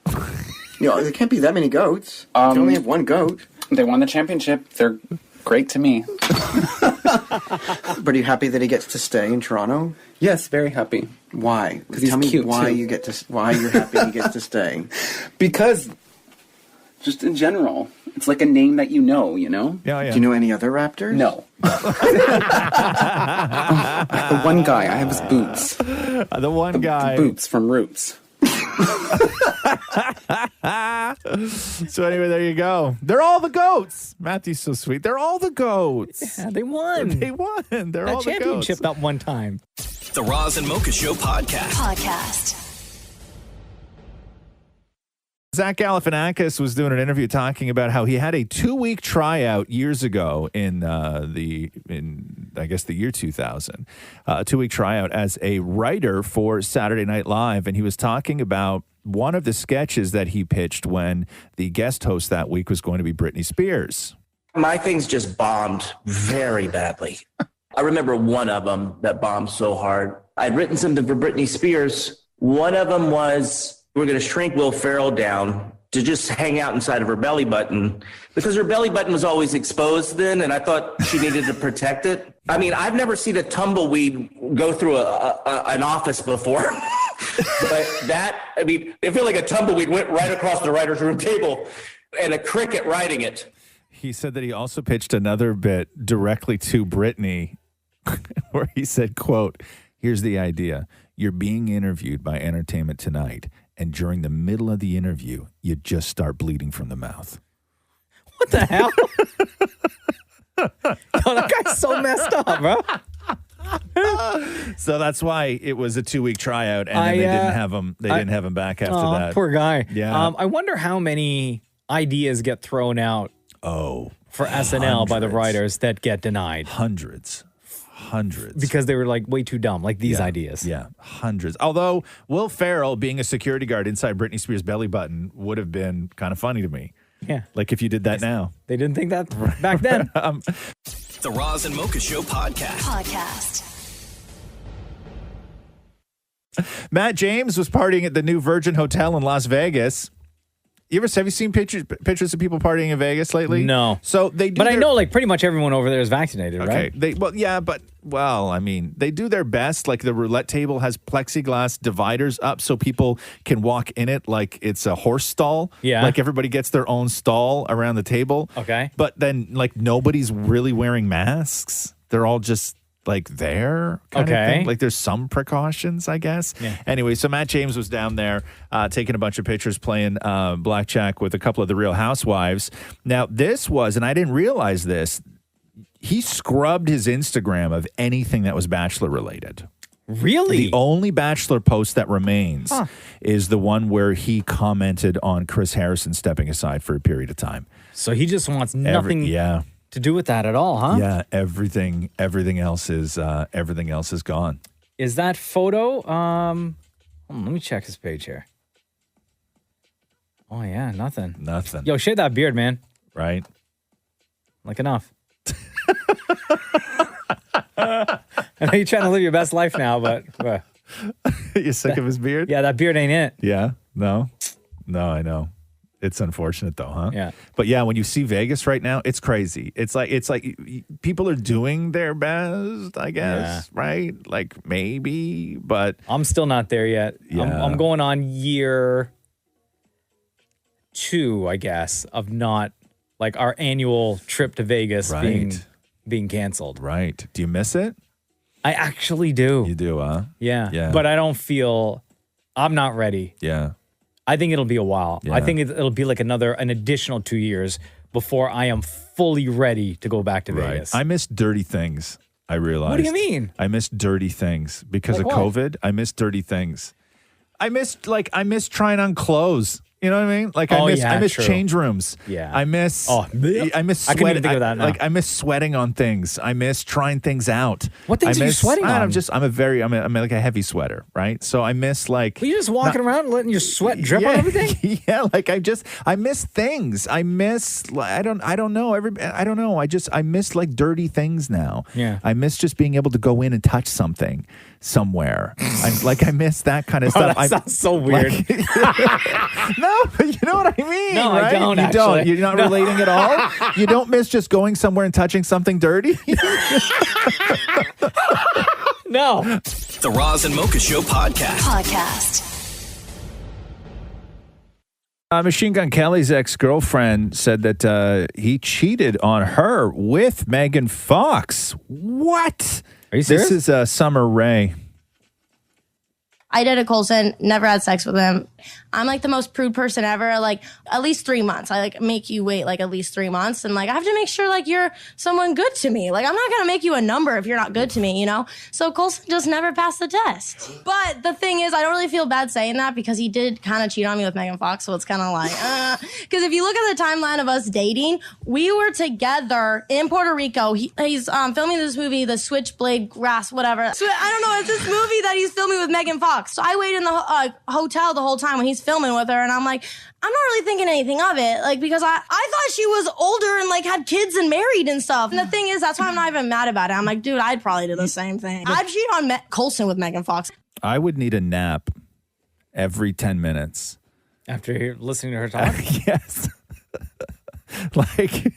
You know, there can't be that many goats. You can only have one goat. They won the championship. They're great to me. But are you happy that he gets to stay in Toronto? Yes, very happy. Why? 'Cause he's Tell me cute, why too. why you're happy he gets to stay. Because, just in general, it's like a name that you know, Yeah, yeah. Do you know any other Raptors? No. The one guy, I have his boots. The one guy. Boots from Roots. So anyway, there you go. They're all the goats. Matthew's so sweet. They're all the goats. Yeah, they won. They won. They're That all the goats. championship that one time. The Roz and Mocha Show podcast. Podcast. Zach Galifianakis was doing an interview talking about how he had a 2-week tryout years ago in I guess the year 2000, a 2-week tryout as a writer for Saturday Night Live, and he was talking about one of the sketches that he pitched when the guest host that week was going to be Britney Spears. My things just bombed very badly. I remember one of them that bombed so hard. I'd written something for Britney Spears. One of them was, we're going to shrink Will Ferrell down to just hang out inside of her belly button because her belly button was always exposed then, and I thought she needed to protect it. I mean, I've never seen a tumbleweed go through an office before. But I feel like a tumbleweed went right across the writer's room table and a cricket writing it. He said that he also pitched another bit directly to Britney where he said, quote, here's the idea. You're being interviewed by Entertainment Tonight, and during the middle of the interview, you just start bleeding from the mouth. What the hell? Yo, that guy's so messed up, bro. So that's why it was a 2-week tryout, and then they didn't have him. They didn't have him back after that. Poor guy. Yeah. I wonder how many ideas get thrown out. For SNL by the writers that get denied. Hundreds. Because they were like way too dumb, like these ideas. Yeah, hundreds. Although Will Ferrell being a security guard inside Britney Spears' belly button would have been kind of funny to me. Yeah. Like if you did that now. They didn't think that back then. The Roz and Mocha Show podcast. Matt James was partying at the new Virgin Hotel in Las Vegas. Have you seen pictures of people partying in Vegas lately? No. So they do. But I know like pretty much everyone over there is vaccinated, right? Okay. They do their best. Like the roulette table has plexiglass dividers up so people can walk in it like it's a horse stall. Yeah. Like everybody gets their own stall around the table. Okay. But then like nobody's really wearing masks. They're all just like there kind of thing. Like there's some precautions, I guess. Yeah. Anyway, so Matt James was down there taking a bunch of pictures, playing blackjack with a couple of the Real Housewives. Now, this was, and I didn't realize this, he scrubbed his Instagram of anything that was Bachelor related. Really? The only Bachelor post that remains is the one where he commented on Chris Harrison stepping aside for a period of time. So he just wants nothing to do with that at all, huh? Yeah, everything else is gone. Is that photo? Let me check his page here. Oh yeah, nothing. Nothing. Yo, shave that beard, man. Right? Like enough. I know you're trying to live your best life now, but you sick of his beard? Yeah, that beard ain't it. Yeah. No, I know. It's unfortunate though, huh? Yeah. But yeah, when you see Vegas right now, it's crazy. It's like people are doing their best, I guess, right? Like maybe, but I'm still not there yet. Yeah. I'm going on year 2, I guess, of not like our annual trip to Vegas being canceled. Right. Do you miss it? I actually do. You do, huh? Yeah. Yeah. But I don't feel I'm not ready. Yeah. I think it'll be a while. Yeah. I think it'll be like an additional 2 years before I am fully ready to go back to Vegas. I miss dirty things, I realized. What do you mean? I miss dirty things because Like of what? COVID. I miss dirty things. I miss trying on clothes. You know what I mean? Like I miss true. change rooms. Yeah. I miss I sweating. couldn't even think of that now. Like I miss sweating on things. I miss trying things out. What things are you sweating on? I'm like a heavy sweater, right? So I miss like Are you just walking around and letting your sweat drip on everything? Yeah, like I miss things. I miss I don't know. I don't know. I miss like dirty things now. Yeah. I miss just being able to go in and touch something somewhere. I miss that kind of stuff. That sounds so weird. No, but you know what I mean, No, right? I don't, You actually. don't. You're not relating at all? You don't miss just going somewhere and touching something dirty? No. The Roz and Mocha Show podcast. Machine Gun Kelly's ex-girlfriend said that he cheated on her with Megan Fox. What? Are you serious? This is Summer Rae. I dated Coulson, never had sex with him. I'm like the most prude person ever. Like at least 3 months. I like make you wait like at least 3 months. And like I have to make sure like you're someone good to me. Like I'm not going to make you a number if you're not good to me, you know? So Coulson just never passed the test. But the thing is, I don't really feel bad saying that because he did kind of cheat on me with Megan Fox. So it's kind of like, because if you look at the timeline of us dating, we were together in Puerto Rico. He's filming this movie, The Switchblade Grass, whatever. I don't know. It's this movie that he's filming with Megan Fox. bucks. So I wait in the hotel the whole time when he's filming with her, and I'm like, I'm not really thinking anything of it, like, because I thought she was older and like had kids and married and stuff. And the thing is, that's why I'm not even mad about it. I'm like, dude, I'd probably do the same thing. I'd cheat on Coulson with Megan Fox. I would need a nap every 10 minutes. After you're listening to her talk? Yes. Like,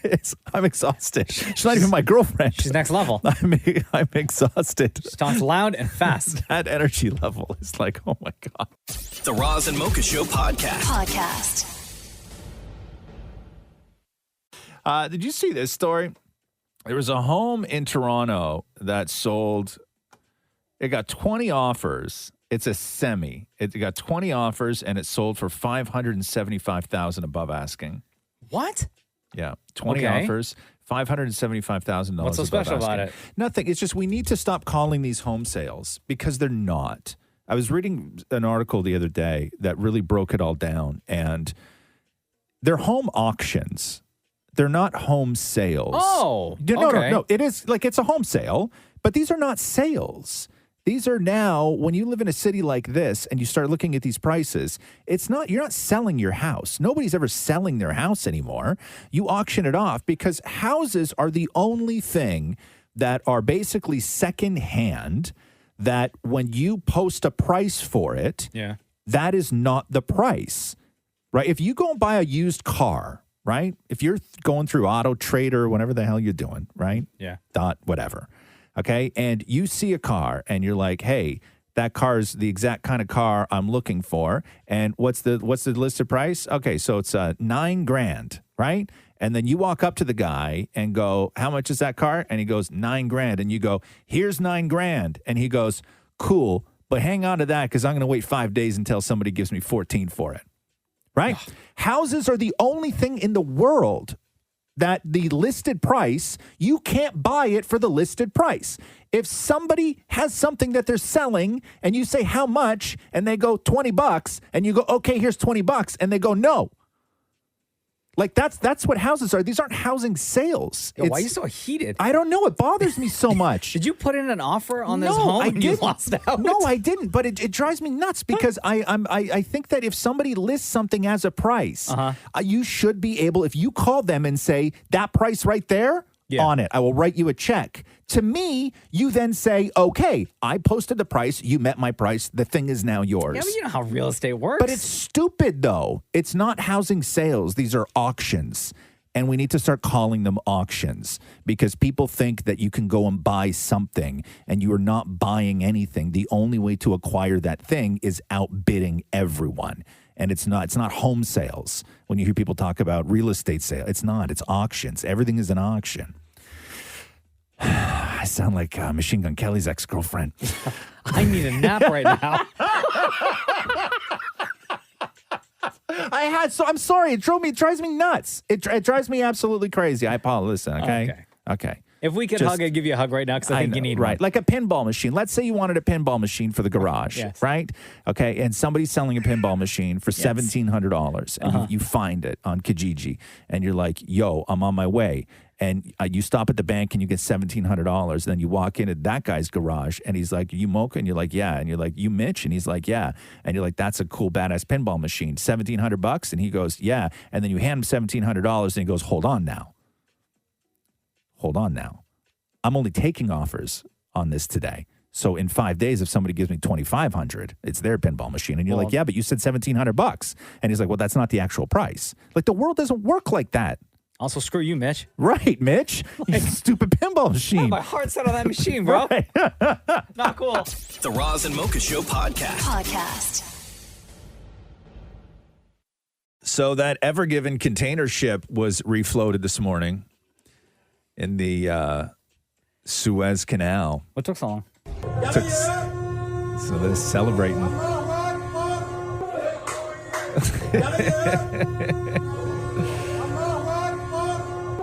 I'm exhausted. She's not even my girlfriend. She's next level. I'm exhausted. She talks loud and fast. That energy level is like, oh my God. The Roz and Mocha Show podcast. Did you see this story? There was a home in Toronto that sold, it got 20 offers. It's a semi. It got 20 offers and it sold for $575,000 above asking. What? Yeah, 20 Okay. offers, $575,000. What's so special above about asking. it? Nothing. It's just we need to stop calling these home sales because they're not. I was reading an article the other day that really broke it all down, and they're home auctions. They're not home sales. Oh, no. It is like it's a home sale, but these are not sales. These are now, when you live in a city like this and you start looking at these prices, you're not selling your house. Nobody's ever selling their house anymore. You auction it off because houses are the only thing that are basically secondhand, that when you post a price for it, that is not the price, right? If you go and buy a used car, right? If you're going through Auto Trader, whatever the hell you're doing, right? Yeah. Whatever. Okay. And you see a car and you're like, hey, that car is the exact kind of car I'm looking for. And what's the listed price? Okay. So it's $9,000, right? And then you walk up to the guy and go, how much is that car? And he goes, $9,000. And you go, here's $9,000. And he goes, cool, but hang on to that because I'm going to wait 5 days until somebody gives me 14 for it. Right? Houses are the only thing in the world that the listed price, you can't buy it for the listed price. If somebody has something that they're selling and you say how much and they go $20 and you go, okay, here's $20 and they go, no. Like that's what houses are. These aren't housing sales. Yo, why are you so heated? I don't know. It bothers me so much. Did you put in an offer on this home and you lost out? No, I didn't. But it drives me nuts because I think that if somebody lists something as a price, you should be able, if you call them and say that price right there, on it, I will write you a check. To me, you then say, okay, I posted the price. You met my price. The thing is now yours. Yeah, but you know how real estate works. But it's stupid, though. It's not housing sales. These are auctions. And we need to start calling them auctions because people think that you can go and buy something and you are not buying anything. The only way to acquire that thing is outbidding everyone. And it's not home sales. When you hear people talk about real estate sale, it's not. It's auctions. Everything is an auction. I sound like Machine Gun Kelly's ex-girlfriend. I need a nap right now. I'm sorry. It drives me nuts. It drives me absolutely crazy. I apologize. Listen, okay. If we could hug, I'd give you a hug right now because I think you need right. one. Like a pinball machine. Let's say you wanted a pinball machine for the garage, right? Okay, and somebody's selling a pinball machine for $1,700, and you find it on Kijiji, and you're like, yo, I'm on my way. And you stop at the bank and you get $1,700. Then you walk into that guy's garage and he's like, you Mocha? And you're like, yeah. And you're like, you Mitch? And he's like, yeah. And you're like, that's a cool, badass pinball machine. $1,700? And he goes, yeah. And then you hand him $1,700 and he goes, hold on now. I'm only taking offers on this today. So in 5 days, if somebody gives me $2,500, it's their pinball machine. And you're like, yeah, but you said $1,700. And he's like, well, that's not the actual price. Like the world doesn't work like that. Also, screw you, Mitch. Right, Mitch. You stupid pinball machine. My heart's set on that machine, bro. Not cool. The Roz and Mocha Show podcast. So that Ever Given container ship was refloated this morning in the Suez Canal. What took so long? So they're celebrating.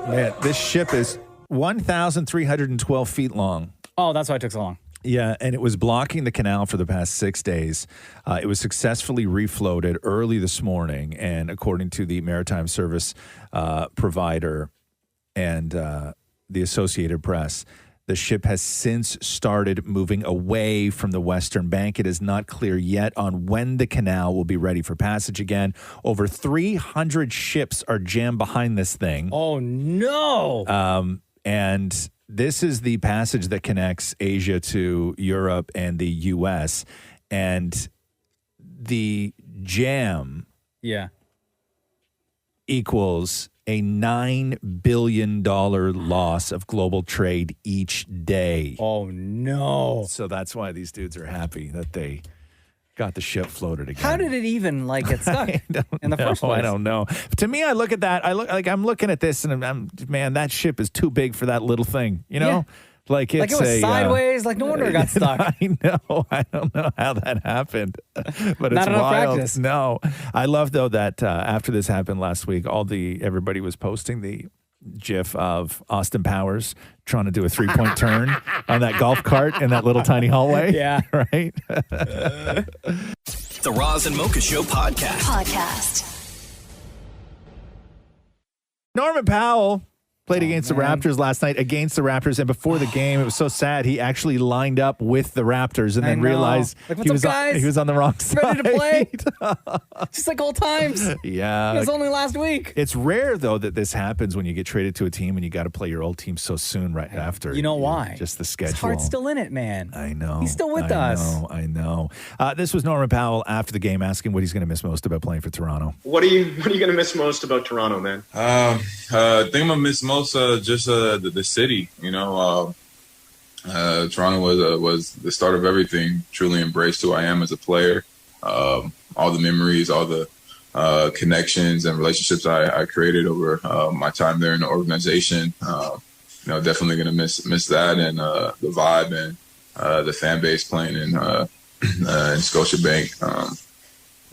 Man, this ship is 1,312 feet long. Oh, that's why it took so long. Yeah, and it was blocking the canal for the past 6 days. It was successfully refloated early this morning, and according to the maritime service provider and the Associated Press, The ship has since started moving away from the western bank. It is not clear yet on when the canal will be ready for passage again. Over 300 ships are jammed behind this thing. Oh, no. And this is the passage that connects Asia to Europe and the U.S. And the jam equals a $9 billion loss of global trade each day. Oh, no. So that's why these dudes are happy that they got the ship floated again. How did it even get stuck in the first place? I don't know. To me, I look at that. I'm looking at this, and I'm man, that ship is too big for that little thing. You know, like it's it was sideways. No wonder it got stuck. I know. I don't know how that happened, but Not it's enough wild. practice. No, I love though that after this happened last week, everybody was posting the GIF of Austin Powers trying to do a 3-point turn on that golf cart in that little tiny hallway. Yeah. Right? The Roz and Mocha Show podcast. Norman Powell played against the Raptors last night, against the Raptors, and before the game, it was so sad. He actually lined up with the Raptors and then realized he was on the wrong side. Ready to play? Just like old times. Yeah. It was only last week. It's rare, though, that this happens when you get traded to a team and you got to play your old team so soon right after. You know why? Just the schedule. His heart's still in it, man. I know. He's still with us. I know. This was Norman Powell after the game asking what he's going to miss most about playing for Toronto. What are you going to miss most about Toronto, man? I think I'm going to miss most just the city. You know, Toronto was the start of everything. Truly embraced who I am as a player. All the memories, all the connections and relationships I created over my time there in the organization. Definitely going to miss that and the vibe and the fan base playing in Scotiabank.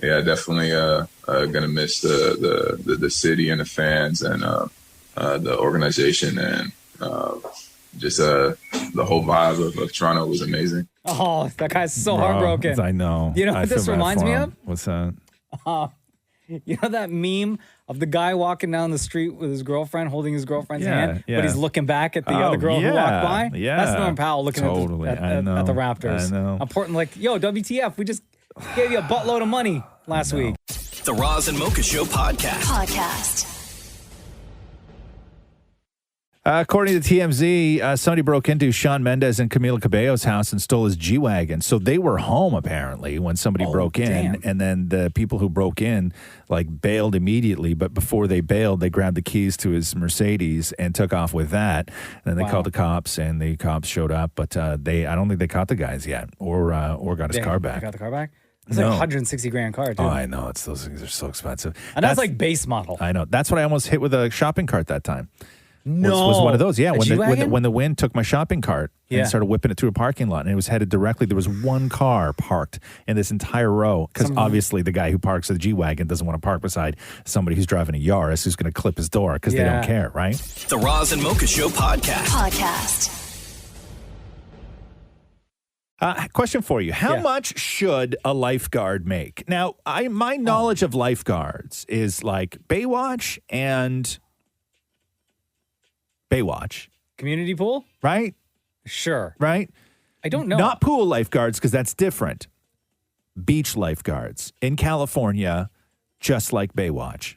Definitely going to miss the city and the fans and the organization and just the whole vibe of Toronto was amazing. Oh, that guy's so heartbroken. I know. You know what this reminds me of? What's that? You know that meme of the guy walking down the street with his girlfriend, holding his girlfriend's hand, but he's looking back at the other girl who walked by? Yeah. That's Norman Powell looking at the Raptors. I know. Important, like, yo, WTF, we just gave you a buttload of money last week. The Roz and Mocha Show podcast. According to TMZ, somebody broke into Shawn Mendes and Camila Cabello's house and stole his G-Wagon. So they were home, apparently, when somebody broke in. damn. And then the people who broke in, bailed immediately. But before they bailed, they grabbed the keys to his Mercedes and took off with that. And then they called the cops, and the cops showed up. But I don't think they caught the guys yet or got his car back. They got the car back? It's like $160,000 car, too. Oh, I know. Those things are so expensive. And that's like base model. I know. That's what I almost hit with a shopping cart that time. No. Was one of those. Yeah, A G-Wagon? when the wind took my shopping cart and started whipping it through a parking lot, and it was headed directly. There was one car parked in this entire row because obviously the guy who parks the G-Wagon doesn't want to park beside somebody who's driving a Yaris who's going to clip his door because they don't care, right? The Roz and Mocha Show podcast. Question for you. How much should a lifeguard make? Now, my knowledge of lifeguards is like Baywatch and Baywatch. Community pool? Right? Sure. Right? I don't know. Not pool lifeguards, because that's different. Beach lifeguards in California, just like Baywatch.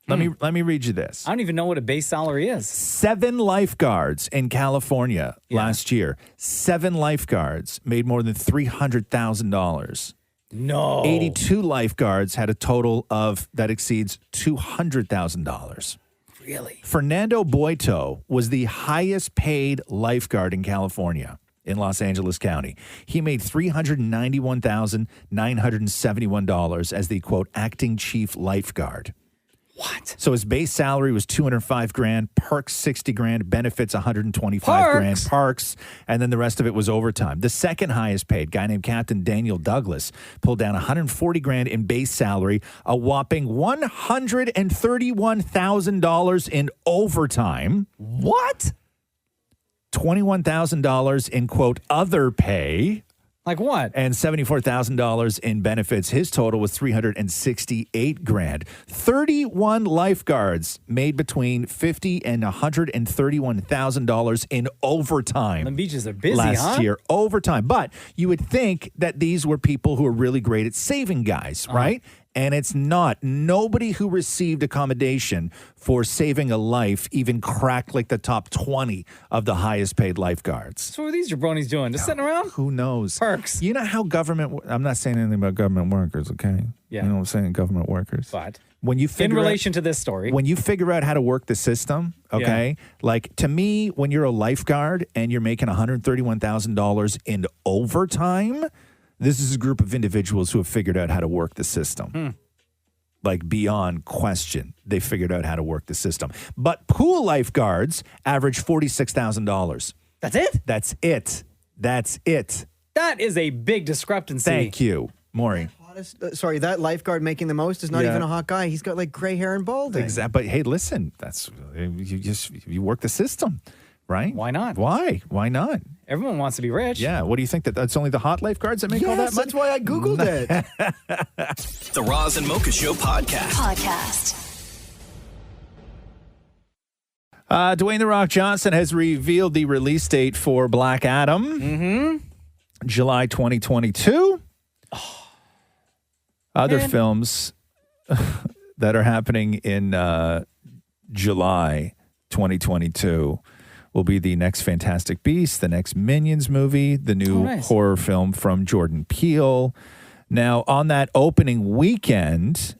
Let me read you this. I don't even know what a base salary is. 7 lifeguards in California last year. 7 lifeguards made more than $300,000. No. 82 lifeguards had a total of that exceeds $200,000. Really? Fernando Boito was the highest paid lifeguard in California in Los Angeles County. He made $391,971 as the, quote, acting chief lifeguard. What? So his base salary was $205,000, perks $60,000, benefits $125,000, parks, and then the rest of it was overtime. The second highest paid guy named Captain Daniel Douglas pulled down $140,000 in base salary, a whopping $131,000 in overtime. What? $21,000 in, quote, other pay. Like what? And $74,000 in benefits. His total was $368,000. 31 lifeguards made between $50,000 and $131,000 in overtime. The beaches are busy, last year. Overtime. But you would think that these were people who are really great at saving guys, right? And it's not. Nobody who received accommodation for saving a life even cracked like the top 20 of the highest paid lifeguards. So what are these jabronis doing? Just sitting around? Who knows? Perks. You know how government, I'm not saying anything about government workers, okay? Yeah. You know what I'm saying? Government workers. But when you in figure relation to this story. when you figure out how to work the system, okay? Like to me, when you're a lifeguard and you're making $131,000 in overtime, this is a group of individuals who have figured out how to work the system. Like beyond question, they figured out how to work the system. But pool lifeguards average $46,000. That's it? That's it. That's it. That is a big discrepancy. Thank you, Maury. Sorry, that lifeguard making the most is not even a hot guy. He's got like gray hair and balding. Exactly. But hey, listen, that's you work the system, right? Why not? Why? Why not? Everyone wants to be rich. Yeah. What do you think that's only the hot lifeguards that make all that money? That's why I Googled it. The Roz and Mocha Show podcast. Dwayne "The Rock" Johnson has revealed the release date for Black Adam. July 2022. Other films that are happening in July 2022 will be the next Fantastic Beasts, the next Minions movie, the new horror film from Jordan Peele. Now, on that opening weekend,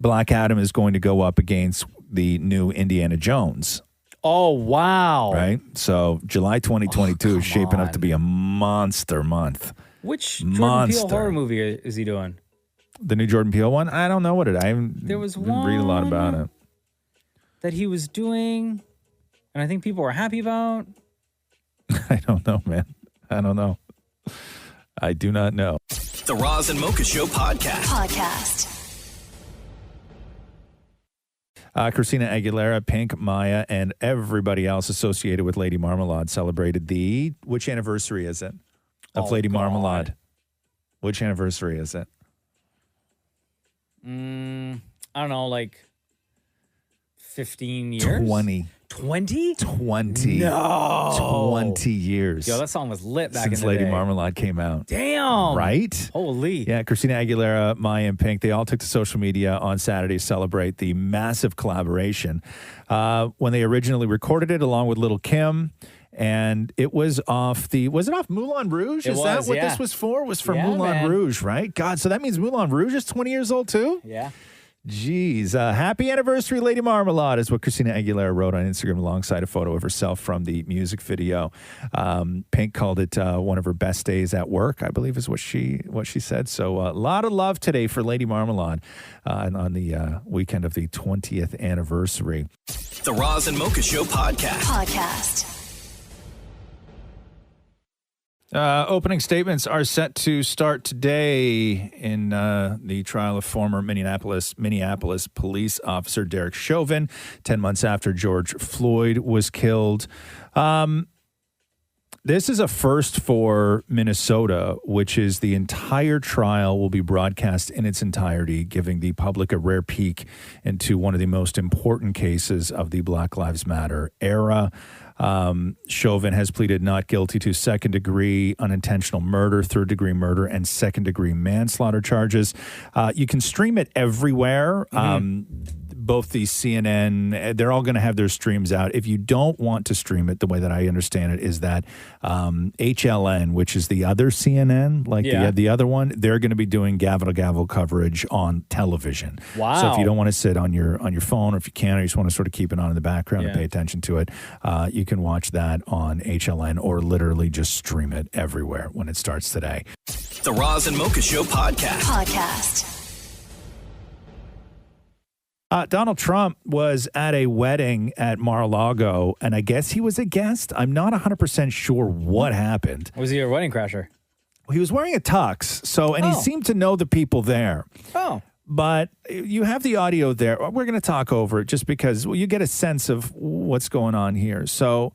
Black Adam is going to go up against the new Indiana Jones. Oh, wow. Right? So July 2022 is shaping up to be a monster month. Which Jordan Peele horror movie is he doing? The new Jordan Peele one? I don't know what it is. I haven't There was didn't read a lot about it. that he was doing, and I think people were happy about. I don't know, man. I don't know. I do not know. The Roz and Mocha Show podcast. Christina Aguilera, Pink, Maya, and everybody else associated with Lady Marmalade celebrated which anniversary is it? Of Lady Marmalade. Which anniversary is it? I don't know, like 15 years? 20. 20? 20. No. 20 years. Yo, that song was lit back in since the Lady day. Marmalade came out. Damn. Right? Holy. Yeah, Christina Aguilera, Maya, and Pink, they all took to social media on Saturday to celebrate the massive collaboration. When they originally recorded it along with Lil Kim, and it was off Moulin Rouge? Is that what this was for? It was for Moulin Rouge, right? God, so that means Moulin Rouge is 20 years old too? Yeah. Jeez. Happy anniversary, Lady Marmalade, is what Christina Aguilera wrote on Instagram alongside a photo of herself from the music video. Pink called it one of her best days at work, I believe is what she said. So a lot of love today for Lady Marmalade on the weekend of the 20th anniversary. The Roz and Mocha Show podcast. Opening statements are set to start today in the trial of former Minneapolis police officer Derek Chauvin, 10 months after George Floyd was killed. This is a first for Minnesota, which is the entire trial will be broadcast in its entirety, giving the public a rare peek into one of the most important cases of the Black Lives Matter era. Chauvin has pleaded not guilty to second-degree unintentional murder, third-degree murder, and second-degree manslaughter charges. You can stream it everywhere. Both the CNN, they're all going to have their streams out. If you don't want to stream it, the way that I understand it is that HLN, which is the other CNN, the other one, they're going to be doing gavel-to-gavel coverage on television. Wow. So if you don't want to sit on your phone, or if you can, or you just want to sort of keep it on in the background and pay attention to it, you can watch that on HLN or literally just stream it everywhere when it starts today. The Roz and Mocha Show podcast. Donald Trump was at a wedding at Mar-a-Lago, and I guess he was a guest. I'm not 100% sure what happened. Was he a wedding crasher? He was wearing a tux, and he seemed to know the people there. Oh. But you have the audio there. We're going to talk over it just because you get a sense of what's going on here. So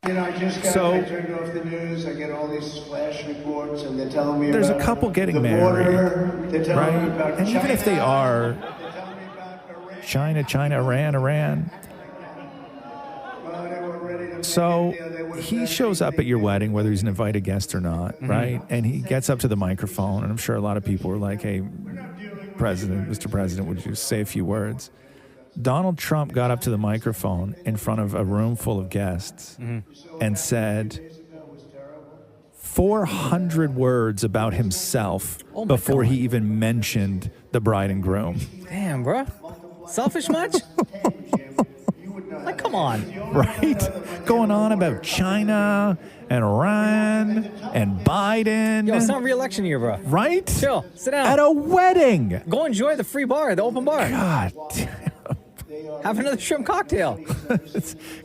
You know, I just got So- I turned off the news. I get all these flash reports, and they're telling me There's a about couple getting the married, border. They're telling me right? about And even if they China. are China, Iran. So he shows up at your wedding, whether he's an invited guest or not, right? And he gets up to the microphone, and I'm sure a lot of people are like, hey, Mr. President, would you say a few words? Donald Trump got up to the microphone in front of a room full of guests and said 400 words about himself before he even mentioned the bride and groom. Damn, bro. Selfish much? Like, come on. Right? Going on about China and Iran and Biden. Yo, it's not re-election year, bro. Right? Chill. Sit down. At a wedding. Go enjoy the free bar, the open bar. God. Have another shrimp cocktail.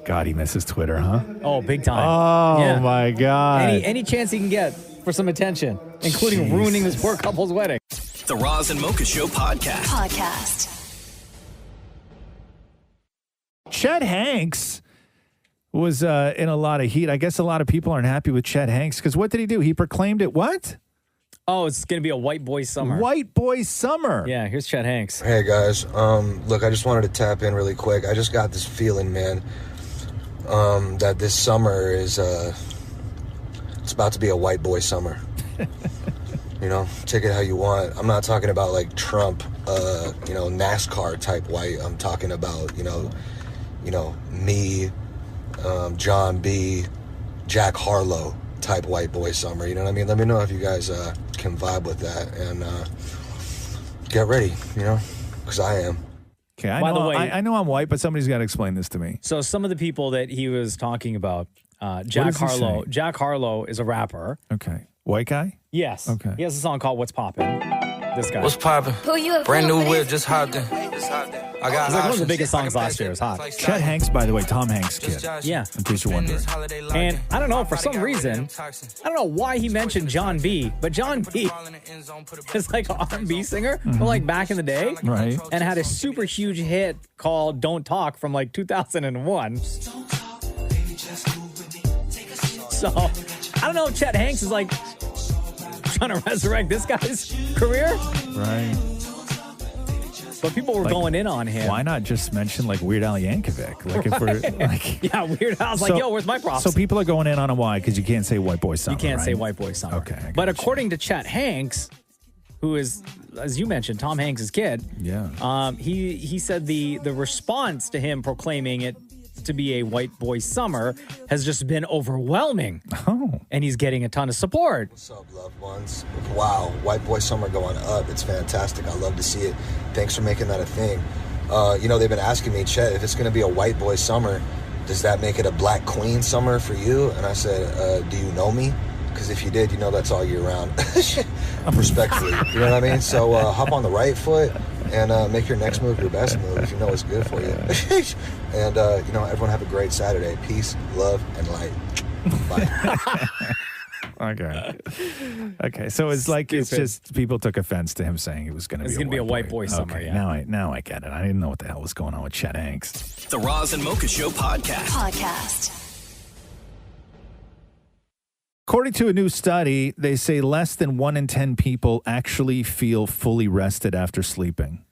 God, he misses Twitter, huh? Oh, big time. Oh, Yeah. my God. Any chance he can get for some attention, including ruining this poor couple's wedding. The Roz and Mocha Show podcast. Chet Hanks was in a lot of heat. I guess a lot of people aren't happy with Chet Hanks because what did he do? He proclaimed it what? Oh, it's going to be a white boy summer. White boy summer. Yeah, here's Chet Hanks. Hey guys, look, I just wanted to tap in really quick. I just got this feeling, man, that this summer is it's about to be a white boy summer. You know, take it how you want. I'm not talking about like Trump, NASCAR type white. I'm talking about, me, John B., Jack Harlow type white boy summer. You know what I mean? Let me know if you guys can vibe with that and get ready, because I am. Okay, By the way- I know I'm white, but somebody's got to explain this to me. So some of the people that he was talking about, Jack does he Harlow. say? Jack Harlow is a rapper. Okay. White guy? Yes. Okay. He has a song called What's Poppin'. This guy. What's poppin'? Brand new whip, just hopped in. I got It's like one of the options. biggest songs last year. It was hot. Chet Hanks, by the way, Tom Hanks' kid. Yeah. In case you're wondering. And I don't know, for some reason, I don't know why he mentioned John B, but John B is like an R&B singer from like back in the day. Right. And had a super huge hit called Don't Talk from like 2001. So, I don't know if Chet Hanks is like trying to resurrect this guy's career. Right. But people were going in on him. Why not just mention like Weird Al Yankovic? Like if we're like, yeah, Weird Al's like, yo, where's my props? So people are going in on him. Why? Because you can't say white boy summer. You can't say right? white boy summer. Okay. But according to Chet Hanks, who is, as you mentioned, Tom Hanks' kid, yeah, he said the response to him proclaiming it to be a white boy summer has just been overwhelming. Oh. And he's getting a ton of support. What's up, loved ones? Wow, white boy summer going up. It's fantastic. I love to see it. Thanks for making that a thing. They've been asking me, Chet, if it's going to be a white boy summer, does that make it a black queen summer for you? And I said, do you know me? Because if you did, that's all year round. Respectfully, you know what I mean? So hop on the right foot and make your next move your best move if you know it's good for you. And, everyone have a great Saturday. Peace, love, and light. Bye. Okay. So it's like it's just people took offense to him saying it was going to be. It's going to be a white boy summer. Okay, Yeah. now I get it. I didn't know what the hell was going on with Chet Hanks. The Roz and Mocha Show podcast. According to a new study, they say less than 1 in 10 people actually feel fully rested after sleeping.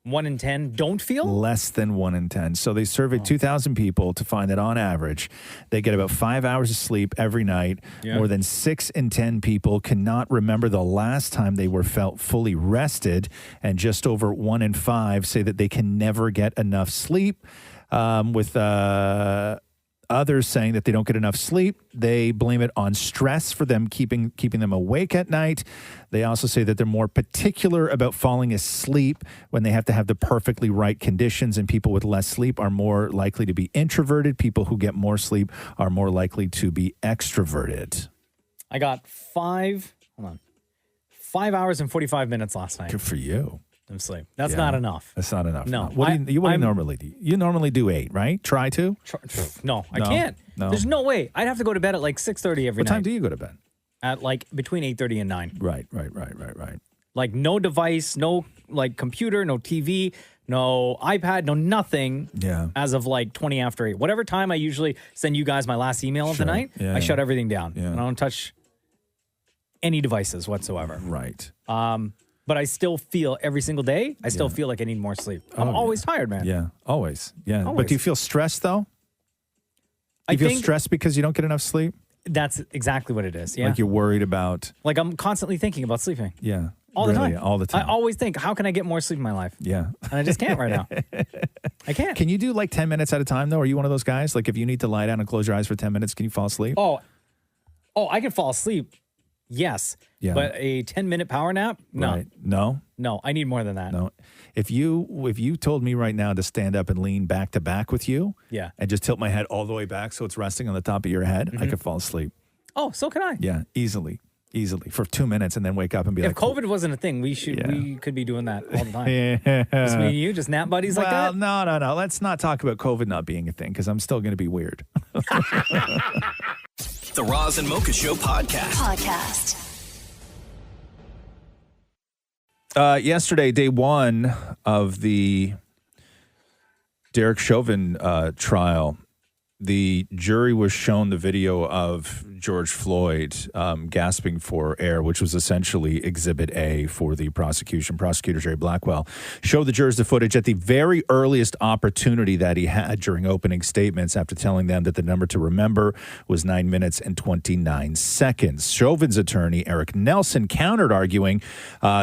1 in 10 don't feel? Less than 1 in 10. So they surveyed 2,000 people to find that on average, they get about 5 hours of sleep every night. Yeah. More than 6 in 10 people cannot remember the last time they were felt fully rested. And just over 1 in 5 say that they can never get enough sleep. With others saying that they don't get enough sleep. They blame it on stress for them keeping them awake at night. They also say that they're more particular about falling asleep when they have to have the perfectly right conditions, and people with less sleep are more likely to be introverted. People who get more sleep are more likely to be extroverted. I got 5 hours and 45 minutes last night. Good for you. Of sleep. That's Yeah. not enough. That's not enough. No. What do you I'm- normally do? You normally do 8, right? Try to? No, I No? can't. No. There's no way. I'd have to go to bed at like 6:30 every What night. time do you go to bed? At like between 8:30 and 9. Right. Like no device, no like computer, no TV, no iPad, no nothing. Yeah. As of like 20 after 8. Whatever time I usually send you guys my last email of the night, I shut everything down. Yeah. And I don't touch any devices whatsoever. Right. But I still feel every single day, I still feel like I need more sleep. I'm always tired, man. Yeah, always. Yeah. Always. But do you feel stressed, though? Do you feel stressed because you don't get enough sleep? That's exactly what it is. Yeah. Like you're worried about... Like I'm constantly thinking about sleeping. Yeah. All the Really, time. all the time. I always think, how can I get more sleep in my life? Yeah. And I just can't right now. I can't. Can you do like 10 minutes at a time, though? Are you one of those guys? Like if you need to lie down and close your eyes for 10 minutes, can you fall asleep? Oh, I can fall asleep. Yes. Yeah. But a 10-minute power nap? No. Right. No? No, I need more than that. No. If you told me right now to stand up and lean back to back with you, Yeah. and just tilt my head all the way back so it's resting on the top of your head, I could fall asleep. Oh, so can I. Yeah, easily for 2 minutes and then wake up and be If like, COVID wasn't a thing, we could be doing that all the time. Yeah. Just me and you, just nap buddies like that? No. Let's not talk about COVID not being a thing because I'm still going to be weird. The Roz and Mocha Show podcast. Yesterday, day one of the Derek Chauvin trial, the jury was shown the video of George Floyd gasping for air, which was essentially Exhibit A for the prosecution. Prosecutor Jerry Blackwell showed the jurors the footage at the very earliest opportunity that he had during opening statements after telling them that the number to remember was 9 minutes and 29 seconds. Chauvin's attorney, Eric Nelson, countered arguing,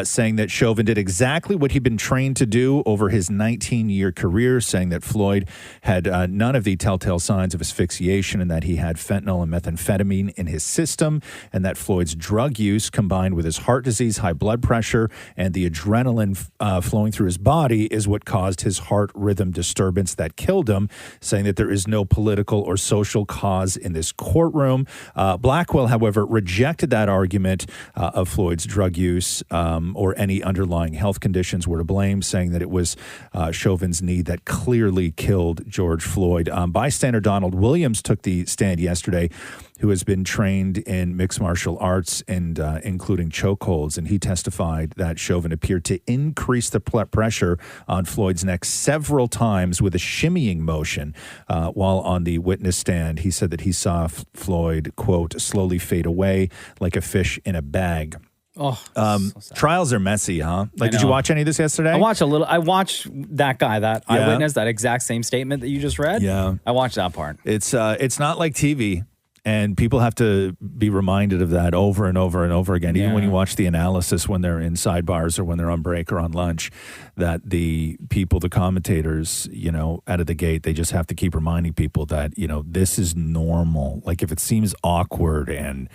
saying that Chauvin did exactly what he'd been trained to do over his 19-year career, saying that Floyd had none of the telltale signs of asphyxiation and that he had fentanyl and methamphetamine in his system, and that Floyd's drug use combined with his heart disease, high blood pressure, and the adrenaline flowing through his body is what caused his heart rhythm disturbance that killed him, saying that there is no political or social cause in this courtroom. Blackwell, however, rejected that argument of Floyd's drug use or any underlying health conditions were to blame, saying that it was Chauvin's knee that clearly killed George Floyd. Bystander Donald Williams took the stand yesterday, who has been trained in mixed martial arts and including chokeholds, and he testified that Chauvin appeared to increase the pressure on Floyd's neck several times with a shimmying motion. While on the witness stand, he said that he saw Floyd, quote, slowly fade away like a fish in a bag. Oh, trials are messy, huh? Like, did you watch any of this yesterday? I watched a little. I watched that guy, that eyewitness, that exact same statement that you just read. Yeah. I watched that part. It's not like TV. And people have to be reminded of that over and over and over again. Even when you watch the analysis when they're in sidebars or when they're on break or on lunch, that the people, the commentators, out of the gate, they just have to keep reminding people that, this is normal. Like if it seems awkward and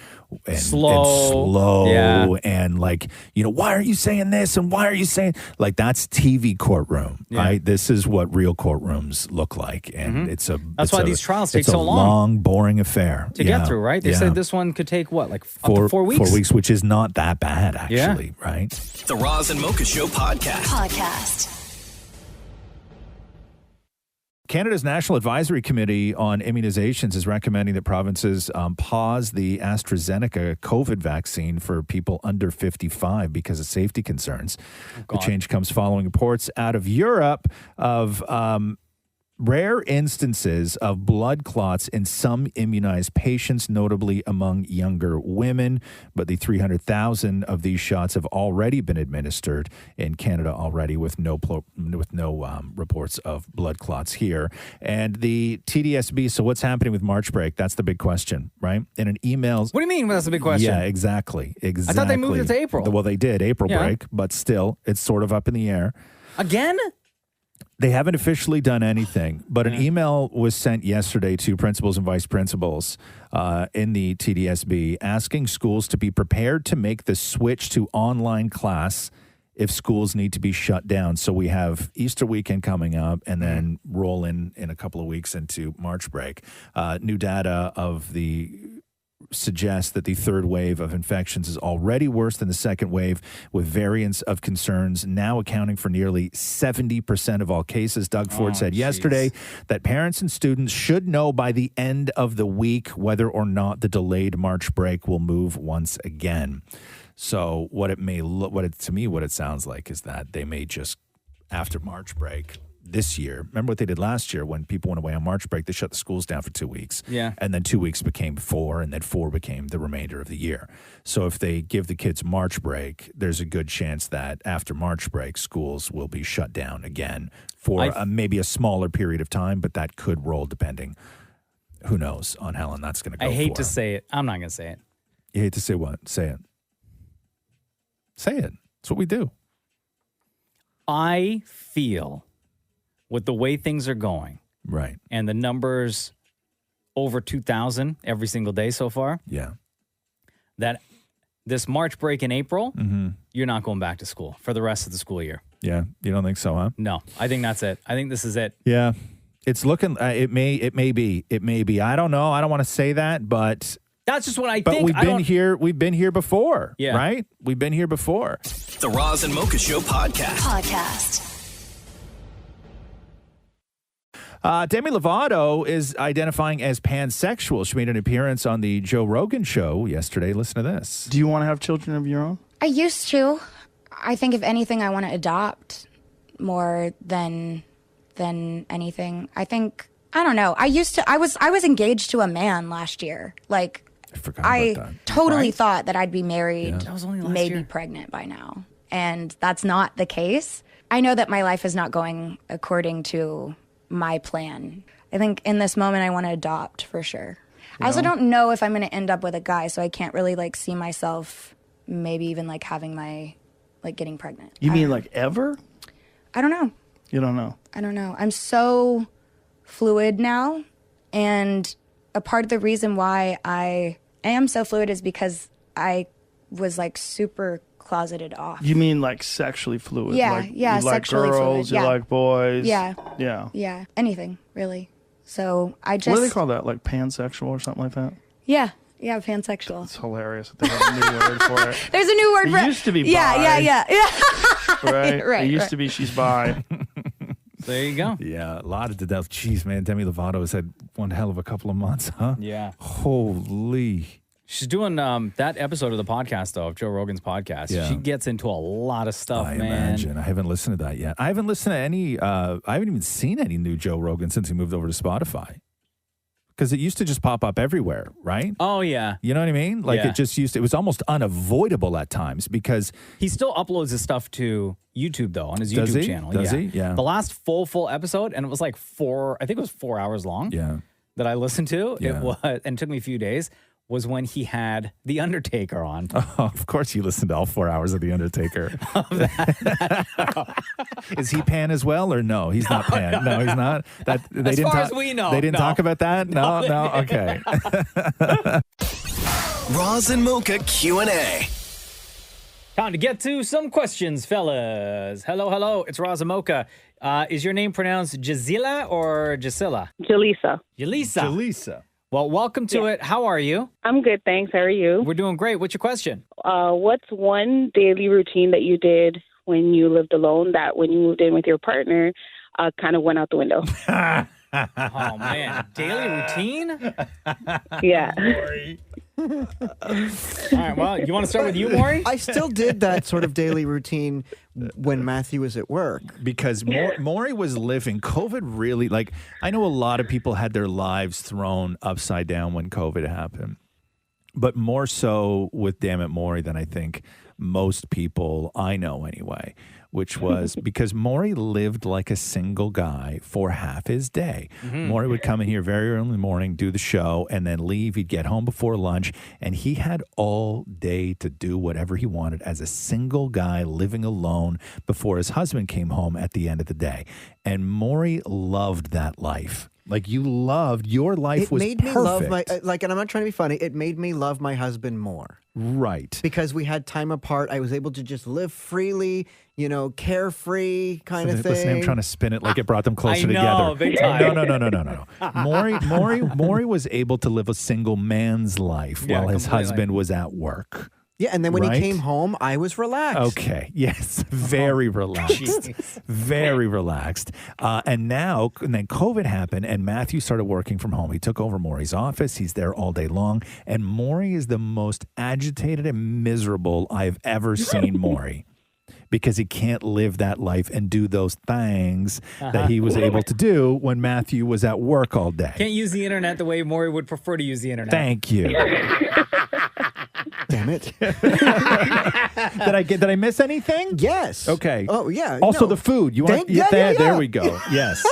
slow and like, why are you saying this and why are you saying, like, that's TV courtroom, right? This is what real courtrooms look like. And that's why these trials take so long. Long, boring affair. To get through, right? They said this one could take what, like up to 4 weeks? 4 weeks, which is not that bad, actually, right? The Roz and Mocha Show podcast. Canada's National Advisory Committee on Immunizations is recommending that provinces pause the AstraZeneca COVID vaccine for people under 55 because of safety concerns. The change comes following reports out of Europe of rare instances of blood clots in some immunized patients, notably among younger women. But the 300,000 of these shots have already been administered in Canada already, with no reports of blood clots here. And the TDSB. So what's happening with March break? That's the big question, right? In an email. What do you mean? That's the big question. Yeah, exactly. I thought they moved it to April. Well, they did April break, but still, it's sort of up in the air again. They haven't officially done anything, but an email was sent yesterday to principals and vice principals in the TDSB asking schools to be prepared to make the switch to online class if schools need to be shut down. So we have Easter weekend coming up and then roll in a couple of weeks into March break. New data of the suggests that the third wave of infections is already worse than the second wave, with variants of concerns now accounting for nearly 70% of all cases. Doug Ford said yesterday that parents and students should know by the end of the week whether or not the delayed March break will move once again. So what it sounds like is that they may just after March break this year. Remember what they did last year when people went away on March break? They shut the schools down for 2 weeks. Yeah. And then 2 weeks became 4, and then 4 became the remainder of the year. So if they give the kids March break, there's a good chance that after March break, schools will be shut down again for maybe a smaller period of time, but that could roll depending. Who knows on how long that's going to go I hate for. to say it. I'm not going to say it. You hate to say what? Say it. Say it. That's what we do. I feel with the way things are going. Right. And the numbers over 2,000 every single day so far. Yeah. That this March break in April, you're not going back to school for the rest of the school year. Yeah. You don't think so, huh? No, I think that's it. I think this is it. Yeah. It's looking, it may be. I don't know. I don't want to say that, but that's just what I but think. We've been here before. Yeah. Right? We've been here before. The Roz and Mocha Show podcast. Demi Lovato is identifying as pansexual. She made an appearance on the Joe Rogan show yesterday. Listen to this. Do you want to have children of your own? I used to. I think if anything, I want to adopt more than anything. I think, I don't know. I was engaged to a man last year. Like, I totally thought that I'd be married, That was only last maybe year. pregnant by now. And that's not the case. I know that my life is not going according to my plan. I think in this moment, I want to adopt for sure. I also don't know if I'm going to end up with a guy, so I can't really like see myself maybe even like having getting pregnant. You mean like ever? I don't know. You don't know. I don't know. I'm so fluid now. And a part of the reason why I am so fluid is because I was like super closeted off. You mean like sexually fluid? Yeah, like, yeah, you like sexually girls, fluid. you Yeah. like boys. Yeah. Yeah. Yeah. Anything, really. So I just. What do they call that? Like pansexual or something like that? Yeah. Yeah, pansexual. It's hilarious that they have a new word for it. There's a new word for it. It used to be bi. Yeah. Right? Right, It used right. to be she's bi. There you go. Yeah, a lot of the death. Jeez, man, Demi Lovato has had one hell of a couple of months, huh? Yeah. Holy. She's doing that episode of the podcast, though, of Joe Rogan's podcast. Yeah. She gets into a lot of stuff, I man. imagine. I haven't listened to that yet. I haven't listened to any, I haven't even seen any new Joe Rogan since he moved over to Spotify. Because it used to just pop up everywhere, right? Oh, yeah. You know what I mean? Like Yeah. it was almost unavoidable at times because He still uploads his stuff to YouTube, though, on his Does YouTube he? channel. Does he? Yeah. The last full episode, and it was like 4 hours long. Yeah. That I listened to. Yeah. It was, and it took me a few days, was when he had The Undertaker on. Oh, of course you listened to all 4 hours of The Undertaker. Is he pan as well or no? He's not pan. No, he's not. That they As didn't far talk- as we know, They didn't no. talk about that? No. Okay. Roz and Mocha Q&A. Time to get to some questions, fellas. Hello. It's Roz and Mocha. Is your name pronounced Jazila or Jasila? Jaleesa. Jaleesa. Well, welcome to it. How are you? I'm good, thanks. How are you? We're doing great. What's your question? What's one daily routine that you did when you lived alone that when you moved in with your partner kind of went out the window? Oh, man. Daily routine? Yeah. All right, well, you want to start with you, Maury? I still did that sort of daily routine when Matthew was at work. Because Maury was living. COVID really, like, I know a lot of people had their lives thrown upside down when COVID happened, but more so with Damn It Maury than I think most people I know anyway, which was because Maury lived like a single guy for half his day. Maury would come in here very early in the morning, do the show, and then leave. He'd get home before lunch, and he had all day to do whatever he wanted as a single guy living alone before his husband came home at the end of the day. And Maury loved that life. Like, you loved, your life It was made perfect. me love my and I'm not trying to be funny. It made me love my husband more. Right. Because we had time apart. I was able to just live freely, carefree kind of thing. Listen, I'm trying to spin it like it brought them closer I know, together. big time. No. Maury was able to live a single man's life while his completely. husband was at work. Yeah, and then when Right? he came home, I was relaxed. Okay. Yes. Very relaxed. Very relaxed. And then COVID happened, and Matthew started working from home. He took over Maury's office. He's there all day long. And Maury is the most agitated and miserable I've ever seen Maury. because he can't live that life and do those things that he was able to do when Matthew was at work all day. Can't use the internet the way Maury would prefer to use the internet. Thank you. Damn it. Did I miss anything? Yes. Okay. Oh, yeah. Also, no. the food. You want? There we go. Yes.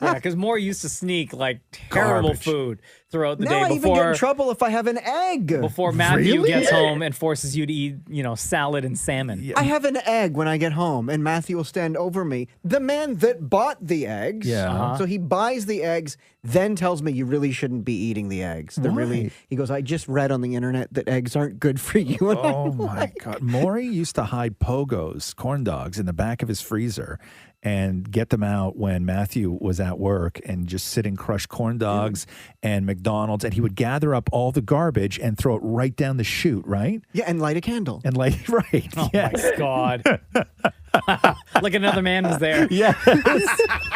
Yeah, because Maury used to sneak like terrible Garbage. food throughout the Now day I even get before in trouble if I have an egg. before Matthew Really? gets home and forces you to eat, salad and salmon. I have an egg when I get home, and Matthew will stand over me. The man that bought the eggs. Yeah. Uh-huh. So he buys the eggs, then tells me you really shouldn't be eating the eggs. They're really. Right. He goes, I just read on the internet that eggs aren't good for you. And Oh my God. Maury used to hide pogos, corn dogs, in the back of his freezer and get them out when Matthew was at work and just sit and crush corn dogs and McDonald's. And he would gather up all the garbage and throw it right down the chute, right? Yeah, and light a candle. And light, right. Oh yes. my God. Like another man was there. Yes.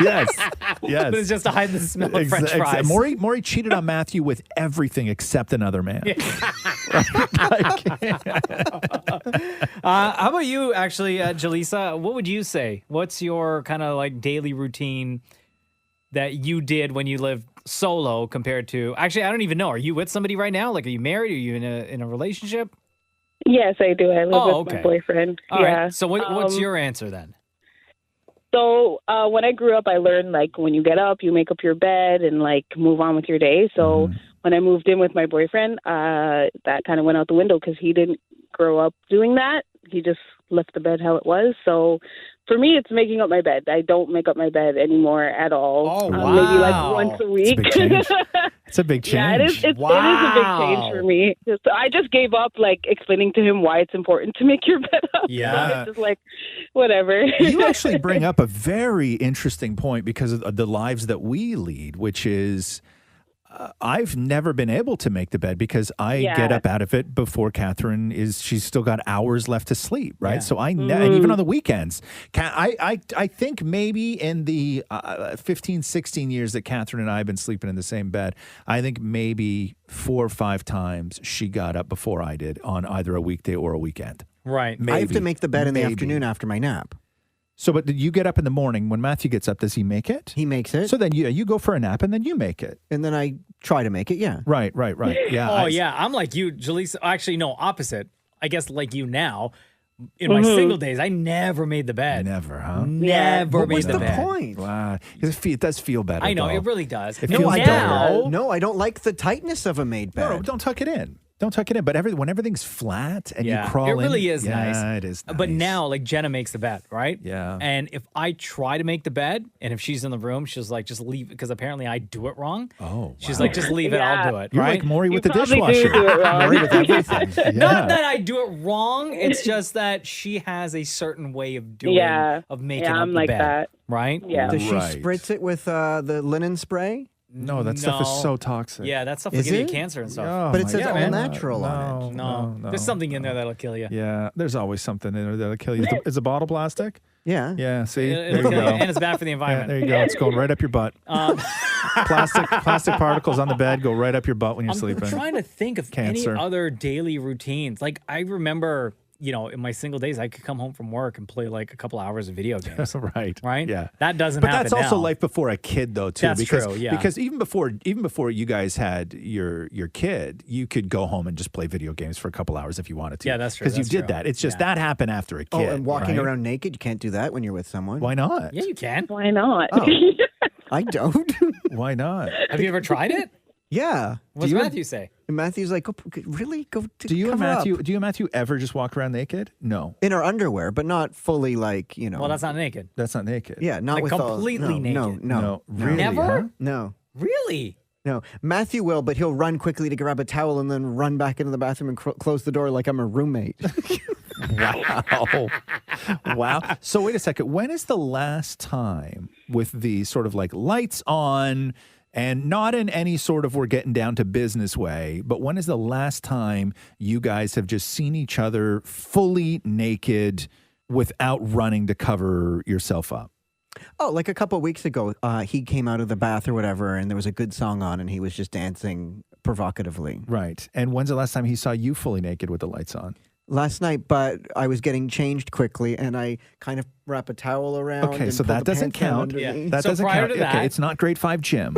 Yes. But it's just to hide the smell of French fries. Maury cheated on Matthew with everything except another man. How about you, actually, Jaleesa? What would you say? What's your kind of like daily routine that you did when you lived solo compared to? Actually, I don't even know. Are you with somebody right now? Like, are you married? Are you in a relationship? Yes, I do. I live with my boyfriend. All yeah. right. So what's your answer then? So when I grew up, I learned like when you get up, you make up your bed and like move on with your day. So when I moved in with my boyfriend, that kind of went out the window because he didn't grow up doing that. He just left the bed how it was. So for me, it's making up my bed. I don't make up my bed anymore at all. Oh, wow. Maybe like once a week. It's a big change. Yeah, it is. It is a big change for me. So I just gave up like explaining to him why it's important to make your bed up. Yeah. So it's just like whatever. You actually bring up a very interesting point because of the lives that we lead, which is I've never been able to make the bed because I get up out of it before Catherine she's still got hours left to sleep, right? Yeah. So and even on the weekends, I think maybe in the 15, 16 years that Catherine and I have been sleeping in the same bed, I think maybe 4 or 5 times she got up before I did on either a weekday or a weekend. Right. I have to make the bed in the afternoon after my nap. So, but you get up in the morning. When Matthew gets up, does he make it? He makes it. So then you go for a nap and then you make it. And then I try to make it, yeah. Right. Yeah. Yeah. I'm like you, Jaleesa. Actually, no, opposite. I guess like you now. In my single days, I never made the bed. Never, huh? Never What made was the the bed. point? Wow. It does feel better. I know, though. it really does. It No, feels now- No, I don't like the tightness of a made bed. No, don't tuck it in. Don't tuck it in. But when everything's flat and Yeah, you crawl in. it really is nice. Yeah, it is nice. But now, like Jenna makes the bed, right? Yeah. And if I try to make the bed, and if she's in the room, she's like, just leave, because apparently I do it wrong. Oh, she's like, just leave it, I'll do it. You're right? like Maury with the probably dishwasher. do it wrong. Maury with everything. Yeah. Not that I do it wrong. It's just that she has a certain way of doing, of making up I'm the like bed. that. Right? Yeah. Does she Right. spritz it with the linen spray? No, that stuff is so toxic. Yeah, that stuff will Is give you it? cancer and stuff. Oh, But it my says God. all natural on it. No. There's something in there that'll kill you. Yeah, there's always something in there that'll kill you. Is the bottle plastic? Yeah. Yeah, see? It'll There you kill you, go. and it's bad for the Yeah, environment. there you go. It's going right up your butt. Plastic particles on the bed go right up your butt when you're I'm sleeping. trying to think of Cancer. any other daily routines. Like I remember, in my single days, I could come home from work and play like a couple hours of video games. Right. Right. Yeah. That doesn't But happen that's also now. life before a kid, though, too. That's because, true, yeah. Because even before you guys had your kid, you could go home and just play video games for a couple hours if you wanted to. Yeah, that's true, Because you that's did true. that. It's just that happened after a kid. Oh, and walking right? around naked, you can't do that when you're with someone. Why not? Yeah, you can. Why not? Oh, I don't. Why not? Have you ever tried it? Yeah. What's Matthew say? And Matthew's like, really? Go to Do you and cover up." Matthew ever just walk around naked? No. In our underwear, but not fully like, Well, that's not naked. That's not naked. Yeah, not Like with completely all, naked. No. Really? Never? Huh? No. Really? No. Matthew will, but he'll run quickly to grab a towel and then run back into the bathroom and close the door like I'm a roommate. Wow. Wow. So wait a second. When is the last time with the sort of like lights on and not in any sort of we're getting down to business way, but when is the last time you guys have just seen each other fully naked without running to cover yourself up? Oh, like a couple of weeks ago, he came out of the bath or whatever, and there was a good song on, and he was just dancing provocatively. Right. And when's the last time he saw you fully naked with the lights on? last night, but I was getting changed quickly, and I kind of wrap a towel around. Okay, and so pull that the doesn't pants down count. underneath. That So doesn't prior count. to that- Okay, it's not grade 5 gym.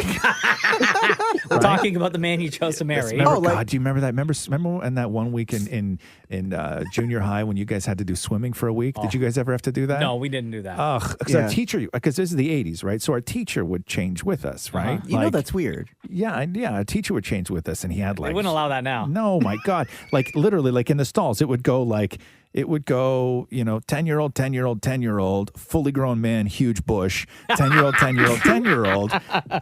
We're talking about the man you chose to marry. Remember, God, do you remember that? Remember in that one week in junior high when you guys had to do swimming for a week? Did you guys ever have to do that? No, we didn't do that. Ugh, because our teacher, because this is the 80s, right? So our teacher would change with us, right? You know that's weird. Yeah, a teacher would change with us, and he had They like wouldn't allow that now. No, my God. Like literally, like in the stalls, it would go, 10-year-old, 10-year-old, 10-year-old, fully grown man, huge bush, 10-year-old, 10-year-old, 10-year-old.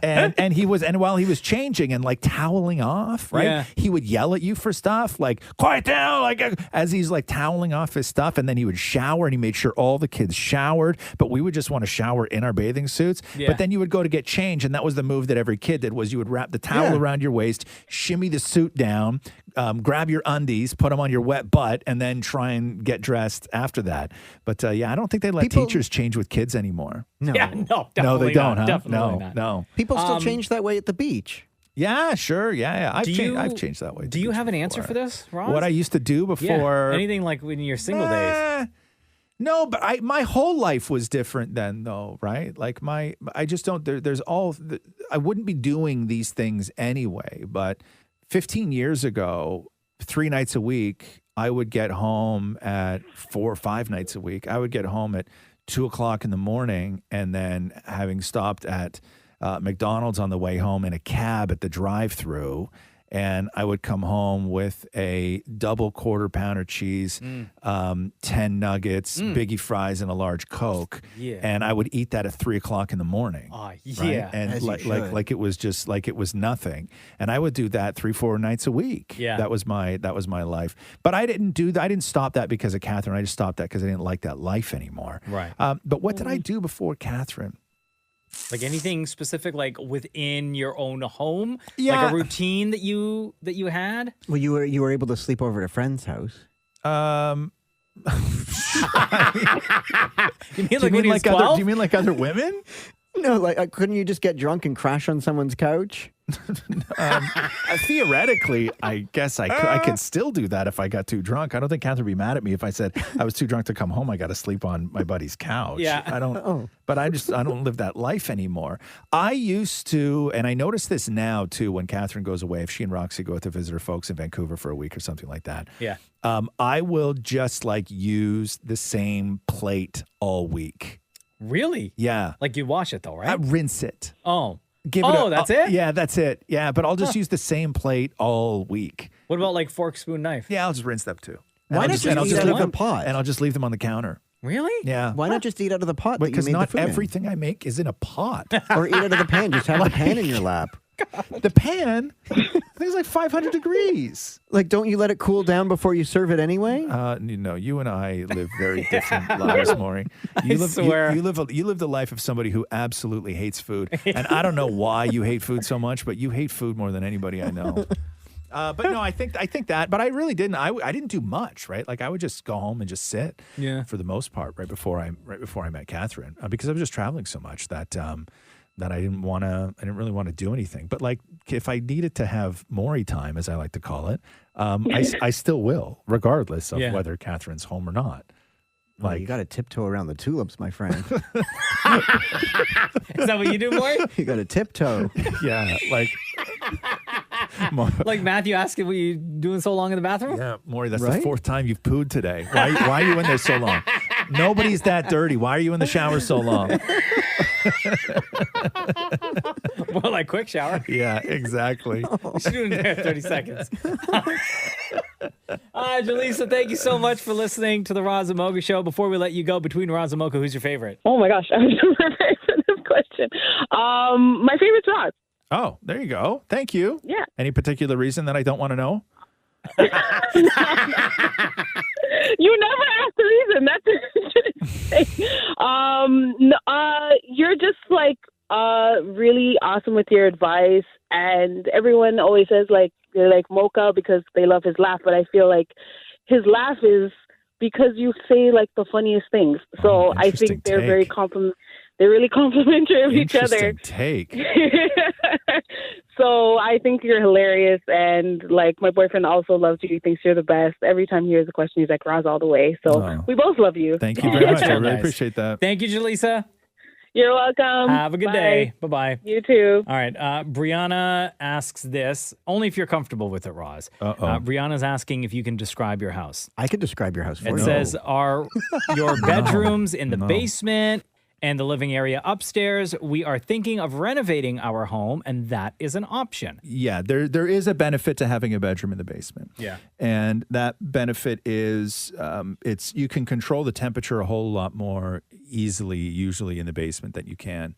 And while he was changing and like toweling off, right? Yeah. He would yell at you for stuff like, quiet down, like as he's like toweling off his stuff. And then he would shower, and he made sure all the kids showered, but we would just want to shower in our bathing suits. Yeah. But then you would go to get changed, and that was the move that every kid did, was you would wrap the towel around your waist, shimmy the suit down, grab your undies, put them on your wet butt, and then try and get dressed after that. But I don't think they let teachers change with kids anymore. No. Yeah, no, No, definitely they don't, not. huh? Definitely not. No. People still change that way at the beach. Yeah, sure. Yeah. I've Do you- changed that way. Do you have an answer for this, Ross? What I used to do before. Yeah, anything like in your single days. No, but my whole life was different then, though, right? Like I just don't. I wouldn't be doing these things anyway. But 15 years ago, 3 nights a week, I would get home at 4 or 5 nights a week. I would get home at 2:00 in the morning, and then having stopped at McDonald's on the way home in a cab at the drive-through. And I would come home with a double quarter pounder cheese, 10 nuggets, biggie fries, and a large Coke. Yeah. And I would eat that at 3:00 in the morning. Oh, right? yeah. And As you should. like it was just like it was nothing. And I would do that 3-4 nights a week. Yeah. That was my life. But I didn't do that. I didn't stop that because of Catherine. I just stopped that because I didn't like that life anymore. Right. But what did I do before Catherine? Like anything specific, like within your own home, Yeah. like a routine that you had. Well, you were able to sleep over at a friend's house. You mean like when he was 12? Do you mean like other women? No, like couldn't you just get drunk and crash on someone's couch? Theoretically, I guess I could still do that if I got too drunk. I don't think Catherine would be mad at me if I said I was too drunk to come home. I got to sleep on my buddy's couch. Yeah. I don't. But I don't live that life anymore. I used to, and I notice this now too. When Catherine goes away, if she and Roxy go to visit her folks in Vancouver for a week or something like that, Yeah. I will just like use the same plate all week. Really? Yeah. Like you wash it though, right? I rinse it. Oh. That's it? Yeah, that's it. Yeah, but I'll just use the same plate all week. What about like fork, spoon, knife? Yeah, I'll just rinse them too. Why not just eat out of the pot? And I'll just leave them on the counter. Really? Yeah. Why not just eat out of the pot? Because that you made not the food in? everything I make is in a pot. Or eat out of the pan. Just have the pan in your lap. The pan? I think it's like 500 degrees. Like, don't you let it cool down before you serve it anyway? No, you and I live very different lives, Maury. You live the life of somebody who absolutely hates food. And I don't know why you hate food so much, but you hate food more than anybody I know. But no, I think that, but I really didn't. I didn't do much, right? Like I would just go home and just sit. Yeah. For the most part, right before I met Catherine, because I was just traveling so much that I didn't really want to do anything. But like if I needed to have Maury time, as I like to call it, I still will, regardless of whether Catherine's home or not. Like you got to tiptoe around the tulips, my friend. Is that what you do, Maury? You got to tiptoe. Yeah, like like Matthew asking what you doing so long in the bathroom? Yeah, Maury, that's Right? the 4th time you've pooed today. Why are you in there so long? Nobody's that dirty. Why are you in the shower so long? More like quick shower. Yeah, exactly. You should do it in there in 30 seconds. Jalisa, thank you so much for listening to the Roz and Mocha Show. Before we let you go, between Roz and Mocha, who's your favorite? Oh my gosh, I was prepared for this question. My favorite's Roz. Oh, there you go. Thank you. Yeah. Any particular reason that I don't want to know? You never asked the reason. That's you're just like really awesome with your advice, and everyone always says like they're like Mocha because they love his laugh, but I feel like his laugh is because you say like the funniest things. So I think they're very they're really complimentary of each other. Take. So I think you're hilarious, and like my boyfriend also loves you. He thinks you're the best. Every time he hears a question, he's like, Roz all the way. So we both love you. Thank you very much. I Real really nice. appreciate that. Thank you, Jaleesa. You're welcome. Have a good day. Bye-bye. You too. All right. Brianna asks this, only if you're comfortable with it, Roz. Brianna's asking if you can describe your house. I could describe your house for you. It says, are your bedrooms in the basement and the living area upstairs? We are thinking of renovating our home, and that is an option. Yeah, there is a benefit to having a bedroom in the basement. Yeah. And that benefit is you can control the temperature a whole lot more easily, usually in the basement, than you can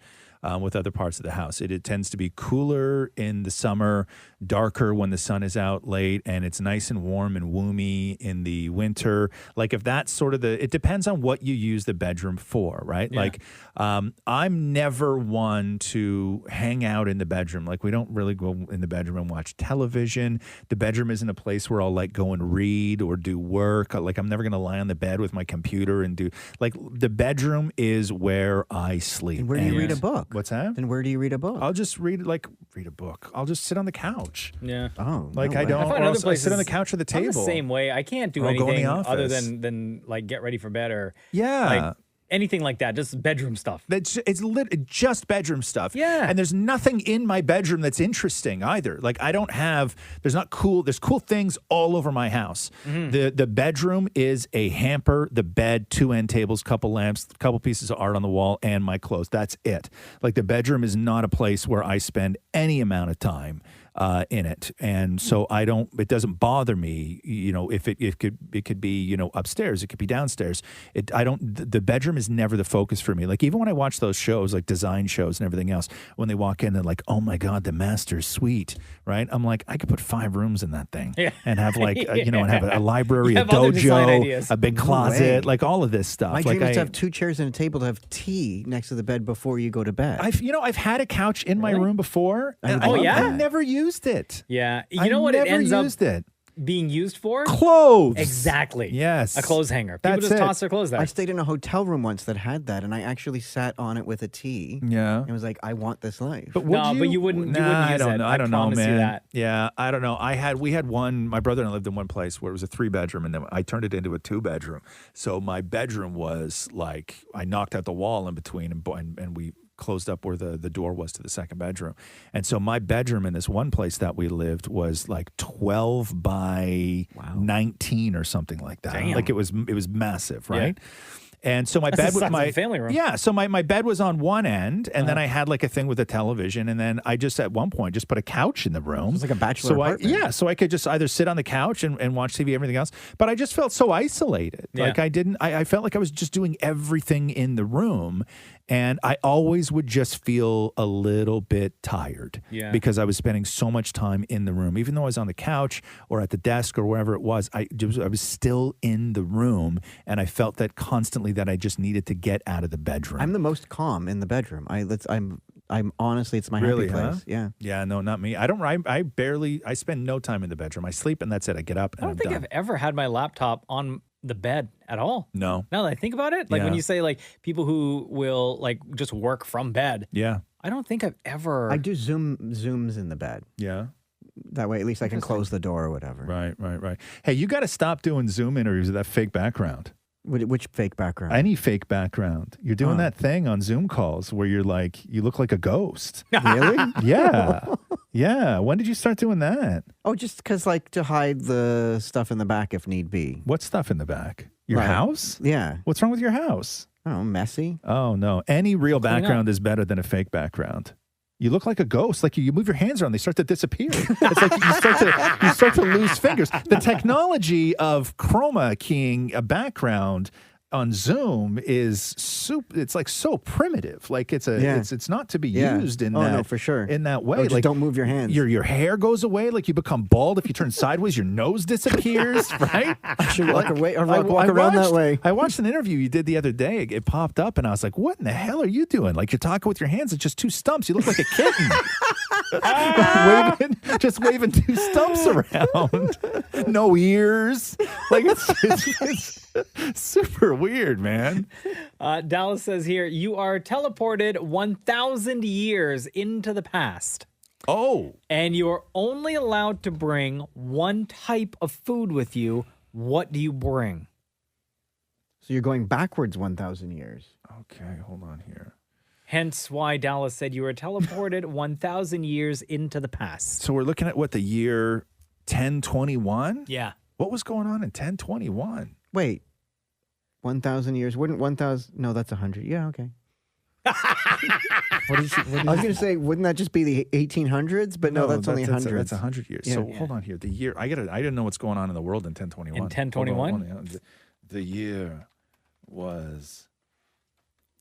with other parts of the house. It tends to be cooler in the summer, darker when the sun is out late, and it's nice and warm and woomy in the winter. Like if that's sort of it depends on what you use the bedroom for, right? Yeah. Like I'm never one to hang out in the bedroom. Like we don't really go in the bedroom and watch television. The bedroom isn't a place where I'll like go and read or do work. Like I'm never going to lie on the bed with my computer and do like the bedroom is where I sleep. And where do you read a book? What's that? Then where do you read a book? I'll just read a book. I'll just sit on the couch. Yeah. Oh, Like no I way. don't. I find or other else I sit on the places- couch or the I'm table. the same way. I can't do Or go in the anything other office. than like get ready for bed or Yeah. like anything like that. Just bedroom stuff. It's just bedroom stuff. Yeah. And there's nothing in my bedroom that's interesting either. Like I don't have, there's cool things all over my house. Mm-hmm. The bedroom is a hamper, the bed, 2 end tables, couple lamps, couple pieces of art on the wall, and my clothes. That's it. Like the bedroom is not a place where I spend any amount of time in it. And so it doesn't bother me, if it could be, upstairs, it could be downstairs. The bedroom is never the focus for me. Like even when I watch those shows, like design shows and everything else, when they walk in and like, oh my God, the master's suite, right? I'm like, I could put 5 rooms in that thing and have like, and have a librry, You a have other design dojo, ideas. a big No closet, way. like all of this stuff. My like dream is to have 2 chairs and a table to have tea next to the bed before you go to bed. I've had a couch in my room before. And Oh, I never used it. Yeah. You I know what it never ends up used it. being used for? Clothes. Exactly. Yes. A clothes hanger. People That's just it. toss their clothes there. I stayed in a hotel room once that had that, and I actually sat on it with a tea. Yeah. And was like, I want this life. But No, but you wouldn't use I don't it. know. I I don't know, promise you man. that. Yeah, I don't know. We had one. My brother and I lived in one place where it was a 3-bedroom, and then I turned it into a 2-bedroom. So my bedroom was like I knocked out the wall in between, and we closed up where the door was to the 2nd bedroom. And so my bedroom in this one place that we lived was like 12 by 19 or something like that. Damn. Like it was massive, right? And so my That's bed the was size of my a family room. Yeah, so my bed was on one end, and then I had like a thing with a television, and then I just at one point just put a couch in the room. It was like a bachelor apartment. so I could just either sit on the couch and watch TV, everything else. But I just felt so isolated. Yeah. Like I felt like I was just doing everything in the room, and I always would just feel a little bit tired because I was spending so much time in the room. Even though I was on the couch or at the desk or wherever it was, I was still in the room, and I felt that constantly that I just needed to get out of the bedroom. I'm the most calm in the bedroom. I'm honestly, it's my Really, happy place. huh? Yeah. Yeah, no, not me. I spend no time in the bedroom. I sleep and that's it. I get up and I don't I'm think done. I've ever had my laptop on the bed at all. No. Now that I think about it, like when Yeah. you say like people who will like just work from bed, Yeah. I don't think I've ever. I do zooms in the bed. Yeah. That way, at least I can close the door or whatever. Right. Hey, you got to stop doing Zoom interviews with that fake background. Which fake background? Any fake background. You're doing Oh. that thing on Zoom calls where you look like a ghost. Really? Yeah. Yeah. When did you start doing that? Oh, just because, like, to hide the stuff in the back if need be. What stuff in the back? Your Right. house? Yeah. What's wrong with your house? Oh, messy. Oh, no. Any real Clean up. background is better than a fake background. You look like a ghost. Like you move your hands around, they start to disappear. It's like you start to lose fingers. The technology of chroma keying a background on Zoom is it's like so primitive. Like it's not to be used in that. No, for sure. In that way. Or just like don't move your hands. Your hair goes away. Like you become bald. If you turn sideways, your nose disappears. Right? I should walk away or walk around that way. I watched an interview you did the other day. It popped up, and I was like, "What in the hell are you doing? Like you're talking with your hands. It's just 2 stumps. You look like a kitten, just waving 2 stumps around. No ears. Like it's super weird, man." Dallas says here, you are teleported 1,000 years into the past. Oh. And you're only allowed to bring one type of food with you. What do you bring? So you're going backwards 1,000 years. Okay, hold on here. Hence why Dallas said you were teleported 1,000 years into the past. So we're looking at what, the year 1021? Yeah. What was going on in 1021? Wait, 1,000 years? Wouldn't 1,000? No, that's 100. Yeah, okay. I was going to say, wouldn't that just be the 1800s? But no, that's only 100. That's 100 years. Yeah. So hold on here. The year, I didn't know what's going on in the world in 1021. In 1021? The year was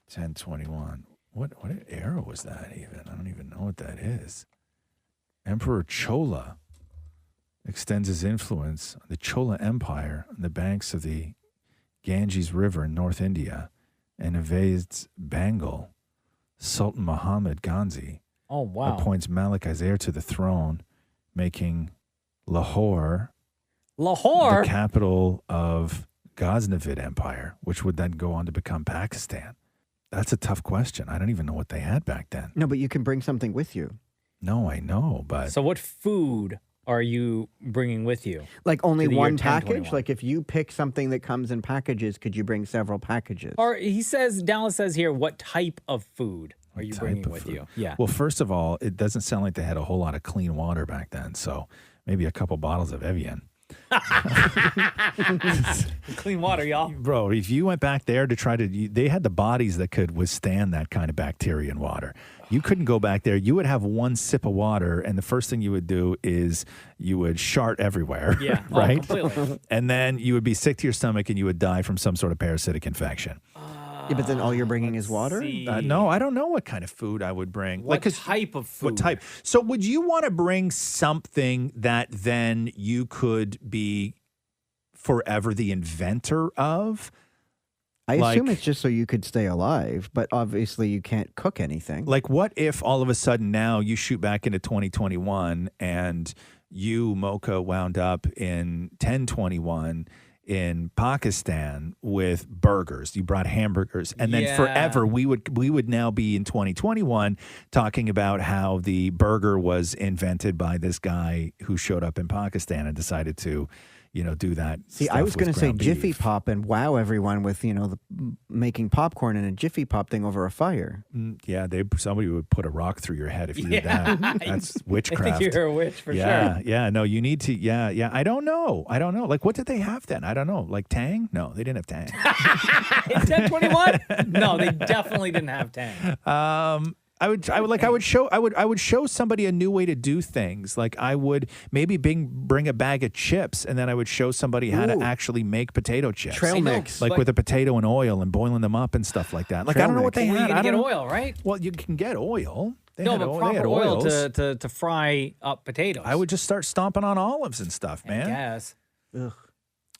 1021. What era was that even? I don't even know what that is. Emperor Chola extends his influence on the Chola Empire on the banks of the Ganges River in North India and invades Bengal. Sultan Muhammad Ghazi appoints Malik as heir to the throne, making Lahore the capital of Ghaznavid Empire, which would then go on to become Pakistan. That's a tough question. I don't even know what they had back then. No, but you can bring something with you. No, I know, but... So what food are you bringing with you? Like only to the year one package? 1021? Like if you pick something that comes in packages, could you bring several packages? Or Dallas says here, what type of food are you bringing with you? Yeah. Well, first of all, it doesn't sound like they had a whole lot of clean water back then, so maybe a couple bottles of Evian. Clean water, y'all. Bro, if you went back there to try to... They had the bodies that could withstand that kind of bacteria in water. You couldn't go back there. You would have one sip of water, and the first thing you would do is you would shart everywhere. Yeah, right? completely. And then you would be sick to your stomach, and you would die from some sort of parasitic infection. Yeah, but then all you're bringing is water? No, I don't know what kind of food I would bring. What type of food? What type? So would you want to bring something that then you could be forever the inventor of? I assume it's just so you could stay alive, but obviously you can't cook anything. Like, what if all of a sudden now you shoot back into 2021 and you, Mocha, wound up in 1021 in Pakistan with burgers? You brought hamburgers, and then forever we would now be in 2021 talking about how the burger was invented by this guy who showed up in Pakistan and decided to, do that. See, I was going to say Jiffy Pop and wow everyone with, making popcorn in a Jiffy Pop thing over a fire. Yeah, somebody would put a rock through your head if you did that. That's witchcraft. I think you're a witch for sure. Yeah. No, you need to. Yeah. I don't know. Like, what did they have then? I don't know. Like Tang? No, they didn't have Tang. In 1021? No, they definitely didn't have Tang. I would show somebody a new way to do things. Like I would maybe bring a bag of chips, and then I would show somebody how to actually make potato chips. Trail mix. Like with a potato and oil and boiling them up and stuff like that. Like I don't know what they had. You can get oil, right? Well, you can get oil. They no, had but they proper had oil oils. to fry up potatoes. I would just start stomping on olives and stuff, man. Yes. Ugh.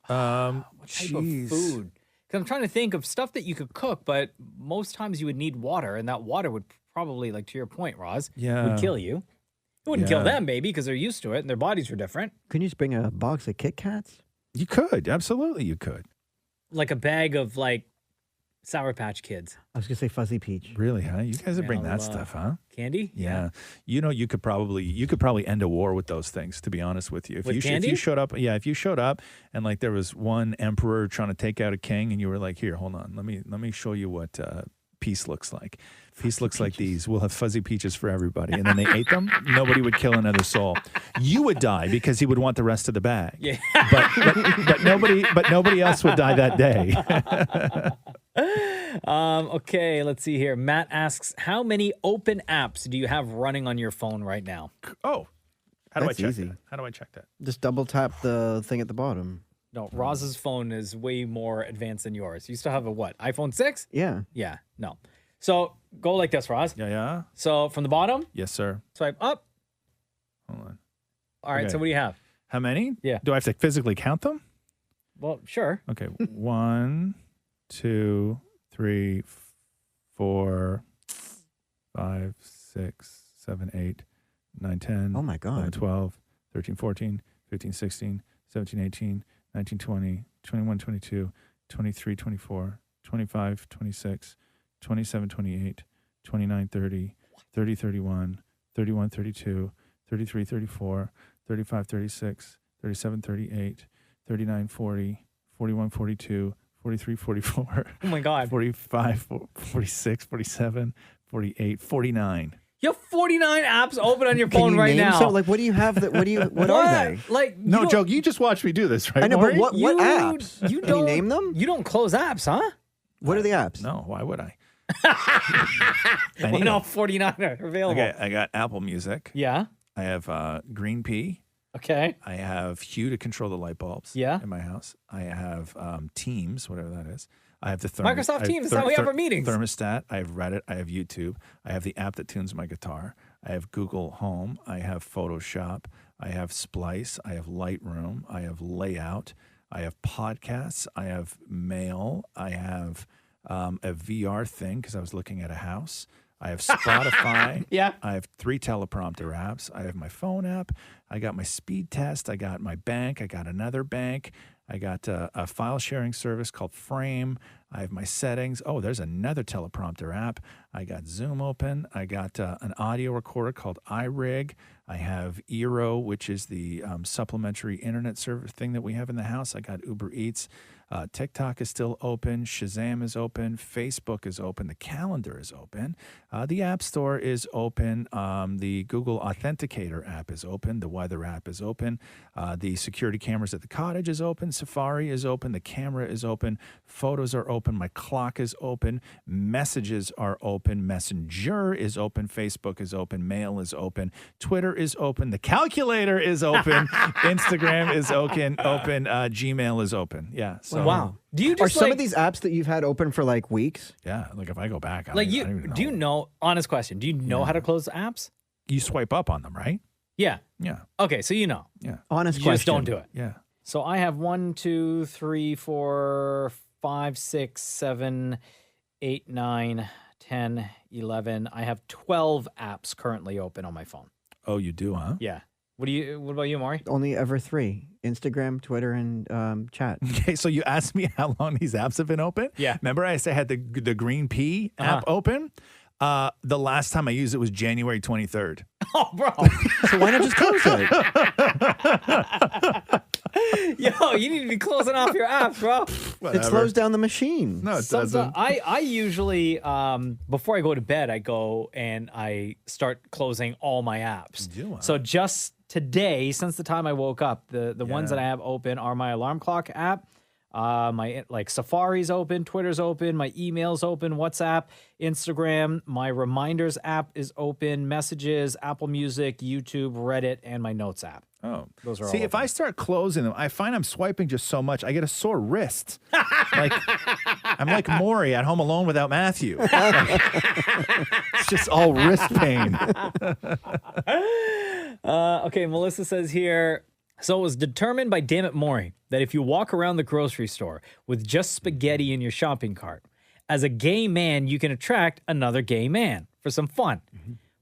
What type of food? Because I'm trying to think of stuff that you could cook, but most times you would need water, and that water would probably, like to your point, Roz, would kill you. It wouldn't kill them, maybe, because they're used to it and their bodies are different. Couldn't you just bring a box of Kit Kats? You could. Absolutely, you could. Like a bag of, Sour Patch Kids. I was going to say Fuzzy Peach. Really, huh? You guys would bring that stuff, huh? Candy? Yeah. You could probably end a war with those things, to be honest with you. If you showed up and there was one emperor trying to take out a king and you were like, "Here, hold on. Let me show you what peace looks like. Peace looks like these. We'll have fuzzy peaches for everybody." And then they ate them. Nobody would kill another soul. You would die because he would want the rest of the bag. Yeah. But nobody else would die that day. Okay, let's see here. Matt asks, how many open apps do you have running on your phone right now? Oh, how do That's I check easy. that? How do I check that? Just double tap the thing at the bottom. No, Roz's phone is way more advanced than yours. You still have a what? iPhone 6? Yeah. Yeah, no. So go like this, Roz. Yeah. So from the bottom, Yes, sir. swipe up. Hold on. All right, Okay. so what do you have? How many? Yeah. Do I have to physically count them? Well, sure. Okay. 1, 2, 3, 4, 5, 6, 7, 8, 9, 10. Oh, my God. 11, 12, 13, 14, 15, 16, 17, 18, 19, 20, 21, 22, 23, 24, 25, 26, 27, 28, 29, 30, 30, 31, 31, 32, 33, 34, 35, 36, 37, 38, 39, 40, 41, 42, 43, 44. Oh my God. 45, 46, 47, 48, 49. You have 49 apps open on your phone right now. So, like, what do you have? What are they? Like, No, Joe, you just watched me do this, right? I know, but Maury? what apps? You Can don't you name them? You don't close apps, huh? What are the apps? No, why would I? When all 49 are available. Okay, I got Apple Music. Yeah. I have Green Pea. Okay. I have Hue to control the light bulbs. Yeah. In my house. I have Teams, whatever that is. I have the Microsoft Teams, that's how we have our meetings. Thermostat. I have Reddit. I have YouTube. I have the app that tunes my guitar. I have Google Home. I have Photoshop. I have Splice. I have Lightroom. I have Layout. I have podcasts. I have Mail. I have a VR thing because I was looking at a house. I have Spotify. Yeah. I have 3 teleprompter apps. I have my phone app. I got my speed test. I got my bank. I got another bank. I got a file sharing service called Frame. I have my settings. Oh, there's another teleprompter app. I got Zoom open. I got an audio recorder called iRig. I have Eero, which is the supplementary internet service thing that we have in the house. I got Uber Eats. TikTok is still open. Shazam is open. Facebook is open. The calendar is open. The App Store is open. The Google Authenticator app is open. The weather app is open. The security cameras at the cottage is open. Safari is open. The camera is open. Photos are open. My clock is open. Messages are open. Messenger is open. Facebook is open. Mail is open. Twitter is open. The calculator is open. Instagram is open. Gmail is open. Yeah. So, wow. Do you just Are some of these apps that you've had open for like weeks? Yeah. Like if I go back, like you do you know, honest question, do you know how to close apps? You swipe up on them, right? Yeah. Yeah. Okay, so you know. Yeah. Honest You question. just don't do it. Yeah. So I have 1, 2, 3, 4, 5, 6, 7, 8, 9, 10, 11. I have 12 apps currently open on my phone. Oh, you do, huh? Yeah. What about you, Maury? Only ever 3: Instagram, Twitter, and chat. Okay, so you asked me how long these apps have been open? Yeah. Remember I said I had the Green Pea app open? The last time I used it was January 23rd. Oh, bro. So why not just close it? Yo, you need to be closing off your apps, bro. It slows down the machine. No, it Sometimes doesn't. I usually, before I go to bed, I go and I start closing all my apps. You do, huh? So just today, since the time I woke up, the ones that I have open are my alarm clock app, my Safari's open, Twitter's open, my email's open, WhatsApp, Instagram, my reminders app is open, messages, Apple Music, YouTube, Reddit, and my notes app. Oh, those are see, all if I start closing them, I find I'm swiping just so much, I get a sore wrist. Like I'm like Maury at Home Alone without Matthew. It's just all wrist pain. Okay, Melissa says here, so it was determined by Dammit Maury that if you walk around the grocery store with just spaghetti in your shopping cart, as a gay man, you can attract another gay man for some fun.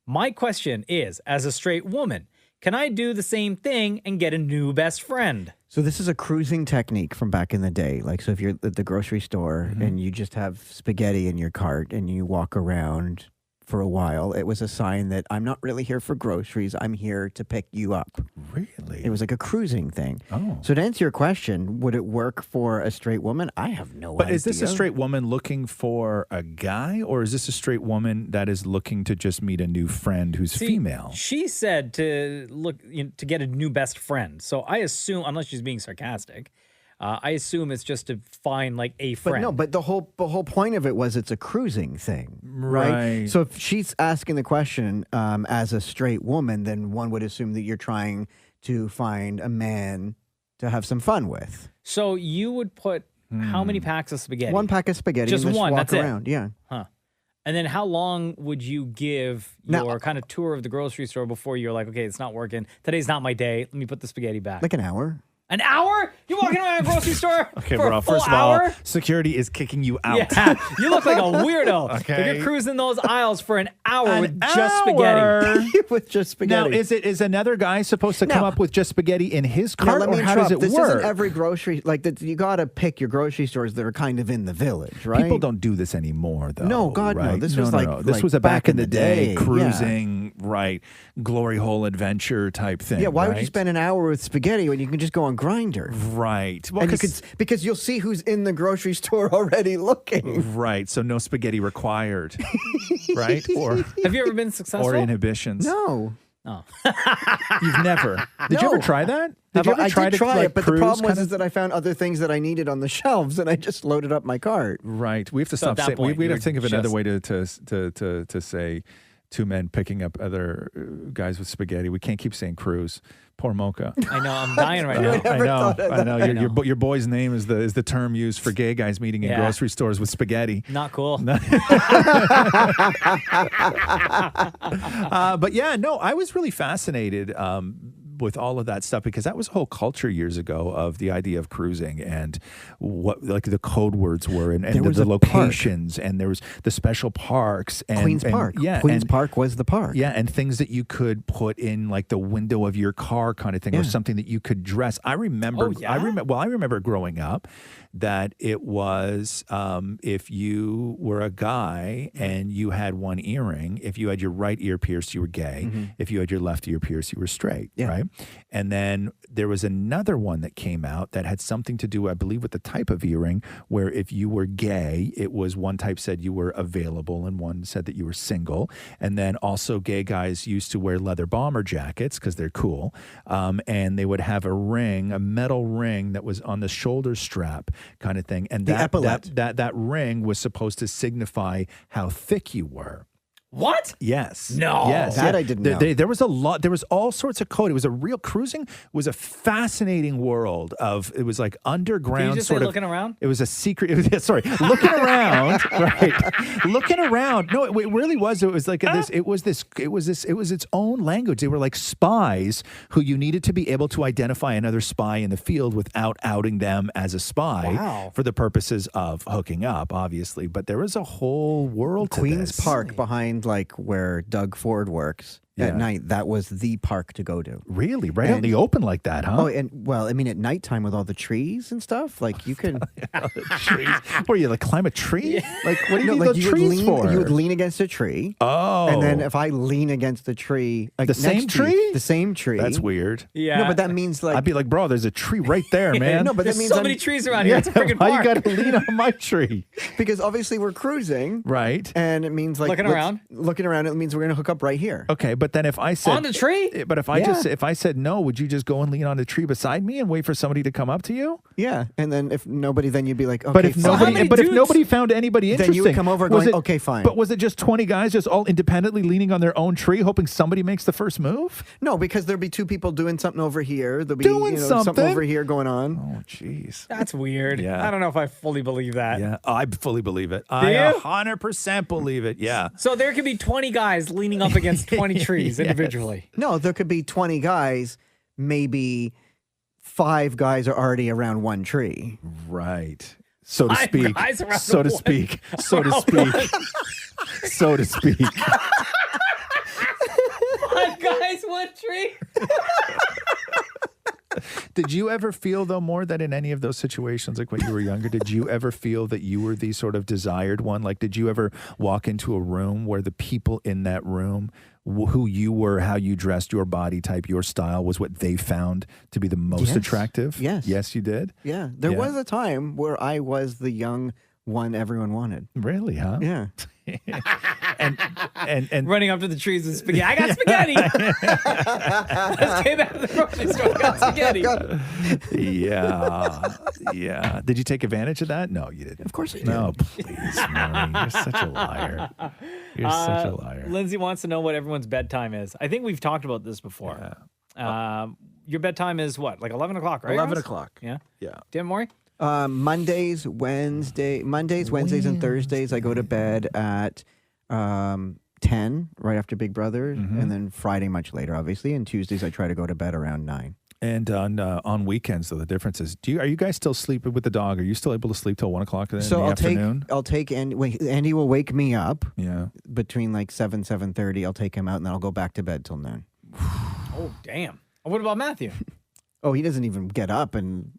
My question is, as a straight woman, can I do the same thing and get a new best friend? So this is a cruising technique from back in the day. Like, so if you're at the grocery store and you just have spaghetti in your cart and you walk around for a while, it was a sign that I'm not really here for groceries. I'm here to pick you up. Really? It was like a cruising thing. Oh. So to answer your question, would it work for a straight woman? I have no idea. But is this a straight woman looking for a guy, or is this a straight woman that is looking to just meet a new friend who's female? She said to look to get a new best friend. So I assume, unless she's being sarcastic, I assume it's just to find like a friend. But no, but the whole point of it was it's a cruising thing, right? So if she's asking the question as a straight woman, then one would assume that you're trying to find a man to have some fun with. So you would put how many packs of spaghetti? 1 pack of spaghetti. Just and one. Walk That's around. it. Yeah. Huh. And then how long would you give your kind of tour of the grocery store before you're like, okay, it's not working. Today's not my day. Let me put the spaghetti back. Like an hour. An hour? You walking around a grocery store Okay, for bro. a full First of hour? all, security is kicking you out. Yeah, you look like a weirdo. Okay. If you're cruising those aisles for an hour with just spaghetti. With just Now, spaghetti. is another guy supposed to come up with just spaghetti in his Now, cart, let me or how does it interrupt. This work? isn't every grocery. Like, you got to pick your grocery stores that are kind of in the village, right? People don't do this anymore, though. No, God, no. right? This was like- this like was a back in the day, yeah. cruising, right? Glory hole adventure type thing. Yeah, why would you right? spend an hour with spaghetti when you can just go on Grindr? Right. Well, And you could, because you'll see who's in the grocery store already looking. Right. So no spaghetti required. Right? Or Have you ever been successful? or inhibitions. No. Oh. You've never. Did you ever try that? Did you ever I try did to try like, it, but the cruise problem was kind of- is that I found other things that I needed on the shelves, and I just loaded up my cart. Right. We have to So at stop that saying. point, We you're have to think of another just- way to say two men picking up other guys with spaghetti. We can't keep saying cruise. Poor Mocha. I know, I'm dying right I now. know. never thought of I know. that. Your boy's name is the term used for gay guys meeting in Yeah. grocery stores with spaghetti. Not cool. But yeah, no, I was really fascinated with all of that stuff because that was a whole culture years ago of the idea of cruising and what like the code words were and There was the a park. locations and there was the special parks and Queen's Park. Yeah, Queen's and- Park was the park. Yeah, and things that you could put in like the window of your car kind of thing or Yeah. something that you could dress. I remember Oh, yeah? I remember growing up that it was if you were a guy and you had one earring, if you had your right ear pierced, you were gay. If you had your left ear pierced, you were straight, Yeah. right? And then there was another one that came out that had something to do, I believe, with the type of earring, where if you were gay, it was one type said you were available and one said that you were single. And then also gay guys used to wear leather bomber jackets because they're cool. And they would have a ring, a metal ring that was on the shoulder strap kind of thing. And The epaulette. that ring was supposed to signify how thick you were. What? Yes. No. Yes. That yeah. I didn't know. There was a lot. There was all sorts of code. It was a real cruising was a fascinating world of. It was like underground Can you just sort say of looking around? It was a secret. It was, yeah, sorry, looking around. Right, looking around. No, it really was. It was like this. It was its own language. They were like spies who you needed to be able to identify another spy in the field without outing them as a spy Wow. for the purposes of hooking up, obviously. But there was a whole world to Queen's this. Park behind like where Doug Ford works Yeah. at night. That was the park to go to. Really? Right out in the open like that, huh? Oh, and well, I mean, at nighttime with all the trees and stuff, like you can. Trees. Where you like climb a tree? Like what do you No, need like the you would trees lean, for? You would lean against a tree. Oh. And then if I lean against the tree, like The same next to you- tree? the same tree. That's weird. Yeah. No, but that means like I'd be like, bro, there's a tree right there, man. No, but that There's means so I'm- many trees around here. It's a freaking why park. you gotta lean on my tree? because obviously we're cruising, Right. and it means like Looking let's- around? Looking around, it means we're gonna hook up right here. Okay, but then if I said On the tree? but if I said no, would you just go and lean on the tree beside me and wait for somebody to come up to you? Yeah, and then if nobody, then you'd be like, okay, But if fine. if nobody found anybody Then interesting, you would come over was going, "Okay, fine." But was it just 20 guys just all independently leaning on their own tree, hoping somebody makes the first move? No, because there'll be two people doing something over here. There'll be Doing something something? over here going on. Oh, jeez. That's weird. Yeah. I don't know if I fully believe that. Yeah, I fully believe it. Do I you? 100% believe it. Yeah. So there could be 20 guys leaning up against 20 trees individually. No, there could be 20 guys. Maybe 5 guys are already around one tree. Right. So to 5 speak. guys around So to one- speak. So to around speak. one. So to speak. 5 guys, 1 tree. Did you ever feel, though, more that in any of those situations, like when you were younger, did you ever feel that you were the sort of desired one? Like, did you ever walk into a room where the people in that room, who you were, how you dressed, your body type, your style, was what they found to be the most Yes. attractive? Yes. Yes, you did? Yeah, there was a time where I was the young one everyone wanted. Really, huh? Yeah. And Running up to the trees with spaghetti. I got spaghetti. Just came out of the grocery store. I got spaghetti. yeah. Yeah. Did you take advantage of that? No, you didn't. Of course I did. No, please, Maury. You're such a liar. You're such a liar. Lindsay wants to know what everyone's bedtime is. I think we've talked about this before. Your bedtime is what? Like 11 o'clock, right? 11 guys? o'clock. Yeah. Yeah. Dan Maury? Mondays, Wednesdays, and Thursdays, I go to bed at 10, right after Big Brother, and then Friday much later, obviously. And Tuesdays, I try to go to bed around 9. And on weekends, though, the difference is: are you guys still sleeping with the dog? Are you still able to sleep till 1 o'clock in the afternoon? I'll take Andy will wake me up. Yeah. Between like 7:30, I'll take him out, and then I'll go back to bed till noon. Oh, damn. What about Matthew? Oh, he doesn't even get up and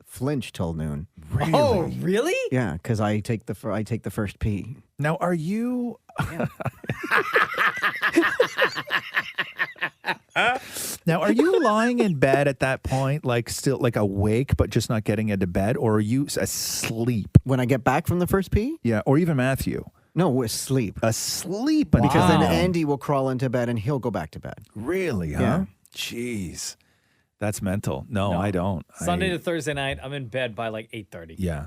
flinch till noon. Really? Oh, really? Yeah, because I take the first pee. Now, are you? Now, are you lying in bed at that point, like still like awake, but just not getting into bed, or are you asleep when I get back from the first pee? Yeah, or even Matthew. No, asleep. Asleep, because then Andy will crawl into bed and he'll go back to bed. Really? Huh? Yeah. Jeez, that's mental. No, I don't. Sunday to Thursday night, I'm in bed by like 8:30. Yeah.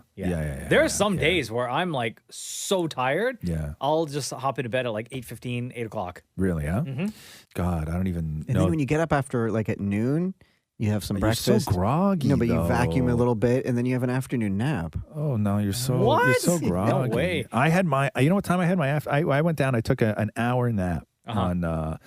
There are some days where I'm like so tired. Yeah. I'll just hop into bed at like 8:15, 8 o'clock. Really? Huh? Mm-hmm. God, I don't even And know. then when you get up after like at noon, you have some You're so breakfast. groggy, No, but you vacuum a though. little bit, and then you have an afternoon nap. Oh no, you're so you're What? so No groggy. way. I had my. You know what time I had my? I went down. I took an hour nap on.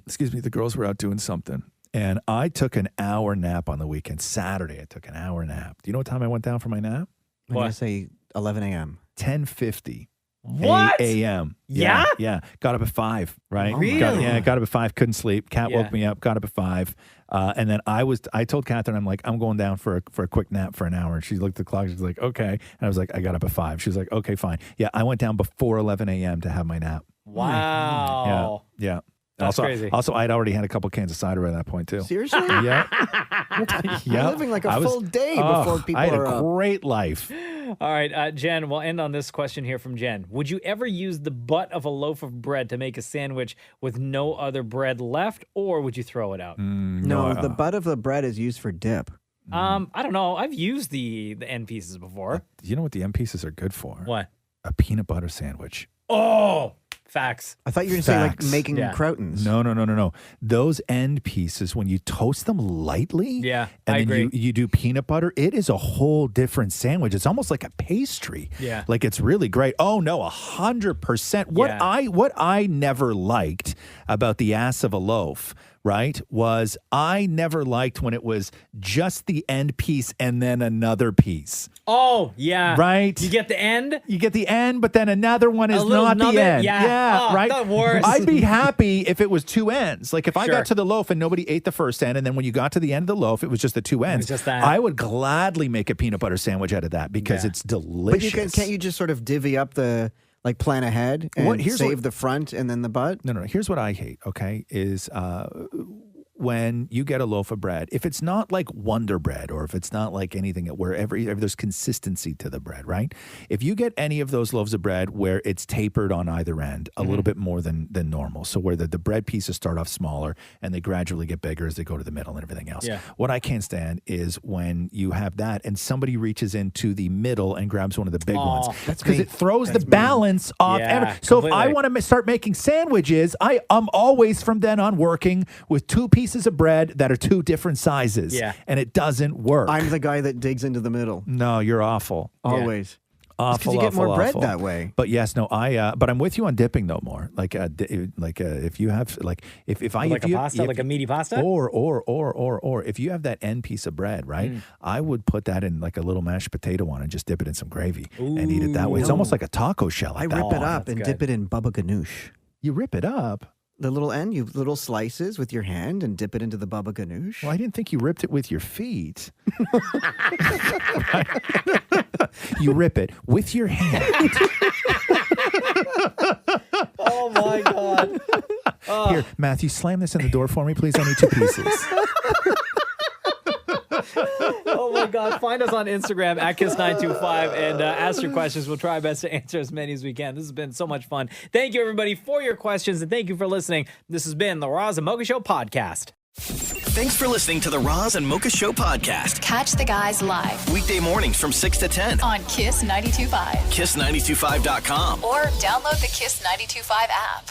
Excuse me. The girls were out doing something, and I took an hour nap on the weekend. Saturday, I took an hour nap. Do you know what time I went down for my nap? I'm going to say 11 a.m. 10:50. What? a.m. Yeah? Yeah. Got up at 5, right? Really? Got up at 5, couldn't sleep. Kat Yeah. woke me up, got up at 5. And then I told Catherine, I'm like, I'm going down for a quick nap for an hour. And she looked at the clock. She's like, okay. And I was like, I got up at 5. She was like, okay, fine. Yeah, I went down before 11 a.m. to have my nap. Wow. Yeah. That's also, crazy. Also, I'd already had a couple cans of cider at that point, too. Seriously? Yeah. You're living like a full day before people I had are a up. great life. All right, Jen, we'll end on this question here from Jen. Would you ever use the butt of a loaf of bread to make a sandwich with no other bread left, or would you throw it out? No, the butt of the bread is used for dip. I don't know. I've used the end pieces before. You know what the end pieces are good for? What? A peanut butter sandwich. Oh, facts. I thought you were going to say like Facts. making Yeah. croutons. No. Those end pieces, when you toast them lightly, Yeah, and I then agree. you do peanut butter, it is a whole different sandwich. It's almost like a pastry. Yeah. Like it's really great. Oh no, 100%. What I never liked about the ass of a loaf, right, was I never liked when it was just the end piece and then another piece. Oh, yeah. Right? You get the end? You get the end, but then another one is little not the nugget? end. Yeah. Oh, right. the worst. I'd be happy if it was two ends. Like if I Sure. got to the loaf and nobody ate the first end, and then when you got to the end of the loaf, it was just the two ends. just that. I would gladly make a peanut butter sandwich out of that because it's delicious. But can't you just sort of divvy up the, like plan ahead and save the front and then the butt? No. Here's what I hate, okay, is when you get a loaf of bread, if it's not like Wonder Bread or if it's not like anything where there's consistency to the bread, right? If you get any of those loaves of bread where it's tapered on either end a little bit more than normal, so where the bread pieces start off smaller and they gradually get bigger as they go to the middle and everything else. Yeah. What I can't stand is when you have that and somebody reaches into the middle and grabs one of the big ones. That's Because me. it throws the balance off. Yeah, So if I completely. want to start making sandwiches, I'm always from then on working with two pieces of bread that are two different sizes. Yeah. And it doesn't work. I'm the guy that digs into the middle. No, you're awful. Always. Awful, because you get more bread awful. that way. But yes, no, but I'm with you on dipping though more. Like if you have like if Like a pasta, like a meaty pasta? or if you have that end piece of bread, right? I would put that in like a little mashed potato on and just dip it in some gravy and eat it that way. It's almost like a taco shell. I Like that. rip it up and dip it in baba ganoush. You rip it up. The little end, you little slices with your hand and dip it into the baba ganoush. Well, I didn't think you ripped it with your feet. You rip it with your hand. Oh, my God. Here, Matthew, slam this in the door for me, please. I need 2 pieces. Oh, my God. Find us on Instagram at Kiss925 and ask your questions. We'll try our best to answer as many as we can. This has been so much fun. Thank you, everybody, for your questions, and thank you for listening. This has been the Roz and Mocha Show podcast. Thanks for listening to the Roz and Mocha Show podcast. Catch the guys live Weekday mornings from 6 to 10. on Kiss 92.5 Kiss925.com. or download the Kiss 92.5 app.